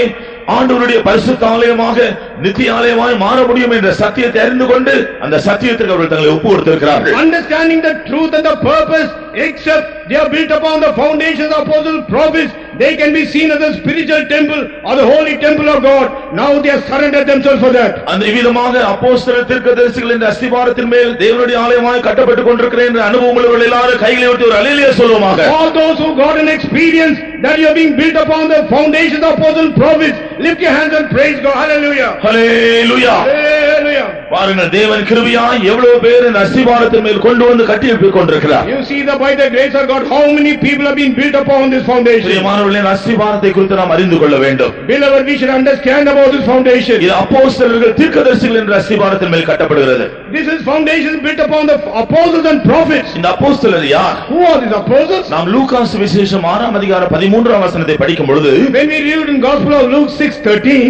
ஆண்டவருடைய பரிசுத்த ஆலயமாக, நித்திய ஆலயமாய் மாற முடியும் என்ற சத்தியத்தை அறிந்து கொண்டு அந்த சத்தியத்துக்கு அவர்கள் தங்களை ஒப்பு கொடுத்திருக்கிறார்கள். Understanding the truth and the purpose, except they are built upon the foundations of apostles, prophets, they can be seen as a spiritual temple or the holy temple of God. Now they have surrendered themselves for that. அந்த விதமாக அப்போஸ்தலர், தீர்க்கதரிசிகள் என்ற அஸ்திவாரத்தின் மேல் தேவனுடைய ஆலயமாய் கட்டப்பட்டுக் கொண்டிருக்கிறேன் என்ற அனுபவம் உள்ளவர்கள் எல்லாரும் கைகளை உயர்த்தி ஒரு அல்லேலூயா சொல்லுவோமாக. All those who got an experience that you are being built upon the foundations of apostles, prophets, lift your hands and praise God. Hallelujah. Hallelujah. Hallelujah. பாருங்கள், தேவன் கிருபையாய் எவ்வளவு பேர் இந்த அஸ்திவாரத்தின் மேல் கொண்டு வந்து கட்டி எழுப்பிக் கொண்டிருக்கிறார். You see that by the grace of God, how many people have been built upon this foundation. பிரியமானவர்களே, அஸ்திவாரத்தை குறித்து நாம் அறிந்து கொள்ள வேண்டும். Beloved, we should understand about this foundation. இது அப்போஸ்தலர்கள், தீர்க்கதரிசிகள் என்ற அஸ்திவாரத்தின் மேல் கட்டப்படுகிறது. This is foundation built upon the apostles and prophets. இந்த அப்போஸ்தலர் யார்? Who are these apostles? நாம் லூக்கா சுவிசேஷம் 6ஆம் அதிகாரம் 13ஆம் வசனத்தை படிக்கும் பொழுது, When we read in Gospel of Luke 6:13,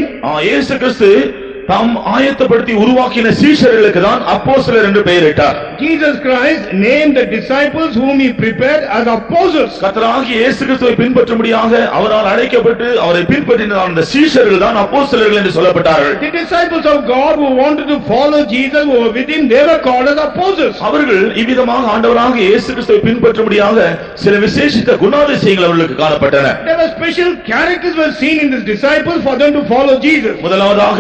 இயேசு கிறிஸ்து தாம் ஆயத்தப்படுத்தி உருவாக்கின சீஷர்களுக்கு தான் அப்போஸ்தலர் என்று பெயரிட்டார். Jesus Christ named the disciples whom he prepared as apostles. கர்த்தராகிய இயேசு கிறிஸ்துவை பின்பற்றும்படியாக அவரால் அழைக்கப்பட்டு அவரை பின்பற்றின அந்த சீஷர்கள் தான் அப்போஸ்தலர்கள் என்று சொல்லப்பட்டார்கள். The disciples of God who wanted to follow Jesus, who were with him, they were called as apostles. அவர்கள் இவ்விதமாக ஆண்டவராகிய இயேசு கிறிஸ்துவை பின்பற்றும்படியாக சில விசேஷித்த குணாதிசயங்கள் அவர்களுக்கு காணப்பட்டன. There were special characters were seen in these disciples for them to follow Jesus. முதலாவதாக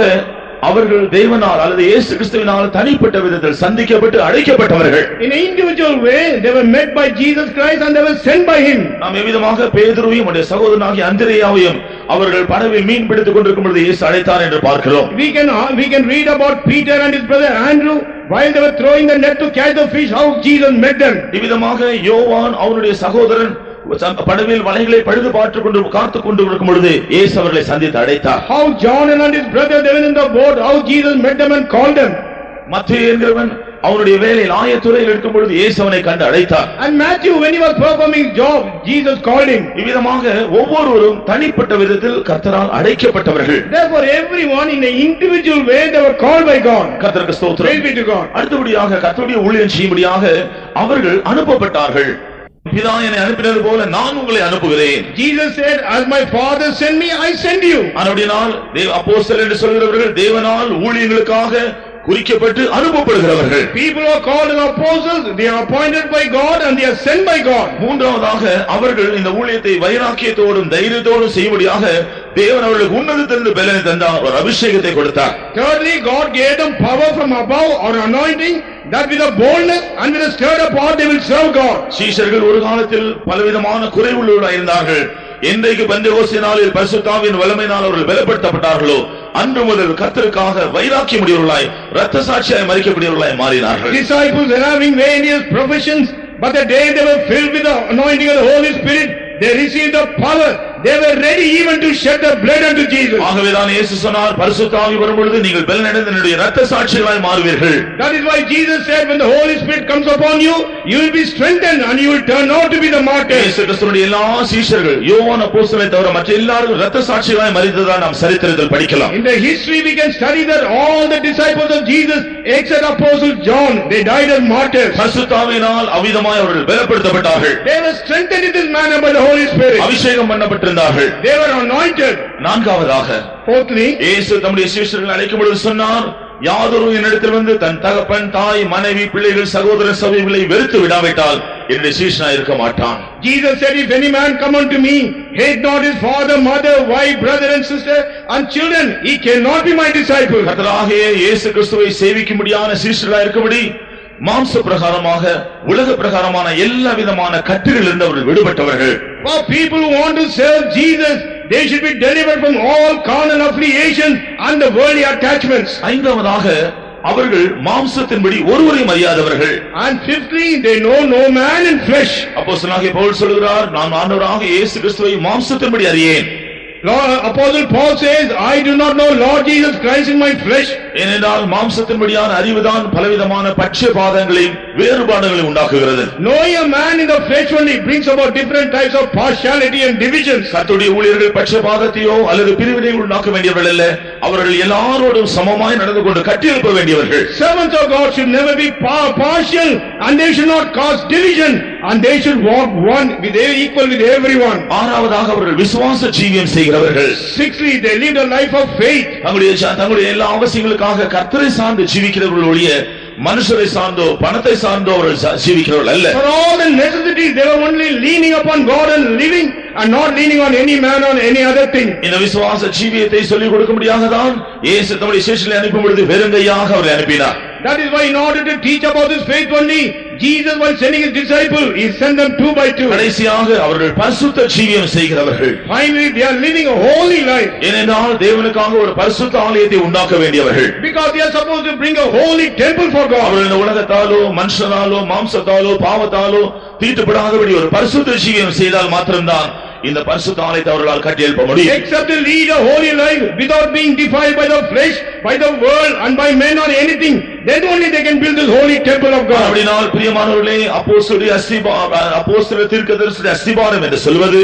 அவர்கள் தேவனால் அல்லது இயேசு கிறிஸ்துவினால் தனிப்பட்ட விதத்தில் சந்திக்கப்பட்டு அழைக்கப்பட்டவர்கள். In an individual way, they were met by Jesus Christ and they were sent by him. நாம் எவ்விதமாக பேதுருவையும் அவருடைய சகோதரனாகிய அந்திரேயாவையும் அவர்கள் படவில் மீன் பிடித்துக் கொண்டிருக்கும் பொழுது இயேசு அழைத்தார் என்று பார்க்கிறோம். We can read about Peter and his brother Andrew while they were throwing the net to catch the fish, how Jesus met them. இவ்விதமாக யோவான் அவருடைய சகோதரன் படவில் வலைகளை பழுது காத்துக் கொண்டு இருக்கும் பொழுது இயேசு அவர்களை சந்தித்து அழைத்தார். How John and his brother they were in the boat, how Jesus met them and called them. மத்தேயு என்கிறவன் அவருடைய வேலையில் ஆயத்துறையில் இருக்கும் பொழுது இயேசு அவனை கண்டு அழைத்தார். And Matthew, when he was performing his job, Jesus called him. இவ்விதமாக ஒவ்வொருவரும் தனிப்பட்ட விதத்தில் கர்த்தரால் அழைக்கப்பட்டவர்கள். Therefore everyone in an individual way they were called by God. கர்த்தருக்கு ஸ்தோத்திரம். Praise be to God. அடுத்தபடியாக கர்த்தருடைய ஊழியம் செய்யும்படியாக அவர்கள் அனுப்பப்பட்டார்கள். பிதா என்னை அனுப்பினது போல நான் உங்களை அனுப்புகிறேன். Jesus said, as my father sent me, I send you. அப்படினால் அப்போஸ்தலர் என்று சொல்கிறவர்கள் தேவனால் ஊழியங்களுக்காக குறிக்கப்பட்டு அனுப்பப்படுகிறவர்கள். People are called as apostles, they are appointed by God and they are sent by God. மூன்றாவதாக அவர்கள் இந்த ஊழியத்தை வைராக்கியத்தோடும் தைரியத்தோடும் செய்யும்படியாக தேவன் அவர்களுக்கு உன்னதத்திலிருந்து பலனை தந்தார், ஒரு அபிஷேகத்தை கொடுத்தார். Thirdly, God gave them power from above or anointing, that with a boldness and with a stirred up heart they will serve God. சீஷர்கள் ஒரு காலத்தில் பலவிதமான குறைவுள்ளவர்களாய் இருந்தார்கள். என்றைக்கு பெந்தெகோஸ்தே நாளில் பரிசுத்த ஆவியின் வல்லமையினால் அவர்கள் பலப்படுத்தப்பட்டார்களோ அன்று முதல் கர்த்தருக்காக வைராக்கியமுடையவர்களாய் இரத்த சாட்சியாய் மரிக்கக்கூடியவர்களாய் மாறினார்கள். Disciples were having various professions, but the day they were filled with the anointing of the Holy Spirit, they received the power. They were ready even to shed the blood unto Jesus. ஆகவேதான் இயேசு சொன்னார், பரிசுத்த ஆவி வரும்பொழுது நீங்கள் பலனடைந்து என்னுடைய இரத்த சாட்சிகளாய் மாறுவீர்கள். That is why Jesus said, when the Holy Spirit comes upon you, you will be strengthened and you will turn out to be the martyrs. இயேசு கிறிஸ்துவினுடைய எல்லா சீஷர்கள் யோவான் அப்போஸ்தலனை தவிர மற்ற எல்லாரும் இரத்த சாட்சிகளாய் மரித்ததா நாம் சரித்திரத்தில் படிக்கலாம். In the history we can study that all the disciples of Jesus except apostle John, they died as martyrs. பரிசுத்த ஆவியினால் அவ்விதமாய் அவர்கள் பலப்படுத்தப்பட்டார்கள். They were strengthened in this manner by the Holy Spirit. அபிஷேகம் பண்ணப்பட்டிருந்தார்கள். They were anointed. நான்காவதாக Fourthly, இயேசு தம்முடைய சீஷர்களை அழைக்கும் பொழுது சொன்னார், யாதொரு என்னிடத்தில் வந்து தன் தகப்பன் தாய் மனைவி பிள்ளைகள் சகோதர சகோதரிகளை வெறுத்து விடாவிட்டால் என்னுடைய சீஷனாய் இருக்க மாட்டான். Jesus said, if any man come unto me, hate not his father, mother, wife, brother and sister and children, he cannot be my disciple. கர்த்தராகிய இயேசு கிறிஸ்துவை சேவிக்கும்படியான சீஷர்களாய் இருக்கும்படி மாம்ச பிரகாரமாக உலக பிரகாரமான எல்லா விதமான கட்டுகளிலிருந்து அவர்கள் விடுபட்டவர்கள். For people who want to serve Jesus, they should be delivered from all carnal affiliations and the worldly attachments. ஐந்தாவதாக அவர்கள் மாம்சத்தின்படி ஒருவரையும் அறியாதவர்கள். And fifthly, they know no man in flesh. அப்போஸ்தலனாகிய பவுல் சொல்கிறார், நான் ஆண்டவராகிய இயேசு கிறிஸ்துவை மாம்சத்தின்படி அறியேன். Apostle Paul says, I do not know Lord Jesus Christ in my flesh. ஏனென்றால் மாம்சத்தின்படியான அறிவுதான் பலவிதமான பட்சபாதங்களையும் வேறுபாடுகளையும் உண்டாக்குகிறது. Knowing a man in the flesh only brings about different types of partiality and divisions. கர்த்தருடைய ஊழியர்கள் பட்சபாதத்தையோ அல்லது பிரிவினையோ உண்டாக்க வேண்டியவர்கள் அல்ல, அவர்கள் எல்லாரோடும் சமமாய் நடந்து கொண்டு கட்டியெழுப்ப வேண்டியவர்கள். Servants of God should never be partial and they should not cause division and they should walk one with equal with everyone. ஆறாவதாக அவர்கள் விசுவாச ஜீவியம் செய்கிறவர்கள். Sixthly, they lived a life of faith. தங்களுடைய எல்லா அவசியங்களுக்காக கர்த்தரை சார்ந்து ஜீவிக்கிறவர்கள் ஒழிய மனுஷரை சார்ந்தோ பணத்தை சார்ந்தோ அவர்கள் ஜீவிக்கிறவர்கள் அல்ல. For all the necessities, they were only leaning upon God and living and not leaning on any man or any other thing. இந்த விசுவாச ஜீவியத்தை சொல்லிக் கொடுக்கும்படியாக தான் இயேசு தம்முடைய சீஷர்களை அனுப்பும் பொழுது வெறுங்கையாக அவர்களை அனுப்பினார். That is why in order to teach about this faith only, Jesus was sending his disciples, he sent them 2 by 2. கடைசியாக அவர்கள் பரிசுத்த ஜீவியம் செய்கிறவர்கள். Finally, they are living a holy life. ஏனென்றால் தேவனுக்காக ஒரு பரிசுத்த ஆலயத்தை உண்டாக்க வேண்டியவர்கள். Because they are supposed to bring a holy temple for God. அவர்கள் இந்த உலகத்தாலோ மனுஷனாலோ மாம்சத்தாலோ பாவத்தாலோ தீட்டுப்படாதபடி ஒரு பரிசுத்த ஜீவியம் செய்தால் மாத்திரம்தான் இந்த பரிசுத்த ஆலயத்தை அவர்களால் கட்டியெழுப்ப முடியும். Except to lead a holy life without being defiled by the flesh, by the world and by men or anything, then only they can build this holy temple of God. அப்படினால் பிரியமானவர்களே, அப்போஸ்தலர் தீர்க்கதரிசியுடைய அஸ்திபாரம் என்று சொல்வது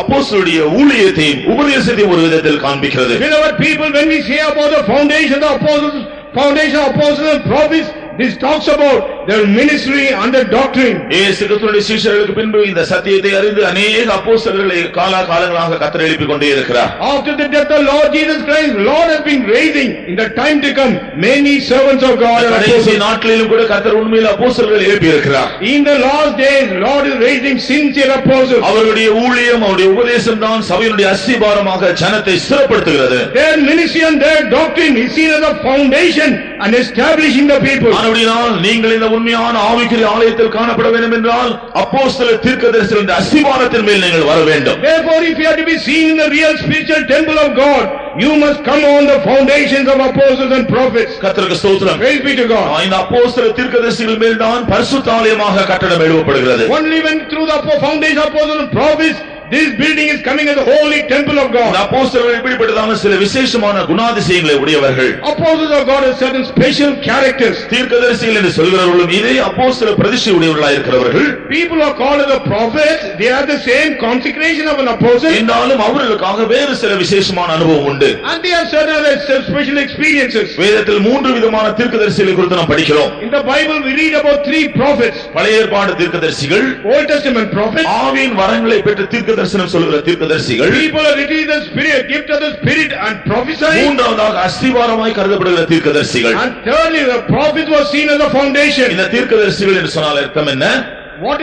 அப்போஸ்தலருடைய ஊழியத்தையும் உபதேசத்தையும் ஒரு விதத்தில் காண்பிக்கிறது. Beloved people, when we say about the foundation of apostles and prophets, this talks about their ministry and their doctrine. இயேசு கிறிஸ்துவின் சீஷர்களுக்கு பின்பு இந்த சத்தியத்தை அறிந்து अनेक அப்போஸ்தலர்களை காலகாலங்களாக கர்த்தர் எழுப்பிக் கொண்டே இருக்கிறார். After the death of Lord Jesus Christ, Lord has been raising in the time to come many servants of God and கடைசி apostles. நாட்களிலும் கூட கர்த்தர் உண்மையில் அப்போஸ்தலர்களை எழுப்பி இருக்கிறார். In the last days, Lord is raising sincere apostles. அவருடைய ஊழியம் அவருடைய உபதேசம் தான் சபையினுடைய அஸ்திபாரமாக ஜனத்தை ஸ்திரப்படுத்துகிறது. Their ministry and their doctrine is seen as a foundation and establishing the people. அப்படினால் நீங்கள் இந்த உண்மையான ஆவிக்குரிய ஆலயத்தில் காணப்பட வேண்டும் என்றால் அப்போஸ்தலர் தீர்க்கதரிசிகளின் அஸ்திபாரத்தின் மேல் நீங்கள் வர வேண்டும். Therefore, if you are to be seen in the real spiritual temple of God, you must come on the foundations of apostles and prophets. கர்த்தருக்கு ஸ்தோத்திரம். Praise be to God. இந்த அப்போஸ்தலர் தீர்க்கதரிசிகள் மேல் தான் பரிசுத்த ஆலயமாக கட்டடம் எழுப்பப்படுகிறது. Only when through the foundation of apostles and prophets, this building is coming as a holy temple of God. அப்போஸ்தலர்கள் இப்படிப்பட்டதான சில விசேஷமான குணாதிசயங்களை உடையவர்கள். Apostles of God have certain special characters. தீர்க்கதரிசிகள் என்று சொல்கிறவர்களும் இதே அப்போஸ்தல பிரதிஷ்டை உடையவர்களாக இருக்கிறவர்கள். People are called as the prophets, they have the same consecration of an apostle. என்றாலும் அவர்களுக்காக வேறு சில விசேஷமான அனுபவம் உண்டு. And they have certain other special experiences. வேதத்தில் 3 விதமான தீர்க்கதரிசிகளை குறித்து நாம் படிக்கிறோம். In the Bible we read about 3 prophets. பழைய ஏற்பாடு தீர்க்கதரிசிகள், Old Testament prophets, ஆவியின் வரங்களை பெற்ற தீர்க்கதரிசனம் சொல்கிற தீர்க்கதரிசிகள், people are receiving the spirit, gift of the spirit and prophesying. மூன்றாவதாக அஸ்திபாரமாய் கருதப்படுகிற தீர்க்கதரிசிகள். And thirdly, the prophet was seen as a foundation. இந்த தீர்க்கதரிசிகள் என்று சொன்னால் அர்த்தம் என்ன? What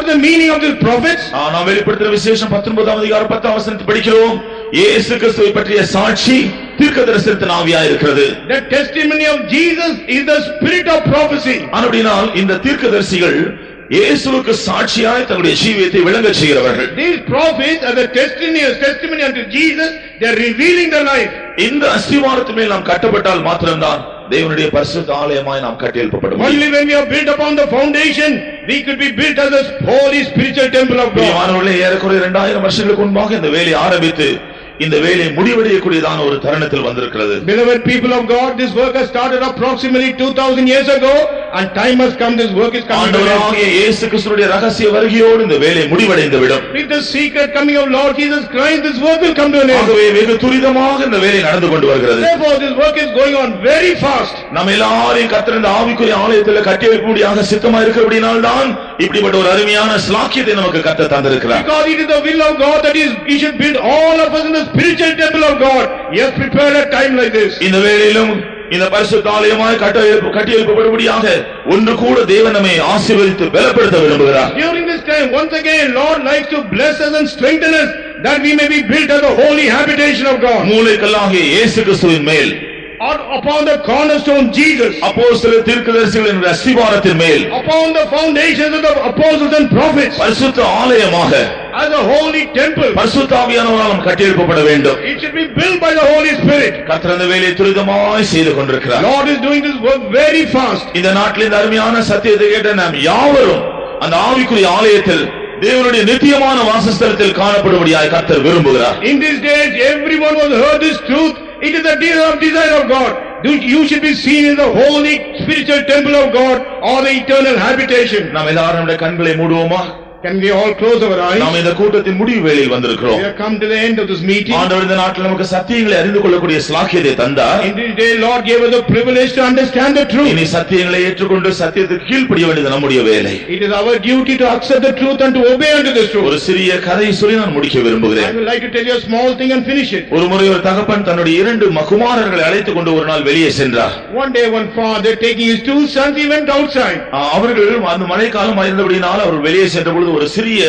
is the meaning of these prophets? நாம் வெளிப்படுத்தின விசேஷம் 19ஆம் அதிகாரம் 10ஆம் வசனத்தை படிக்கிறோம். இயேசு கிறிஸ்துவை பற்றிய சாட்சி தீர்க்கதரிசனத்தின் ஆவியாய் இருக்கிறது. The testimony of Jesus is the spirit of prophecy. அப்படினால் இந்த தீர்க்கதரிசிகள் இயேசுவுக்கு சாட்சியாய் தங்களுடைய ஜீவியத்தை விளங்கச் செய்கிறவர்கள். These prophets are the testimony unto Jesus. They are revealing the life. இந்த அஸ்திவாரத்தின் மேல் நாம் கட்டப்பட்டால் மாத்திரம்தான் தேவனுடைய பரிசுத்த ஆலயமாய் நாம் கட்டியெழுப்பப்பட முடியும். Only when we are built upon the foundation, we could be built as a holy spiritual temple of God. பிரியமானவர்களே, ஏறக்குறைய 2000 வருஷங்களுக்கு முன்பாக இந்த வேலை ஆரம்பித்து இந்த வேலை முடிவடையக்கூடியதான ஒரு தருணத்தில் வந்திருக்கிறது. Beloved people of God, this work has started approximately 2000 years ago, and time has come, this work is coming to an ஆண்டவராகிய end. இயேசு கிறிஸ்துவின் ரகசிய வருகையோடு இந்த வேலை முடிவடைந்து விடும். With the secret coming of Lord Jesus Christ, this work will come to an end. ஆகவே வெகு துரிதமாக இந்த வேலை நடந்து கொண்டு வருகிறது. Therefore, this work is going on very fast. நம்ம எல்லாரையும் கர்த்தர் இந்த ஆவிக்குரிய ஆலயத்தில் கட்டியெழுப்பும்படியாக சித்தமா இருக்கிறபடியால் தான் இப்படிப்பட்ட ஒரு அருமையான ஸ்லாக்கியத்தை நமக்கு கர்த்தர் தந்திருக்கிறார். Because it is the will of God that He should build all of us in the spiritual temple of God. He has prepared a time like this. இந்த வேளையிலும் இந்த பரிசுத்த ஆலயமாய் கட்டியெழுப்பப்படும்படியாக ஒன்று கூட தேவன் நம்மை ஆசீர்வதித்து பலப்படுத்த விரும்புகிறார். During this time, once again, Lord likes to bless us and strengthen us, that we may be built as a holy habitation of God. மூலைக்கல்லாகிய இயேசு கிறிஸ்துவின் மேல், Upon the cornerstone Jesus, அப்போஸ்தலர் தீர்க்கதரிசிகளின் அஸ்திபாரத்தின் மேல், upon the foundations of the apostles and prophets, பரிசுத்த ஆலயமாக as a holy temple, பரிசுத்த ஆவியானவரால் கட்டியெழுப்பப்பட வேண்டும். it should be built by the Holy Spirit. கர்த்தர் அந்த வேலையை துரிதமாய் செய்து கொண்டிருக்கிறார். Lord is doing this work very fast. இந்த நாட்டில் இந்த அருமையான சத்தியத்தை கேட்ட நாம் யாவரும் அந்த ஆவிக்குரிய ஆலயத்தில் தேவனுடைய நித்தியமான வாசஸ்தலத்தில் காணப்படும்படியாய் கர்த்தர் விரும்புகிறார். In these days, everyone who has heard this truth, it is the desire of God. You should be seen in the holy spiritual temple of God or the eternal habitation. நாம் எல்லாரும் நம்முடைய கண்களை மூடுவோமா? Can we all close our eyes? நாம் இந்த கூட்டத்தின் முடிவு வேளையில் வந்திருக்கிறோம். We have come to the end of this meeting. ஆண்டவர் இந்த நாட்டில் நமக்கு சத்தியங்களை அறிந்து கொள்ளக்கூடிய ஸ்லாக்கியத்தை தந்தார். In this day, Lord gave us the privilege to understand the truth. இனி சத்தியங்களை ஏற்றுக்கொண்டு சத்தியத்துக்கு கீழ்ப்படிய வேண்டியது நம்முடைய வேலை. It is our duty to accept the truth and to obey unto this truth. ஒரு சிறிய கதையை சொல்லி நான் முடிக்க I விரும்புகிறேன். would like to tell you a small thing and finish it. ஒரு முறை ஒரு தகப்பன் தன்னுடைய 2 குமாரர்களை அழைத்துக் கொண்டு ஒரு நாள் வெளியே சென்றார். One day, one father taking his 2 sons, he went outside. அவர்கள் அந்த மழைக்காலம் இருந்தபடியால் அவர் வெளியே சென்ற பொழுது ஒரு சிறிய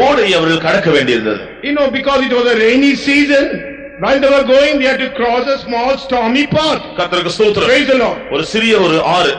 ஓடை அவர்கள் கடக்க வேண்டியிருந்தது. You know, because it was a rainy season, while they were going, they had to cross a small stormy path. கர்த்தருக்கு ஸ்தோத்திரம். Praise the Lord. ஒரு சிறிய ஒரு ஆறு,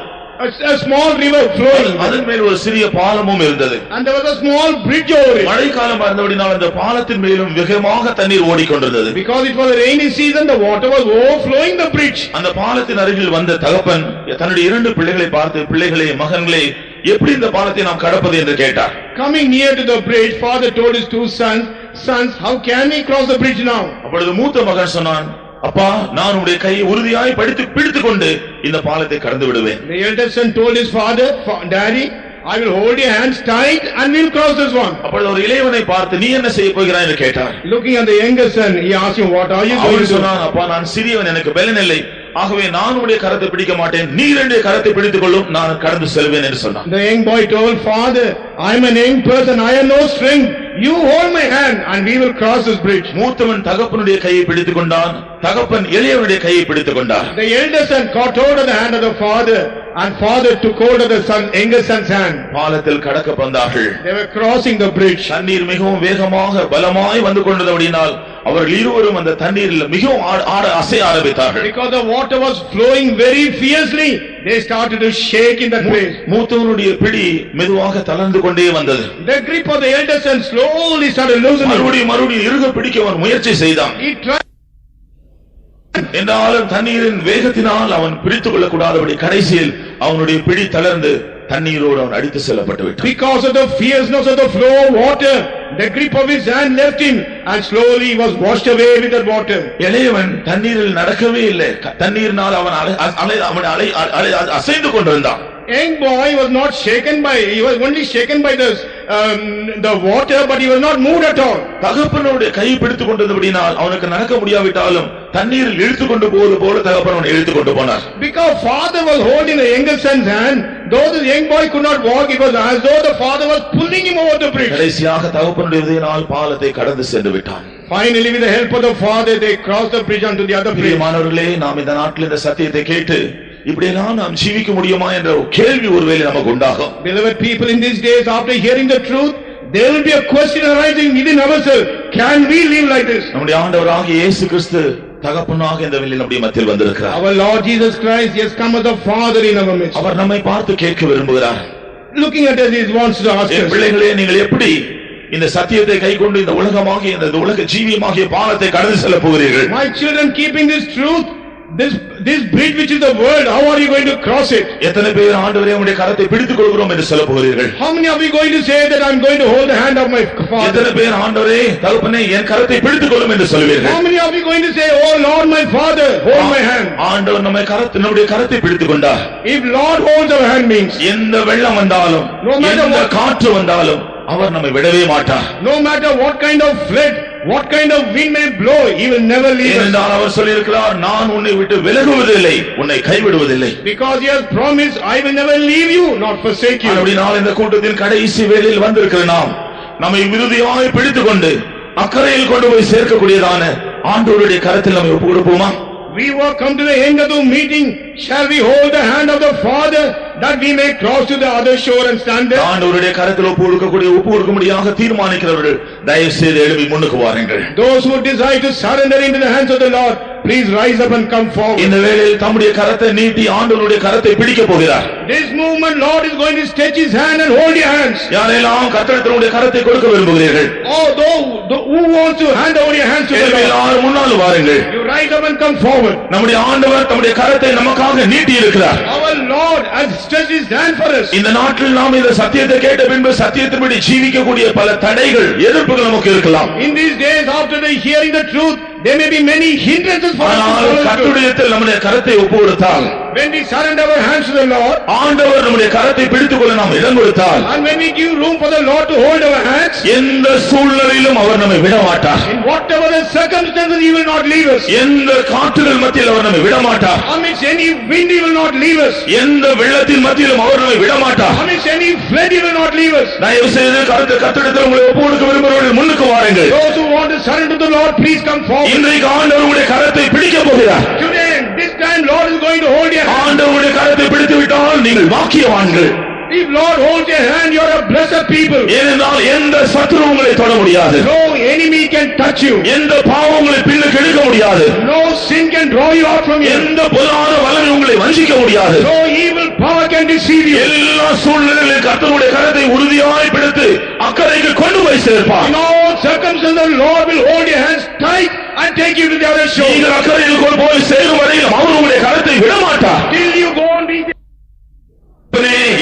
A small river flowing. அதன் மேல் ஒரு சிறிய பாலமும் இருந்தது. And there was a small bridge over it. மழைக்காலம் இருந்தபடியால் அந்த பாலத்தின் மேலும் வேகமாக தண்ணீர் ஓடிக்கொண்டிருந்தது. Because it was a rainy season, the water was overflowing the bridge. அந்த பாலத்தின் அருகில் வந்த தகப்பன் தன்னுடைய 2 பிள்ளைகளை பார்த்து, பிள்ளைகளே, மகன்களே, எப்படி இந்த பாலத்தை நாம் கடப்பது என்று கேட்டார். Coming near to the bridge, father told his 2 sons, how can we cross the bridge now? அப்பொழுது மூத்த மகன் சொன்னான், அப்பா, நான் உடைய கையை உறுதியாய் பிடித்துக் கொண்டு இந்த பாலத்தை கடந்து விடுவேன். The eldest son told his father, Daddy, I will hold your hands tight and we'll cross this one. அப்பொழுது ஒரு இளையவனை பார்த்து, நீ என்ன செய்ய போகிறாய் என்று கேட்டார். Looking at the younger son, he asked him, what are you going to do? சொன்னான், அப்பா, நான் சிறியவன், எனக்கு பலன் இல்லை, ஆகவே நான் உடைய கரத்தை பிடிக்க மாட்டேன், நீ 2 கரத்தை பிடித்துக் கொள்ளும், நான் கடந்து செல்வேன் என்று சொன்னான். The young boy told, Father, I am an young person, I have no strength, you hold my hand and we will cross this bridge. மூத்தவன் தகப்பனுடைய கையை பிடித்துக் கொண்டான், தகப்பன் இளையவனுடைய கையை பிடித்துக் கொண்டார். The elder son caught hold of the hand of the father and father took hold of the younger son's hand. பாலத்தில் கடக்க வந்தார்கள். They were crossing the bridge. தண்ணீர் மிகவும் வேகமாக பலமாய் வந்து கொண்டபடியால் அவர்கள் இருவரும் அந்த தண்ணீரில் மிகவும் அசைய ஆரம்பித்தார்கள். Because the water was flowing very fiercely, they started to shake in that place. மூத்தவனுடைய பிடி மெதுவாக தளர்ந்து கொண்டே வந்தது. The grip of the elder son slowly started loosening. மறுபடியும் இறுக பிடிக்க அவன் முயற்சி செய்தான். He tried. என்றாலும் தண்ணீரின் வேகத்தினால் அவன் பிடித்துக் கொள்ளக்கூடாதபடி கடைசியில் அவனுடைய பிடி தளர்ந்து தண்ணீரோடு அவன் அடித்து செல்லப்பட்டு விட்டான். Because of the fierceness of the flow of water, the grip of his hand left him and slowly he was washed away with that water. இளையவன் தண்ணீரில் நடக்கவே இல்லை. தண்ணீரினால் அவன் அசைந்து கொண்டிருந்தான். Young boy was not shaken by, he was only shaken by the water, but he was not moved at all. தகப்பனுடைய கை பிடித்துக் கொண்டபடியால் அவனுக்கு நடக்க முடியாவிட்டாலும் தண்ணீரில் இழுத்துக் கொண்டு போவது போல தகப்பன் அவனை இழுத்துக் கொண்டு போனார். Because father was holding the younger son's hand, though the young boy could not walk, it was as though the father was pulling him over the bridge. கடைசியாக தகப்பனுடைய உதவியினால் பாலத்தை கடந்து சென்று விட்டான். Finally, with the help of the father, they crossed the bridge onto the other bridge. பிரியமானவர்களே, நாம் இந்த நாட்டில் இந்த சத்தியத்தை கேட்டு இப்படியெல்லாம் நாம் ஜீவிக்க முடியுமா என்ற கேள்வி ஒருவேளை நமக்கு உண்டாகும். Beloved people, in these days, after hearing the truth, there will be a question arising within ourselves. Can we live like this? நம்முடைய ஆண்டவராகிய இயேசு கிறிஸ்து தகப்பனாக இந்த வெளியில் நம்முடைய மத்தியில் வந்திருக்கிறார். Our Lord Jesus Christ has come as a father in our midst. அவர் நம்மை பார்த்து கேட்க விரும்புகிறார். Looking at us, he wants to ask us, பிள்ளைகளே, நீங்கள் எப்படி இந்த சத்தியத்தை கைக்கொண்டு இந்த உலகமாகிய இந்த உலக ஜீவியமாகிய பாலத்தை கடந்து செல்ல போகிறீர்கள்? My children, keeping this truth, this bridge which is the world, how are you going to cross it? எத்தனை பேர் ஆண்டவரே உம்முடைய கரத்தை பிடித்துக் கொள்கிறோம் என்று சொல்ல போகிறீர்கள்? How many of you going to say that I'm going to hold the hand of my father? எத்தனை பேர் ஆண்டவரே தகப்பனே என் கரத்தை பிடித்துக் கொள்ளும் என்று சொல்வீர்கள்? How many of you going to say, oh Lord my father, hold my hand? ஆண்டவர் நம்முடைய கரத்தை பிடித்துக் கொண்டார். If Lord holds our hand means எந்த வெள்ளம் வந்தாலும் எந்த காற்று வந்தாலும் அவர் நம்மை விடவே மாட்டார். no matter what kind of flood, what kind of wind may blow, he will never leave us. ஏனென்றால் அவர் சொல்லியிருக்கிறார், நான் உன்னை விட்டு விலகுவதில்லை, உன்னை கைவிடுவதில்லை. Because he has promised, I will never leave you, not forsake you. அப்படினால் இந்த கூட்டத்தின் கடைசி வேளையில் வந்திருக்கிற நாம் நம்மை விருதியாய் பிடித்துக் கொண்டு அக்கறையில் கொண்டு போய் சேர்க்கக்கூடியதான ஆண்டவருடைய கரத்தில் நம்மை ஒப்புக் கொடுப்போமா? We will come to the end of the meeting. Shall we hold the hand of the Father that we may cross to the other shore and stand there? ஆண்டவருடைய கரத்தில் ஒப்பு கொடுக்கும்படியாக தீர்மானிக்கிறவர்கள் தயவு செய்து எழும்பி முன்னுக்கு வாருங்கள். Those who desire to surrender into the hands of the Lord, please rise up and come forward. இந்த வேளையில் தம்முடைய கரத்தை நீட்டி ஆண்டவருடைய கரத்தை பிடிக்க போகிறார். This movement, Lord is going to stretch his hand and hold your hands. யாரெல்லாம் கர்த்தருடைய கரத்தை கொடுக்க விரும்புகிறீர்கள்? Oh, who wants to hand over your hands to the Lord? எல்லாரும் முன்னால் வாருங்கள். You rise up and come forward. நம்முடைய ஆண்டவர் தம்முடைய கரத்தை நமக்காக நீட்டி இருக்கிறார். Our Lord has stretched his hand for us. இந்த நாட்டில் நாம் இந்த சத்தியத்தை கேட்ட பின்பு சத்தியத்தின்படி ஜீவிக்கக்கூடிய பல தடைகள் எதிர்ப்புகள் நமக்கு இருக்கலாம். In these days after the hearing the truth, there may be many hindrances for us. ஆனால் கர்த்தருடையத்தில் நம்முடைய கரத்தை ஒப்பு கொடுத்தால், when we surrender our hands to the Lord, ஆண்டவர் நம்முடைய கரத்தை பிடித்துக் கொள்ள நாம் இடம் கொடுத்தால், and when we give room for the Lord to hold our hands, எந்த சூழ்நிலையிலும் அவர் நம்மை விட மாட்டார். in whatever the circumstances he will not leave us. எந்த காற்றுகள் மத்தியில் அவர் நம்மை விட மாட்டார். Amidst any wind he will not leave us. எந்த வெள்ளத்தின் மத்தியிலும் அவர் நம்மை விட மாட்டார். Amidst any flood he will not leave us. தயவு செய்து கர்த்தரிடத்தில் உங்களை ஒப்பு கொடுக்க விரும்புகிறவர்கள் முன்னுக்கு வாருங்கள். Those who want to surrender to the Lord, please come forward. இன்றைக்கு ஆண்டவர் உங்களுடைய கரத்தை பிடிக்க போகிறார். Today, this time Lord is going to hold your hand. ஆண்டவருடைய கரத்தை பிடித்து விட்டால் நீங்கள் பாக்கியவான்கள். If Lord holds your hand, you are a blessed people. ஏனென்றால் எந்த சத்துரு உங்களை தொட முடியாது. No enemy can touch you. எந்த பாவம் உங்களை பின்னுக்கு எடுக்க முடியாது. No sin can draw you out from here. எந்த பொல்லாத வல்லமை உங்களை வஞ்சிக்க முடியாது. No evil power can deceive you. எல்லா சூழ்நிலைகளிலும் கர்த்தருடைய கரத்தை உறுதியாய் பிடித்து அக்கறைக்கு கொண்டு போய் சேர்ப்பார். In all circumstances, the Lord will hold your hands tight and take you to the other shore. நீங்கள் அக்கறையில் கொண்டு போய் சேரும் வரையில் அவர் உங்களுடைய கரத்தை விட மாட்டார். Till you go and be.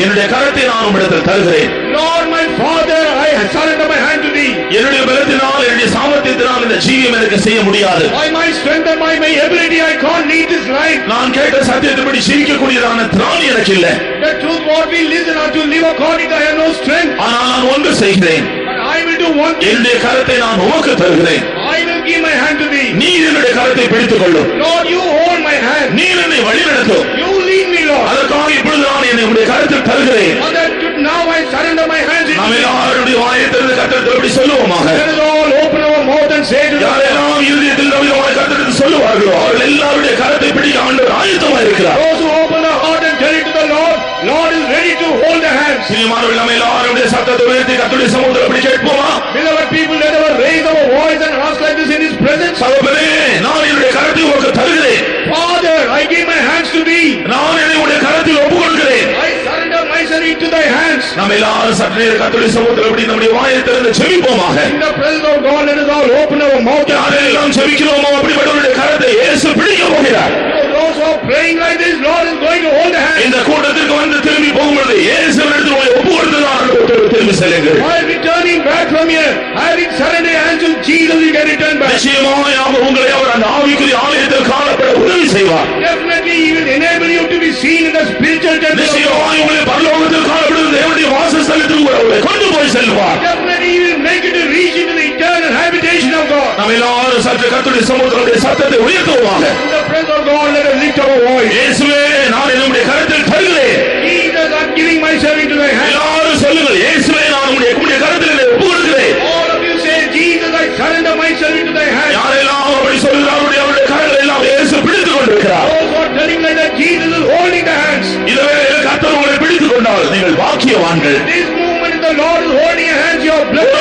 என்னுடைய கரத்தை நான் உம்மிடத்தில் தருகிறேன். Lord my Father, I surrender my hand to thee. என்னுடைய பலத்தினால் என்னுடைய சாமர்த்தியத்தினால் இந்த ஜீவியம் எனக்கு செய்ய முடியாது. By my strength and by my ability I can't lead this life. நான் கேட்ட சத்தியத்தின்படி ஜீவிக்கக்கூடியதான திராணி எனக்கு இல்லை. The truth what we listen unto live according to I have no strength. ஆனால் நான் ஒன்று செய்கிறேன். But I will do one thing. என்னுடைய கரத்தை நான் உமக்கு தருகிறேன். I will give my hand to thee. நீ என்னுடைய கரத்தை பிடித்துக் கொள்ளும். Lord, you hold my hand. நீ என்னை வழிநடத்தும். You lead me, Lord. அதற்காக இப்பொழுது நான் என்னை உடைய கரத்தில் தருகிறேன். Now I surrender my hands. நாம் எல்லாருடைய வாயை திறந்து கர்த்தரிடத்தில் இப்படி சொல்லுவோமாக. Let us all open our mouth and say to the Lord. யாரெல்லாம் இருதயத்தில் நம்பிக்கையாய் கர்த்தரிடத்தில் சொல்லுவார்களோ அவர்கள் எல்லாருடைய கரத்தை பிடிக்க ஆண்டவர் ஆயத்தமாய் இருக்கிறார். Those who open their heart and tell it to the Lord, Lord is ready to hold the hands. சினிமாவில் நம்ம எல்லாருடைய சத்தத்தை உயர்த்தி கர்த்தருடைய சமூகத்தில் அப்படி கேட்போமா? Beloved people, let us raise our voice and ask like this in His presence. சகோதரனே, நான் என்னுடைய கரத்தை உமக்கு தருகிறேன். Father, I give my hands to thee. நான் என்னை உடைய கரத்தில் ஒப்புக் கொடுக்கிறேன். I surrender myself into thy hands. நம்ம எல்லாரும் சற்றே கர்த்தருடைய சமூகத்தில் அப்படி நம்முடைய வாயை திறந்து ஜெபிப்போமாக. In the presence of God, let us all open our mouth. யாரெல்லாம் ஜெபிக்கிறோமோ அப்படிப்பட்டவருடைய கரத்தை இயேசு பிடிக்க போகிறார். Those who are praying like this, Lord is going to hold the hand. இந்த கூட்டத்திற்கு வந்து திரும்பி போகும்போது இயேசுவினிடத்தில் உங்களை ஒப்புக்கொடுத்து திரும்பி செல்லுங்கள். While returning back from here, having surrendered hands to Jesus, you can return back. நிச்சயமாய் உங்களை அவர் அந்த ஆவிக்குரிய ஆலயத்தில் காணப்பட உதவி செய்வார். Definitely He will enable you to be seen in the spiritual temple. நிச்சயமாய் உங்களை பரலோகத்தில் காணப்படும் தேவனுடைய வாசஸ்தலத்துக்கு உங்களை கொண்டு போய் செல்வார். Definitely He will make you to reach into the eternal habitation of God. நாம் எல்லாரும் சற்று கர்த்தருடைய சமூகத்தினுடைய சத்தத்தை உயர்த்துவோமாக. In the presence of God, let us lift our voice. இயேசுவே, நான் என்னுடைய கரத்தில் தருகிறேன். Jesus, I'm giving myself into thy hands. எல்லாரும் சொல்லுங்கள், இயேசுவே, நான் உம்முடைய கரத்தில் என்னை ஒப்புக்கொடுக்கிறேன். All of you say, Jesus, I surrender myself into thy hands. யாரெல்லாம் அப்படி சொல்கிறார்கள் அவருடைய கரங்களை எல்லாம் இயேசு பிடித்துக் கொண்டிருக்கிறார். Those who are telling like that, Jesus is holding the hands. இதுவே கர்த்தர் உங்களை பிடித்துக் கொண்டால் நீங்கள் பாக்கியவான்கள். This movement is the Lord is holding your hands. You are blessed.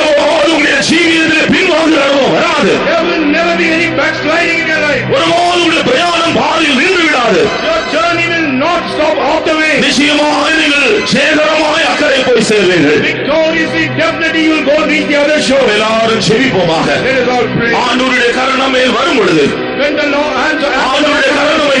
உங்களுடைய ஜீவியத்திலே பின்வாங்குகிற அனுபவம் வராது. There will never be any backsliding in your life. ஒருபோதும் உங்களுடைய பிரயாணம் பாதையில் நின்று விடாது. Your journey will not stop off the way. நிச்சயமாய் நீங்கள் சேகரமாய் அக்கறை போய் சேர்வீர்கள். Victoriously, definitely you will go reach the other shore. எல்லாரும் செபிப்போமாக. Let us all pray. ஆண்டவருடைய கரம் நம்மேல் வரும் பொழுது When the Lord hands are ஆண்டவருடைய கரம் நம்மை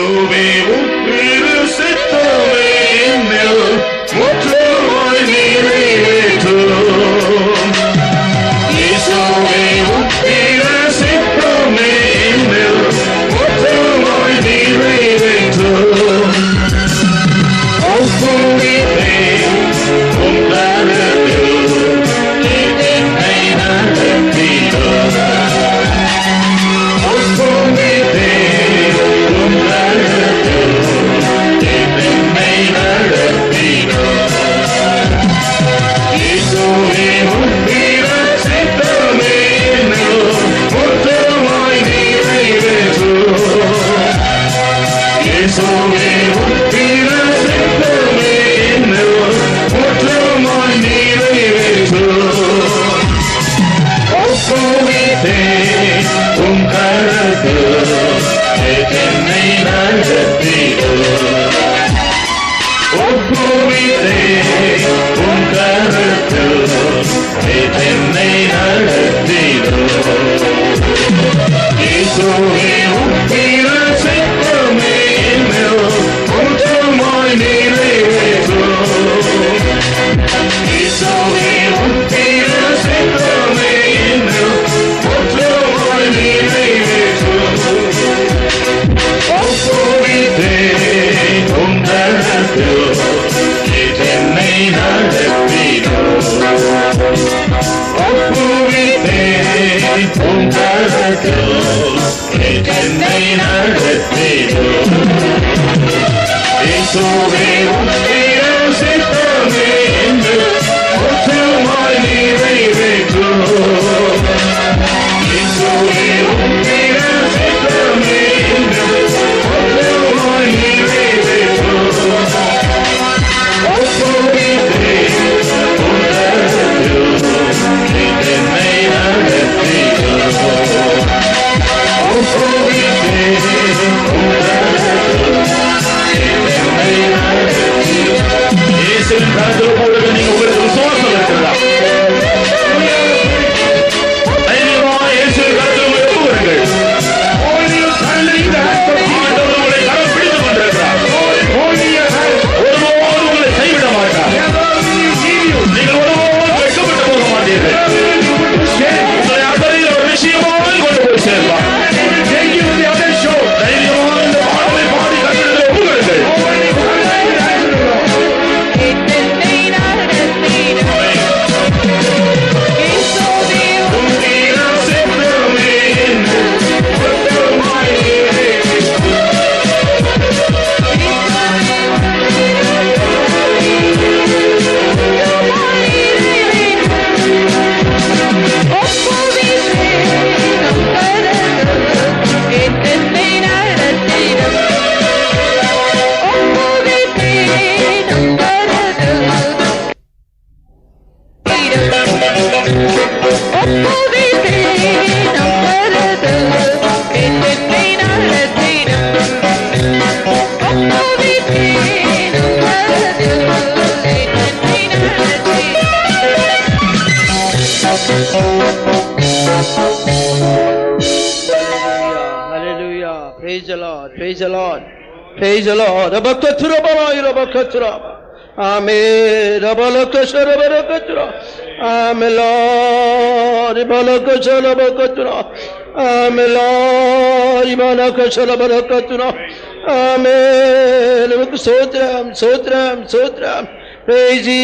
இயேசுவே உம் திரு சித்தமே என்னில் முற்றுமாய் நிறைவேற்றும். இயேசுவே உம் திரு சித்தமே என்னில் முற்றுமாய் நிறைவேற்றும். ஒப்புவித்தேன் உம் கரத்தில் என்னை நடத்திடும். ஒப்புவித்தேன் உம் கரத்தில் என்னை நடத்திடும். இயேசுவே உம் திரு சித்தமே என்னில் முற்றுமாய் நிறைவேற்றும். இயேசுவே உம் திரு சித்தமே என்னில் முற்றுமாய் நிறைவேற்றும். ஒப்புவித்தேன் உம் கரத்தில் என்னை நடத்திடும். ஒப்புவித்தேன் உம் கரத்தில் என்னை நடத்திடும். இயேசுவே உம் திரு சித்தமே என்னில் முற்றுமாய் நிறைவேற்றும். இயேசுவே உம் திரு சித்தமே என்னில் முற்றுமாய் நிறைவேற்றும். ஒப்புவித்தேன் உம் கரத்தில் என்னை நடத்திடும். ஒப்புவித்தேன் உம் கரத்தில் என்னை நடத்திடும். இயேசுவே உம் திரு சித்தமே என்னில் முற்றுமாய் நிறைவேற்றும். இயேசுவே உம் திரு சித்தமே என்னில் முற்றுமாய் நிறைவேற்றும். ஒப்புவித்தேன் உம் கரத்தில் என்னை நடத்திடும். ஒப்புவித்தேன் உம் கரத்தில் என்னை நடத்திடும். இயேசுவின் கரத்தில் ஒப்புவிக்க நீங்க உங்களுக்கு விசுவாசம் இருக்கிறதா? தைரியமா இயேசுவின் கரத்தில் உங்களை ஒப்புவிடுங்கள். ஆண்டவர் உங்களை கரம் பிடித்துக் கொண்டிருக்கிறார். ஒருபோதும் உங்களை கைவிட மாட்டார். நீங்கள் ஒருபோதும் வெட்கப்பட்டு போக மாட்டீர்கள். உங்களை அக்கறையில் ஒரு விஷயமாய் கொண்டு போய் சேர்ப்பார். தைரியமாக இந்த பாடலை பாடி கட்டிடத்தை ஒப்புவிடுங்கள். உம் திரு சித்தமே என்னில் முற்றுமாய் நிறைவேற்றும். Hallelujah. Praise the Lord. Praise the Lord. Praise the Lord. Rabakatura. Amen. Rabalakashara. Amen, Lord. Rabalakashara. Amen, Lord. Rabalakashara. Amen. Sotram. Praise ye.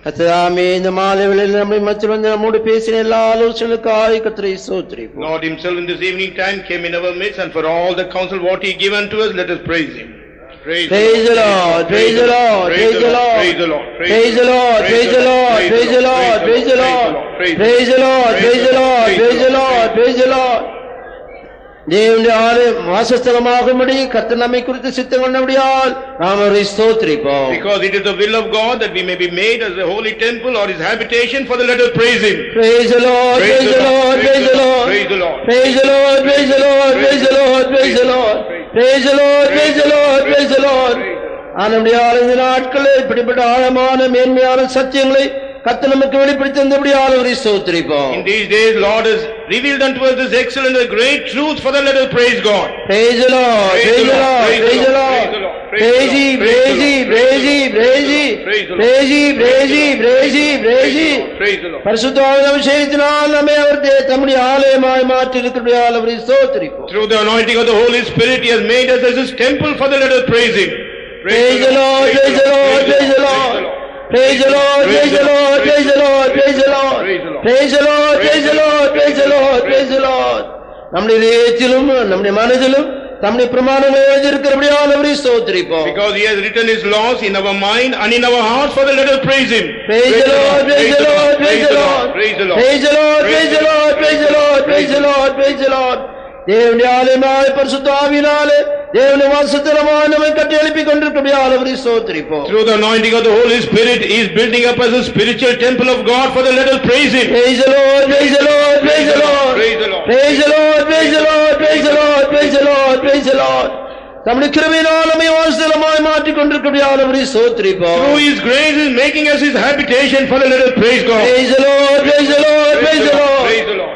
கர்த்தாவே இந்த மாலை வேளையில் நம்மை மத்தியில் வந்து நம்மோடு பேசின எல்லா ஆலோசனைகளுக்காக கர்த்தரை ஸ்தோத்திரிப்போம். Lord himself in this evening time came in our midst, and for all the counsel what he given to us, let us praise him. Praise the Lord. Praise the Lord. Praise the Lord. Praise the Lord. Praise the Lord. Praise the Lord. Praise the Lord. Praise the Lord. Praise the Lord. Praise the Lord. Praise the Lord. Praise the Lord. தேவனுடைய ஆலயம் வாசஸ்தலமாகும்படி கர்த்தர் நம்மை குறித்து சித்தம் கொண்டபடியால் நாம் அவரை ஸ்தோத்திரிப்போம். Because it is the will of God that we may be made as a holy temple or his habitation, for the let us praise him. Praise the Lord, praise the Lord, praise the Lord, praise the Lord, praise the Lord, praise the Lord, praise the Lord, praise the Lord, praise the Lord, praise the Lord, praise the Lord. ஆனபடியால் இந்த நாட்களில் இப்படிப்பட்ட ஆழமான மேன்மையான சத்தியங்களை கர்த்தர் நமக்கு வெளிப்படுத்தி தந்தபடியால் அவரை ஸ்தோத்திரிப்போம். In these days Lord has revealed unto us this excellent and great truth, for the let us praise God. Praise the Lord, praise the Lord, praise the Lord, praise ye, praise ye, praise ye, praise ye, praise ye, praise ye, praise ye, praise ye. Praise the Lord. பரிசுத்த அபிஷேகத்தினால் நம்மை அவர் தம்முடைய ஆலயமாய் மாற்றி இருக்கிறபடியால் அவரை ஸ்தோத்திரிப்போம். Through the anointing of the Holy Spirit he has made us as his temple, for the let us praise him. Praise the Lord, praise the Lord, praise the Lord. Praise the Lord, praise the Lord, praise the Lord, praise the Lord. Praise the Lord, praise the Lord, praise the Lord, praise the Lord. நம்முடைய இதயத்திலும் நம்முடைய மனதிலும் தம்முடைய பிரமாணங்களை எழுதியிருக்கிறபடியால் அவரை ஸ்தோத்திரிப்போம். Because he has written his laws in our mind and in our hearts, for the let us praise him. Praise the Lord, praise the Lord, praise the Lord. Praise the Lord, praise the Lord, praise the Lord, praise the Lord, praise the Lord, praise the Lord. தேவனுடைய ஆலயமாய் பரிசுத்த ஆவியினாலே தேவனுடைய வாசஸ்தலமாய் நம்மை கட்டி எழுப்பிக் கொண்டிருக்கிறபடியால் அவரை ஸ்தோத்திரிப்போம். Through the anointing of the Holy Spirit he is building up as a spiritual temple of God, for the let us praise him. Praise the Lord, praise the Lord, praise the Lord, praise the Lord, praise the Lord, praise the Lord, praise the Lord, praise the Lord, praise the Lord. தம்முடைய கிருபையினால் நம்மை வாசஸ்தலமாய் மாற்றிக் கொண்டிருக்கிறபடியால் அவரை ஸ்தோத்திரிப்போம். Through his grace is making us his habitation, for the let us praise God. Praise the Lord, praise the Lord, praise the Lord,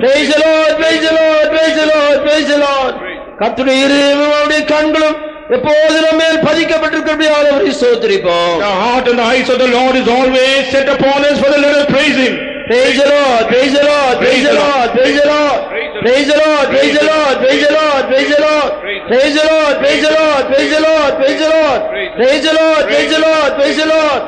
praise the Lord, praise the Lord, praise the Lord, praise the Lord. கர்த்தருடைய இருதயமும் அவருடைய கண்களும் எப்போது நம்ம மேல் பதிக்கப்பட்டிருக்கிறபடியால் அவரை ஸ்தோத்திரிப்போம். The heart and the eyes of the Lord is always set upon us, for the let us praise him. Praise the Lord, praise the Lord, praise the Lord, praise the Lord, praise the Lord, praise the Lord, praise the Lord, praise the Lord, praise the Lord, praise the Lord, praise the Lord, praise the Lord, praise the Lord, praise the Lord, praise the Lord.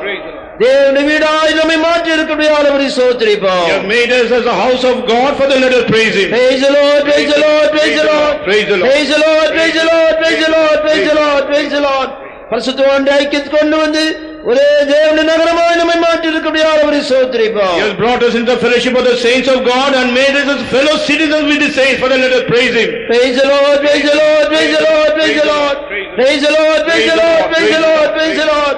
தேவனுடைய வீடாய் நம்மை மாற்றி இருக்கிறபடியால் அவரை ஸ்தோத்திரிப்போம். He has made us as a house of God, for the let us praise him. Praise the Lord, praise the Lord, praise the Lord, praise the Lord, praise the Lord, praise the Lord, praise the Lord, praise the Lord, praise the Lord. பரிசுத்தவான்களை ஐக்கியத்துக்கு கொண்டு வந்து ஒரே தேவனுடைய நகரமாய் நம்மை மாற்றி இருக்கிறபடியால் அவரை ஸ்தோத்திரிப்போம். He has brought us into the fellowship of the saints of God and made us as fellow citizens with the saints, for the let us praise him. Praise the Lord, praise the Lord, praise the Lord, praise the Lord, praise the Lord, praise the Lord, praise the Lord, praise the Lord.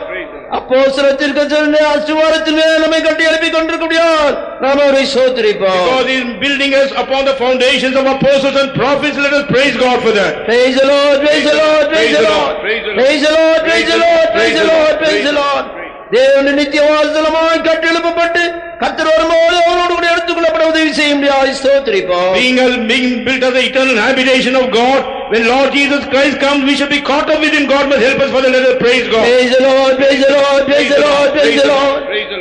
அப்போஸ்தலத்திற்கு சொன்ன அஸ்திவாரத்தின் மேல் நம்மை கட்டி எழுப்பிக் கொண்டிருக்கிறபடியால் நாம் அவரை ஸ்தோத்திரிப்போம். Because he is building us upon the foundations of apostles and prophets, let us praise God for that. Praise the Lord, praise the Lord, praise the Lord, praise the Lord, praise the Lord, praise the Lord, praise the Lord. தேவனுடைய நித்திய வாசஸ்தலமாய் கட்டி எழுப்பப்பட்டு கர்த்தர் வரும்போது அவரோடு கூட எடுத்துக்கொள்ளப்பட உதவி செய்யும்படியாய் ஸ்தோத்திரிப்போம். Being built as the eternal habitation of God, when Lord Jesus Christ comes, we shall be caught up with him. God must help us, for the let us praise God. Praise the Lord, praise the Lord, praise the Lord, praise the Lord,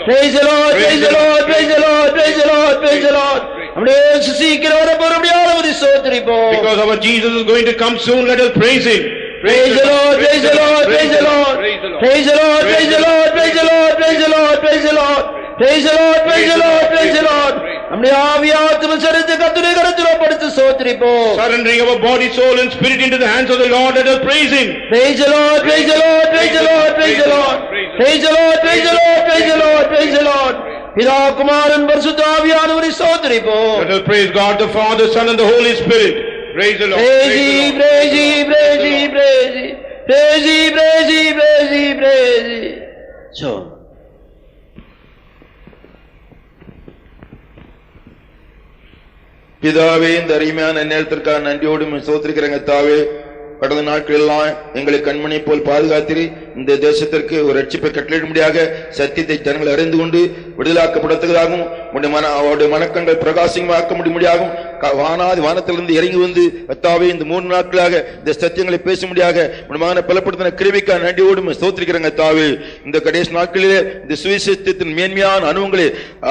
praise the Lord, praise the Lord, praise the Lord, praise the Lord, praise the Lord. நம்முடைய சீக்கிரம் வரப்போறபடியால் அவரை ஸ்தோத்திரிப்போம். Because our Jesus is going to come soon, let us praise him. Praise the Lord, praise the Lord, praise the Lord, praise the Lord, praise the Lord, praise the Lord, praise the Lord, praise the Lord, praise the Lord, praise the Lord, praise the Lord. நம்முடைய ஆவி ஆத்தும சரீரத்தை கர்த்தருடைய கரத்தில் ஒப்படைத்து ஸ்தோத்திரிப்போம். Surrendering our body, soul and spirit into the hands of the Lord, let us praise him. Praise the Lord, praise the Lord, praise the Lord, praise the Lord, praise the Lord, praise the Lord, praise the Lord, praise the Lord. பிதா குமாரன் பரிசுத்த ஆவியானவரை ஸ்தோத்திரிப்போம். Let us praise God the Father, Son and the Holy Spirit. Praise the Lord. Praise ye, praise ye, praise ye, praise ye, praise ye, praise ye, praise ye, praise ye. So பிதாவே, இந்த அருமையான நேரத்திற்காக நன்றியோடு ஸ்தோத்திரிக்கிறேங்க தாவே. கடந்த நாட்களெல்லாம் எங்களை கண்மணி போல் பாதுகாத்திரி இந்த தேசத்திற்கு ஒரு ரட்சிப்பை கட்டளையிடும்படியாக சத்தியத்தை ஜனங்கள் அறிந்து கொண்டு விடுதலாக்கப்படத்தக்கதாகவும் அவருடைய மனக்கண்கள் பிரகாசமாக்க முடியாகவும் வானத்திலிருந்து இறங்கி வந்து கர்த்தாவே இந்த 3 நாட்களாக இந்த சத்தியங்களை பேச முடியாக மகனை பலப்படுத்தின கிருபைக்காக நன்றியோடு ஸ்தோத்திரிக்கிறேங்க தாவே. இந்த கடைசி நாட்களிலே இந்த சுவிசேஷத்தின் மேன்மையான அனுபவங்களை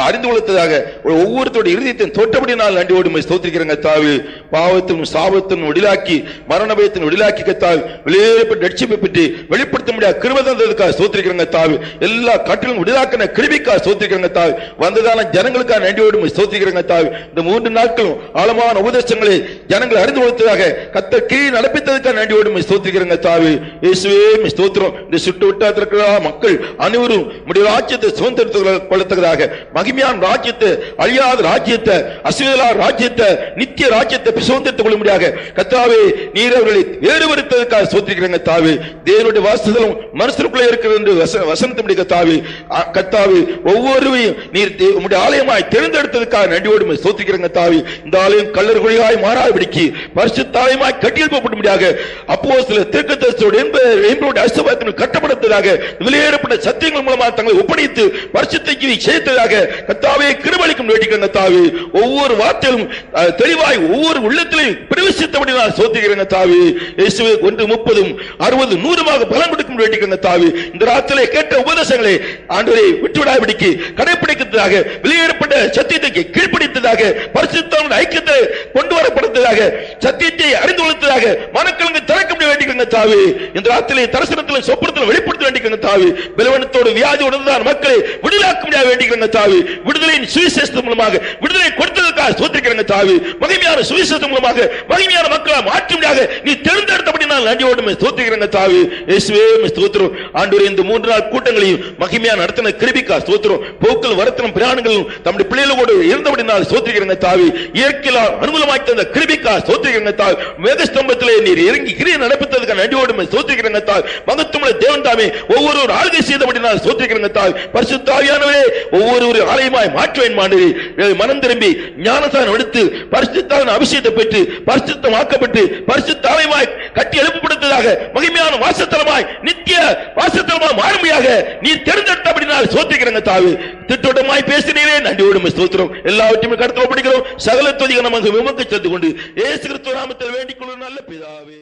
அறிந்து கொள்ளத்ததாக ஒவ்வொருத்தருடைய இருதயத்தின் தோற்றபடி நாள் நன்றியோடு ஸ்தோத்திரிக்கிறேங்க தாவே. பாவத்தின் சாபத்தின் விடுதலாக்கி மரண பயத்தின் விடுதலாக்கி கத்தால் வெளியேறப்பட்ட ரட்சிப்பை பற்றி வெளிப்படுத்த முடியாத கிருபை தந்ததுக்காக ஸ்தோத்திரிக்கிறங்க தாவி, எல்லா கட்டிலும் விடுதலாக்கின கிருபிக்காக ஸ்தோத்திரிக்கிறங்க தாவி, வந்ததான ஜனங்களுக்காக நன்றியோடு ஸ்தோத்திரிக்கிறங்க தாவி. இந்த 3 நாட்களும் ஆழமான உபதேசங்களை ஜனங்கள் அறிந்து கொடுத்ததாக கர்த்தர் கிரியை நடப்பித்ததுக்காக நன்றியோடு ஸ்தோத்திரிக்கிறங்க தாவி. இயேசுவே ஸ்தோத்திரம். இந்த சுட்டு விட்டாத்திருக்கிற மக்கள் அனைவரும் உம்முடைய ராஜ்யத்தை சுதந்திரத்துக் கொள்ளத்தக்கதாக மகிமையான ராஜ்யத்தை, அழியாத ராஜ்யத்தை, அசுவேலா ராஜ்யத்தை, நித்திய ராஜ்யத்தை சுதந்திரத்துக் கொள்ள முடியாக கர்த்தாவே நீர் அவர்களை வேறுபடுத்ததற்காக ஸ்தோத்திரிக்கிறங்க தாவி. தேவனுடைய வாசஸ்தலம் மனுஷருக்குள்ளே இருக்கிறது என்று வசனத்தினுடைய கர்த்தாவே கர்த்தாவே ஒவ்வொருவரையும் நீர் உம்முடைய ஆலயமாய் தேர்ந்தெடுத்ததற்காக நன்றியோடு ஸ்தோத்திரிக்கிறங்க தாவி. இந்த ஆலயம் கல்லறுகுழியாய் மாறாதபடிக்கு பரிசுத்த ஆலயமாய் கட்டியெழுப்பப்பட முடியாக அப்போஸ்தலர் தீர்க்கதரிசியோடு என்பவருடைய அஸ்திபாரத்தில் கட்டப்படுத்ததாக வெளியேறப்பட்ட சத்தியங்கள் மூலமாக தங்களை ஒப்படைத்து பரிசுத்தைக்கு சேர்த்ததாக கர்த்தாவே கிருபைக்கும் வேண்டிக்கிறங்க தாவி. ஒவ்வொரு வார்த்தையிலும் தெளிவாய் ஒவ்வொரு உள்ளத்திலும் பிரவேசித்தபடியால் ஸ்தோத்திரிக்கிறங்க தாவி. இயேசுவே 1 30 60 100 பலன் கொடுக்கும் வேண்டிக்கிறங்க தாவி. இந்த ராத்திரிலே கேட்ட உபதேசங்களை ஆண்டவரே விட்டுவிடாதபடிக்கு கடைபிடிக்கிறதாக வெளியேறப்பட்ட சத்தியத்தை கீழ்ப்படித்ததாக பரிசுத்தமான ஐக்கியத்தை கொண்டு வரப்படுத்ததாக சத்தியத்தை அறிந்து கொள்வதாக மனக்கலங்க திறக்க வேண்டிக்கிறங்க தாவி. இந்த ராத்திரிலே தரிசனத்தில் சொப்பனத்தில் வெளிப்படுத்த வேண்டிக்கிறங்க தாவி. பலவீனத்தோடு வியாதி உணர்ந்தார் மக்களை விடுதலாக்க முடியாது வேண்டிக்கிறங்க தாவி. விடுதலையின் சுவிசேஷத்தின் மூலமாக விடுதலை கொடுத்ததற்காக ஸ்தோத்திரிக்கிறங்க தாவி. மகிமையான சுவிசேஷத்தின் மூலமாக மகிமையான மக்களை மாற்ற முடியாக நீ தேர்ந்தெடுத்தபடி நான் நன்றியோடு ஸ்தோத்திரிக்கிறங்க தாவி. இயேசுவே ஸ்தோத்திரம். ஆண்டவரே இந்த 3 நாள் கூட்டங்களையும் மகிமையான நடத்தின கிருபைக்காக ஸ்தோத்திரம். போக்கள் வரத்தினம் பிரயாணங்களும் தம்முடைய பிள்ளைகளோடு இருந்தபடி நான் ஸ்தோத்திரிக்கிறங்க தாவி. இயற்கையால் அனுகூலமாய் தந்த கிருபைக்காக ஸ்தோத்திரிக்கிறங்க தாவி. மேகஸ்தம்பத்திலே நீர் இறங்கி கிரியை நடப்பித்ததற்காக நன்றியோடு ஸ்தோத்திரிக்கிறங்க தாவி. மகத்துவமுள்ள தேவன் தாமே ஒவ்வொரு ஆளுகை செய்தபடி நான் ஸ்தோத்திரிக்கிறங்க தாவி. பரிசுத்த ஆவியானவரே ஒவ்வொரு ஆலயமாய் மாற்றுவேன் மாண்டே மனம் திரும்பி ஞானஸ்நானம் எடுத்து பரிசுத்தாவின் அபிஷேகத்தை பெற்று பரிசுத்தமாக்கப்பட்டு பரிசுத்த ஆலயமாய் கட்டி எழுப்பப்படுத்ததாக மகிமையான வாசஸ்தலமாய் நித்திய வாசஸ்தலமாய் மாறுமையாக நீ தேர்ந்தெடுத்தபடி நான் ஸ்தோத்திரிக்கிறங்க தாவி. திட்டவட்டமாய் பேசினீரே நன்றியோடு ஸ்தோத்திரம். எல்லாவற்றையும் கடத்தப்படுகிறோம். சகல துதிகளை நமக்கு விமர்க்க சென்று கொண்டு இயேசு கிறிஸ்து நாமத்தில் வேண்டிக் கொள்ளும் நல்ல பிதாவே.